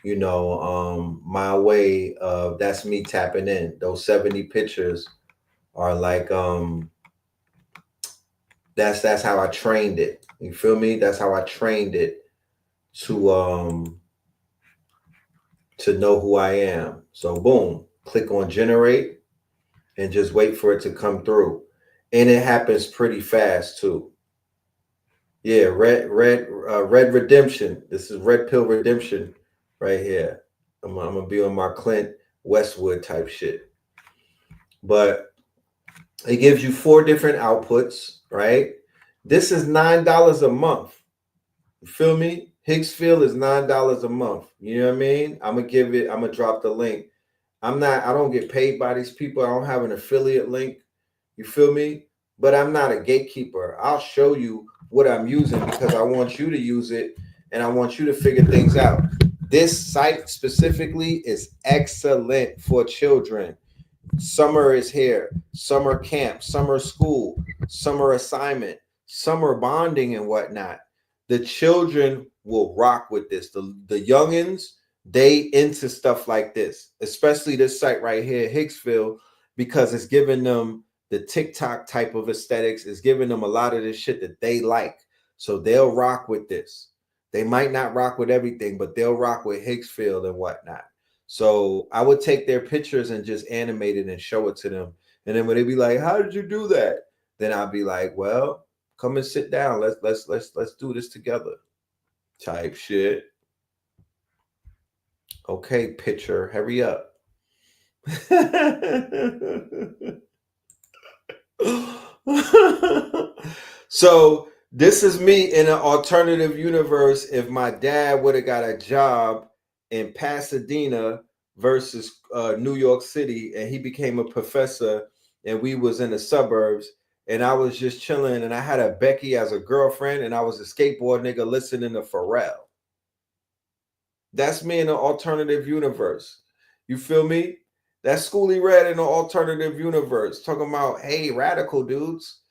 you know, my way of, that's me tapping in. Those 70 pictures are like, that's how I trained it. You feel me? That's how I trained it to know who I am. So boom, click on generate and just wait for it to come through. And it happens pretty fast too. Yeah, red redemption. This is red pill redemption right here. I'm gonna be on my Clint Westwood type shit. But it gives you 4 different outputs, right? This is $9 a month. You feel me? Hicksville is $9 a month. You know what I mean? I'm gonna drop the link. I don't get paid by these people. I don't have an affiliate link. You feel me? But I'm not a gatekeeper. I'll show you what I'm using because I want you to use it and I want you to figure things out. This site specifically is excellent for children. Summer is here. Summer camp, summer school, summer assignment, summer bonding and whatnot. The children will rock with this. The youngins, they into stuff like this, especially this site right here, Hicksville. because it's giving them the TikTok type of aesthetics. It's giving them a lot of this shit that they like. So they'll rock with this. They might not rock with everything, but they'll rock with Hicksfield and whatnot. So I would take their pictures and just animate it and show it to them. And then when they be like, "How did you do that?" Then I'll be like, "Well, come and sit down. Let's do this together." Type shit. Okay, picture, hurry up. So this is me in an alternative universe. If my dad would have got a job in Pasadena versus New York City, and he became a professor, and we was in the suburbs, and I was just chilling, and I had a Becky as a girlfriend, and I was a skateboard nigga listening to Pharrell. That's me in an alternative universe. You feel me? That's Schoolie Red in an alternative universe. Talking about, hey, radical dudes.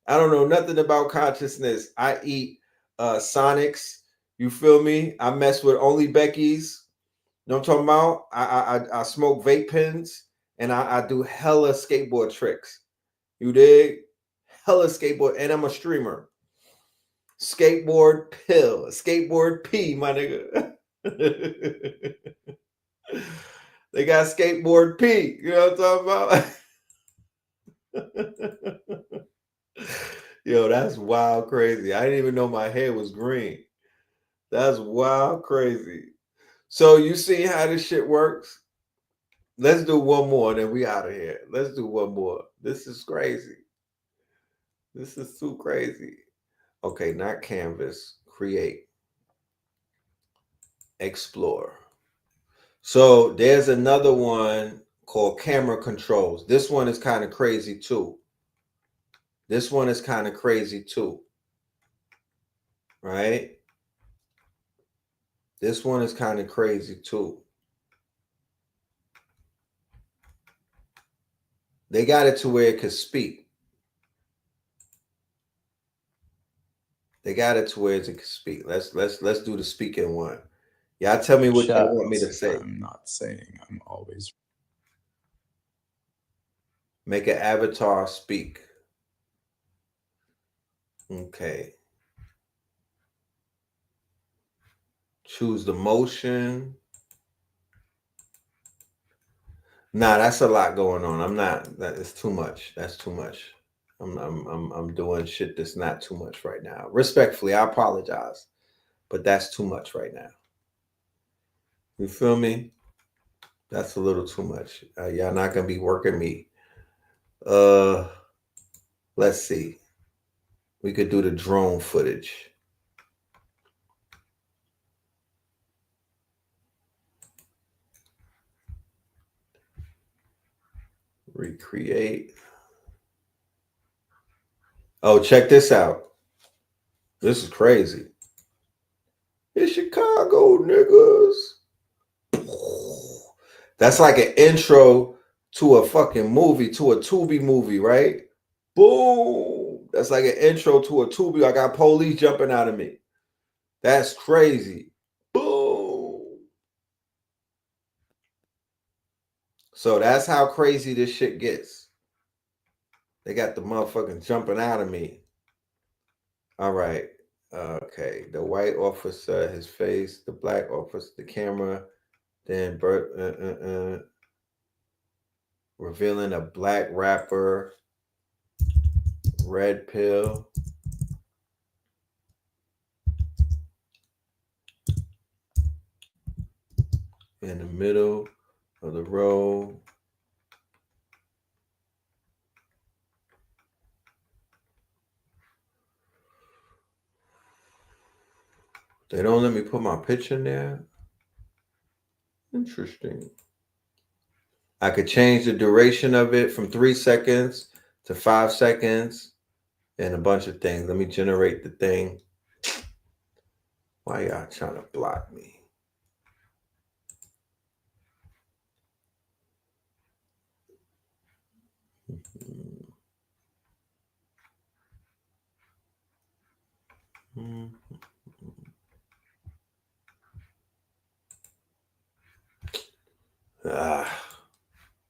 I don't know nothing about consciousness. I eat Sonics. You feel me? I mess with only Becky's. You know what I'm talking about? I smoke vape pens, and I do hella skateboard tricks. You dig? Hella skateboard, and I'm a streamer. Skateboard pill, skateboard P, my nigga. They got skateboard P. You know what I'm talking about? Yo, that's wild crazy. I didn't even know my hair was green. That's wild crazy. So you see how this shit works? Let's do one more, then we out of here. Let's do one more. This is crazy. This is too crazy. Okay, not canvas. Create. Explore. So there's another one called camera controls. This one is kind of crazy too. This one is kind of crazy too. Right? This one is kind of crazy too. They got it to where it could speak. They got it to where it could speak. Let's do the speaking one. Y'all tell me what y'all want me to say. I'm not saying I'm always. Make an avatar speak. Okay. Choose the motion. Nah, that's a lot going on. I'm not. That is too much. That's too much. I'm doing shit that's not too much right now. Respectfully, I apologize, but that's too much right now. You feel me? That's a little too much. Y'all not gonna be working me. Let's see. We could do the drone footage. Recreate. Oh, check this out. This is crazy. It's Chicago, niggas. That's like an intro to a fucking movie, to a Tubi movie, right? Boom. That's like an intro to a Tubi. I got police jumping out of me. That's crazy. Boom. So that's how crazy this shit gets. They got the motherfucking jumping out of me. All right. Okay. The white officer, his face, the black officer, the camera, then revealing a black rapper, red pill. In the middle of the row. They don't let me put my picture in there. Interesting. I could change the duration of it from 3 seconds to 5 seconds and a bunch of things. Let me generate the thing. Why y'all trying to block me?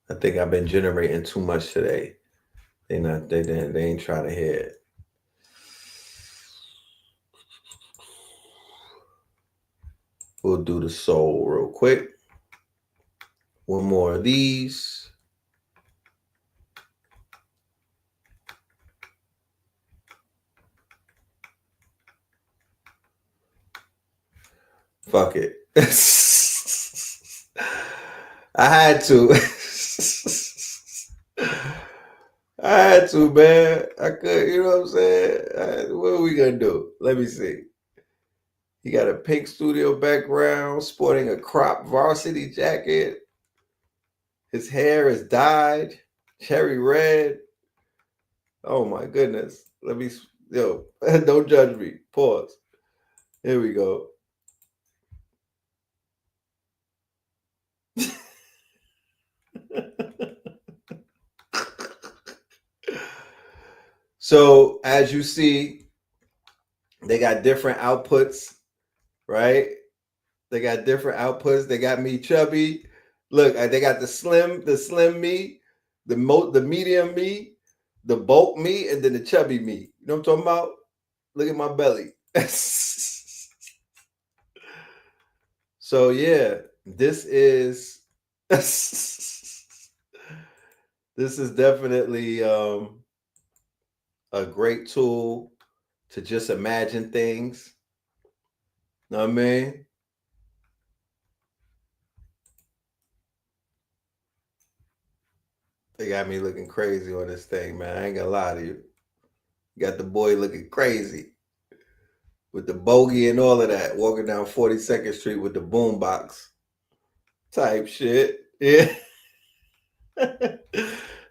I think I've been generating too much today. They ain't trying to hear it. We'll do the soul real quick. One more of these. Fuck it. I had to. I had to, man. I could, you know what I'm saying? What are we gonna do? Let me see. He got a pink studio background, sporting a crop varsity jacket. His hair is dyed cherry red. Oh my goodness. Let me, don't judge me. Pause. Here we go. So as you see, they got different outputs, right? They got different outputs. They got me chubby. Look, they got the slim me, the medium me, the bulk me, and then the chubby me. You know what I'm talking about? Look at my belly. So yeah, this is definitely a great tool to just imagine things. Know what I mean? They got me looking crazy on this thing, man. I ain't gonna lie to you. Got the boy looking crazy with the bogey and all of that, walking down 42nd Street with the boombox type shit. Yeah.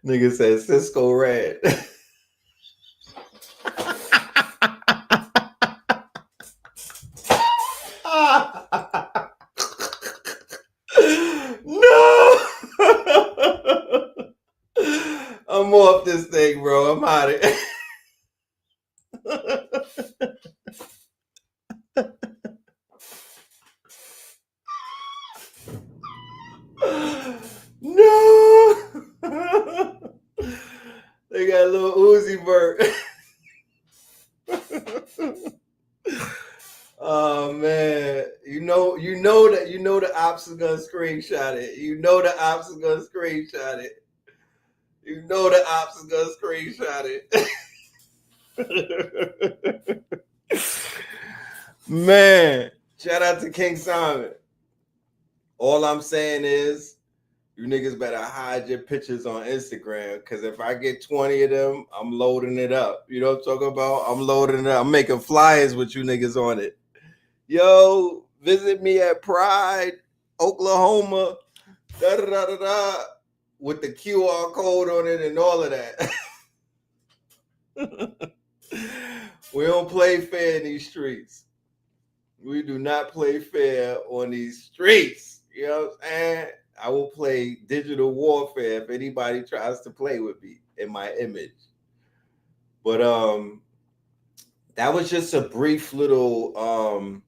Nigga said Cisco Red. No. I'm off this thing, bro. I'm out of it. No. They got a little Uzi Vert. Oh man, you know the ops is gonna screenshot it. You know the ops is gonna screenshot it. You know the ops is gonna screenshot it. Man, shout out to King Simon. All I'm saying is, you niggas better hide your pictures on Instagram, because if I get 20 of them, I'm loading it up. You know what I'm talking about? I'm loading it up. I'm making flyers with you niggas on it. Yo, visit me at Pride, Oklahoma, with the QR code on it and all of that. We don't play fair in these streets. We do not play fair on these streets. You know what I'm saying? I will play digital warfare if anybody tries to play with me in my image. But that was just a brief little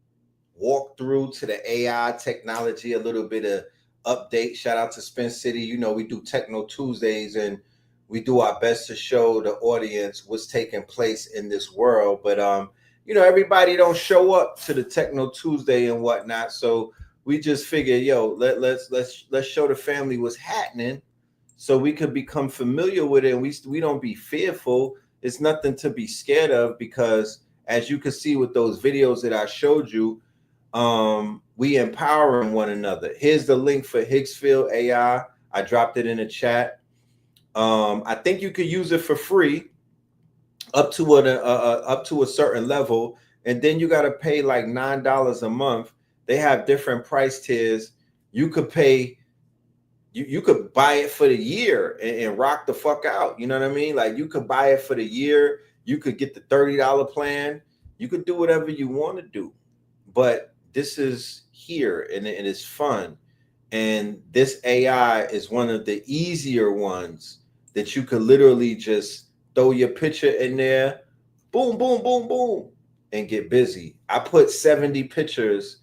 walk through to the AI technology, a little bit of update. Shout out to Spin City. You know, we do Techno Tuesdays and we do our best to show the audience what's taking place in this world. But you know, everybody don't show up to the Techno Tuesday and whatnot. So we just figured, yo, let's show the family what's happening so we could become familiar with it and we don't be fearful. It's nothing to be scared of, because as you can see with those videos that I showed you, we empowering one another. Here's the link for Higgsfield AI. I dropped it in the chat. I think you could use it for free up to a certain level, and then you got to pay like $9 a month. They have different price tiers. You could pay, you could buy it for the year and rock the fuck out. You know what I mean? Like, you could buy it for the year. You could get the $30 plan. You could do whatever you want to do. But this is here and it is fun. And this AI is one of the easier ones that you could literally just throw your picture in there, boom, boom, boom, boom, and get busy. I put 70 pictures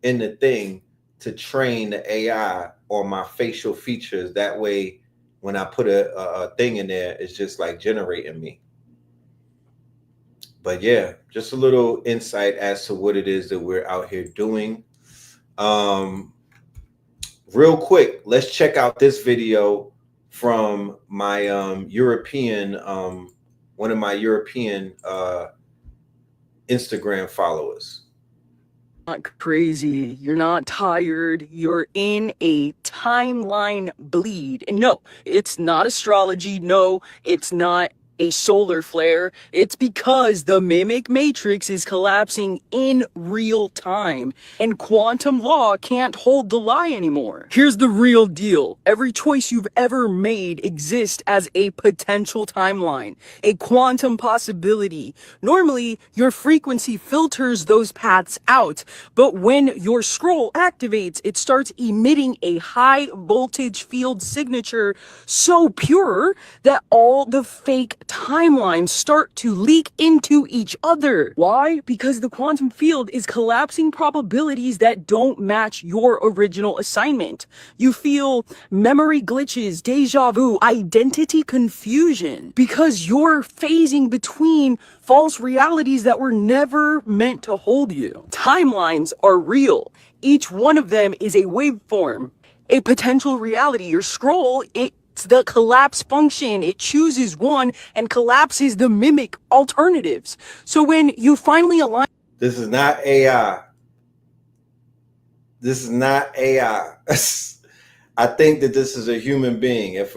in the thing to train the AI on my facial features. That way when I put a thing in there, it's just like generating me. But yeah, just a little insight as to what it is that we're out here doing. Real quick, let's check out this video from my European, one of my European Instagram followers. Not crazy, you're not tired, you're in a timeline bleed. And no, it's not astrology, no, it's not a solar flare. It's because the mimic matrix is collapsing in real time, and quantum law can't hold the lie anymore. Here's the real deal. Every choice you've ever made exists as a potential timeline, a quantum possibility. Normally, your frequency filters those paths out, but when your scroll activates, it starts emitting a high voltage field signature so pure that all the fake timelines start to leak into each other. Why? Because the quantum field is collapsing probabilities that don't match your original assignment. You feel memory glitches, deja vu, identity confusion, because you're phasing between false realities that were never meant to hold you. Timelines are real. Each one of them is a waveform, a potential reality. Your scroll, it's the collapse function. It chooses one and collapses the mimic alternatives. So when you finally align... This is not AI. This is not AI. I think that this is a human being. If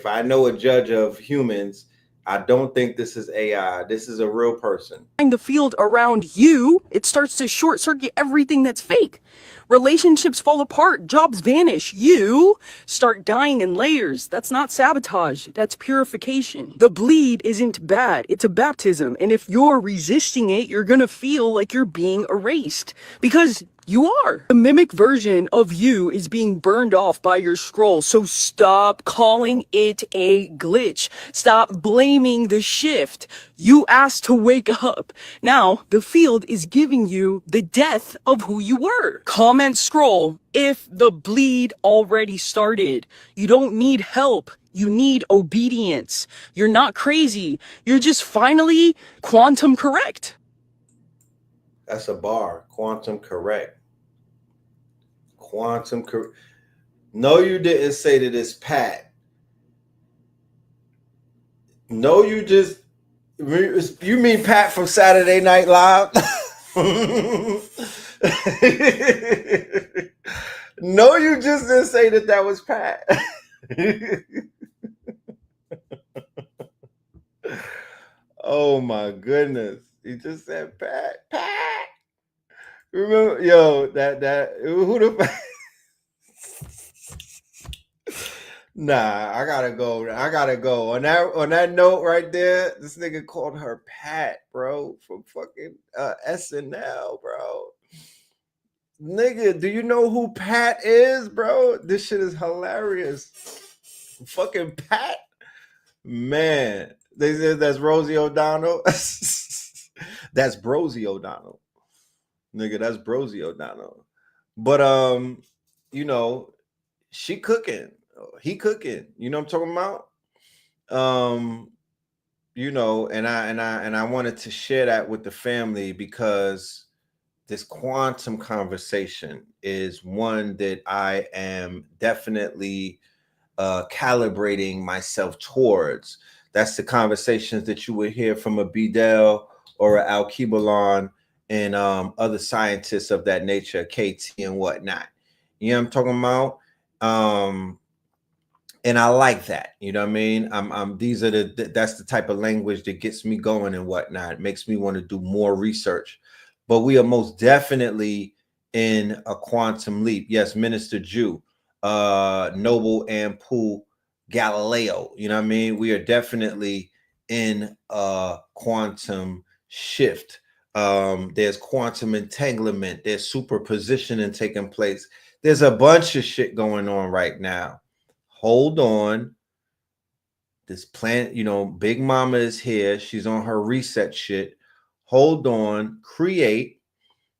I know a judge of humans, I don't think this is AI. This is a real person. The field around you, it starts to short circuit everything that's fake. Relationships fall apart, jobs vanish. You start dying in layers. That's not sabotage, that's purification. The bleed isn't bad, it's a baptism. And if you're resisting it, you're gonna feel like you're being erased. Because you are. The mimic version of you is being burned off by your scroll, so stop calling it a glitch. Stop blaming the shift. You asked to wake up. Now, the field is giving you the death of who you were. Comment scroll if the bleed already started. You don't need help. You need obedience. You're not crazy. You're just finally quantum correct. That's a bar. Quantum correct. Quantum correct. No, you didn't say that it's Pat. No, you just... You mean Pat from Saturday Night Live? No, you just didn't say that that was Pat. Oh my goodness. He just said Pat. Pat. Remember, yo, that who the Nah, I gotta go. On that note right there, this nigga called her Pat, bro, from fucking SNL, bro. Nigga, do you know who Pat is, bro? This shit is hilarious. Fucking Pat. Man, they said that's Rosie O'Donnell. That's Brosie O'Donnell. Nigga, that's Brosie O'Donnell. But you know, she cooking. He cooking. You know what I'm talking about? You know, and I wanted to share that with the family because this quantum conversation is one that I am definitely calibrating myself towards. That's the conversations that you would hear from a Bedell or a Al-Kibalon and other scientists of that nature, KT and whatnot. You know what I'm talking about? And I like that. You know what I mean? That's the type of language that gets me going and whatnot. It makes me want to do more research. But we are most definitely in a quantum leap. Yes, Minister Jew, Noble Ampul Galileo. You know what I mean? We are definitely in a quantum shift. There's quantum entanglement. There's superpositioning taking place. There's a bunch of shit going on right now. Hold on. This planet, you know, Big Mama is here. She's on her reset shit. Hold on. Create.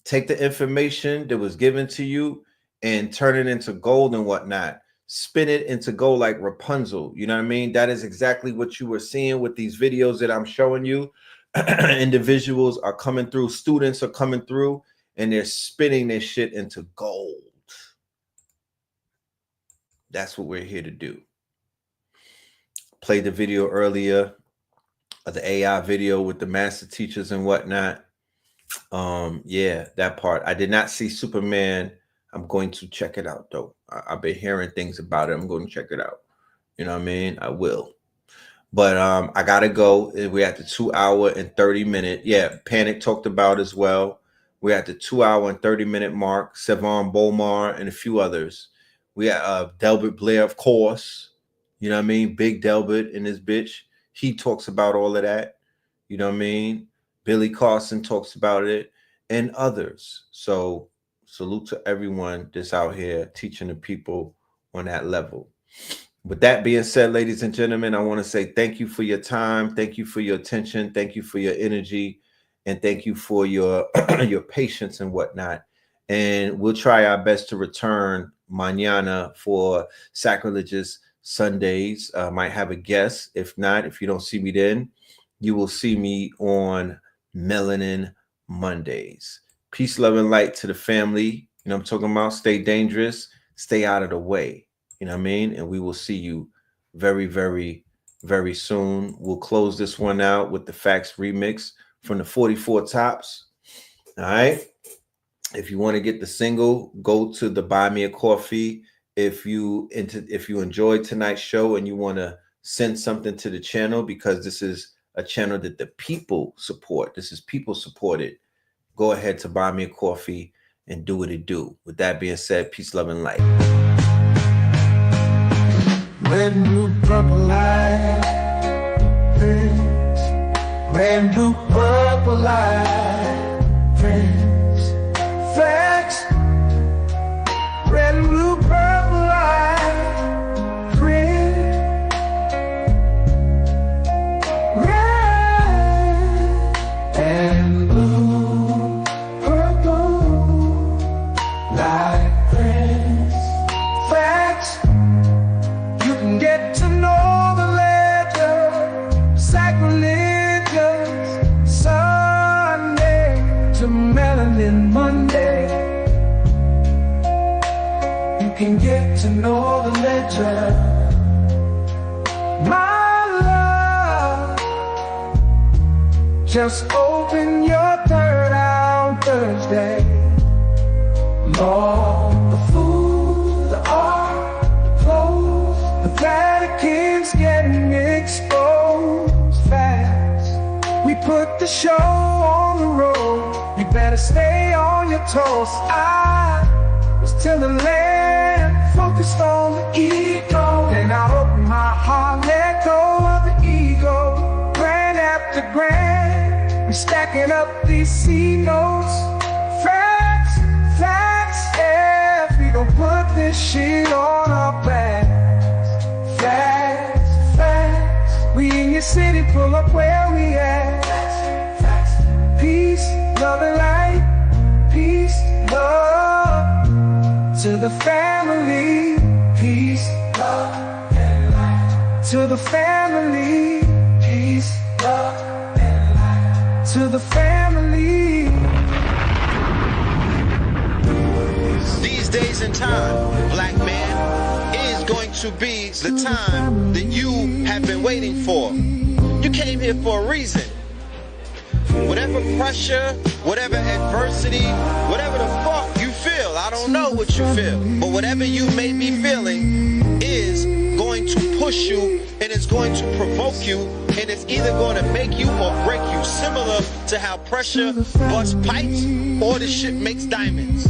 Take the information that was given to you and turn it into gold and whatnot. spin it into gold like Rapunzel. You know what I mean? That is exactly what you were seeing with these videos that I'm showing you. Individuals are coming through, students are coming through, and they're spinning this shit into gold. That's what we're here to do. Played the video earlier of the AI video with the master teachers and whatnot. Yeah, that part. I did not see Superman. I'm going to check it out though. I've been hearing things about it. I'm going to check it out. You know what I mean? I will. But I gotta go. We're at the 2 hour and 30 minute. Yeah, Panic talked about as well. We're at the 2 hour and 30 minute mark. Savon Bomar and a few others. We got Delbert Blair, of course. You know what I mean? Big Delbert and his bitch. He talks about all of that. You know what I mean? Billy Carson talks about it and others. So salute to everyone that's out here teaching the people on that level. With that being said, ladies and gentlemen, I want to say thank you for your time. Thank you for your attention. Thank you for your energy. And thank you for your, your patience and whatnot. And we'll try our best to return mañana for Sacrilegious Sundays. Might have a guest. If not, if you don't see me then, you will see me on Melanin Mondays. Peace, love, and light to the family. You know what I'm talking about? Stay dangerous. Stay out of the way. You know what I mean? And we will see you very, very, very soon. We'll close this one out with the Facts remix from the 44 Tops. All right. If you want to get the single, go to the Buy Me a Coffee. If you enjoyed tonight's show and you want to send something to the channel, because this is a channel that the people support. This is people supported. Go ahead to Buy Me a Coffee and do what it do. With that being said, peace, love, and light. Red, blue, purple light, friends. Red, blue, purple light, friends. Facts. Red, blue, purple light, friends. Red and blue, purple light, friends. Facts. Get to know the ledger, sacrilegious Sunday to Melanin Monday. You can get to know the ledger, my love. Just open your third eye on Thursday. Lord, the food, the art, the clothes, the Vatican's getting exposed fast. We put the show on the road. You better stay on your toes. I was till the land focused on the ego. Then I opened my heart, let go of the ego. Grand after grand, we're stacking up these C notes. Facts, facts, yeah. If we don't put this shit on our back. Facts, facts. We in your city, pull up where we at. Facts, facts. Peace, love, and light. Peace, love to the family. Peace, love, and light to the family. Peace, love, and light to the family. These days and time, black man, is going to be the time that you have been waiting for. You came here for a reason. Whatever pressure, whatever adversity, whatever the fuck you feel, I don't know what you feel, but whatever you may be feeling is going to push you, and it's going to provoke you, and it's either going to make you or break you, similar to how pressure busts pipes or the shit makes diamonds.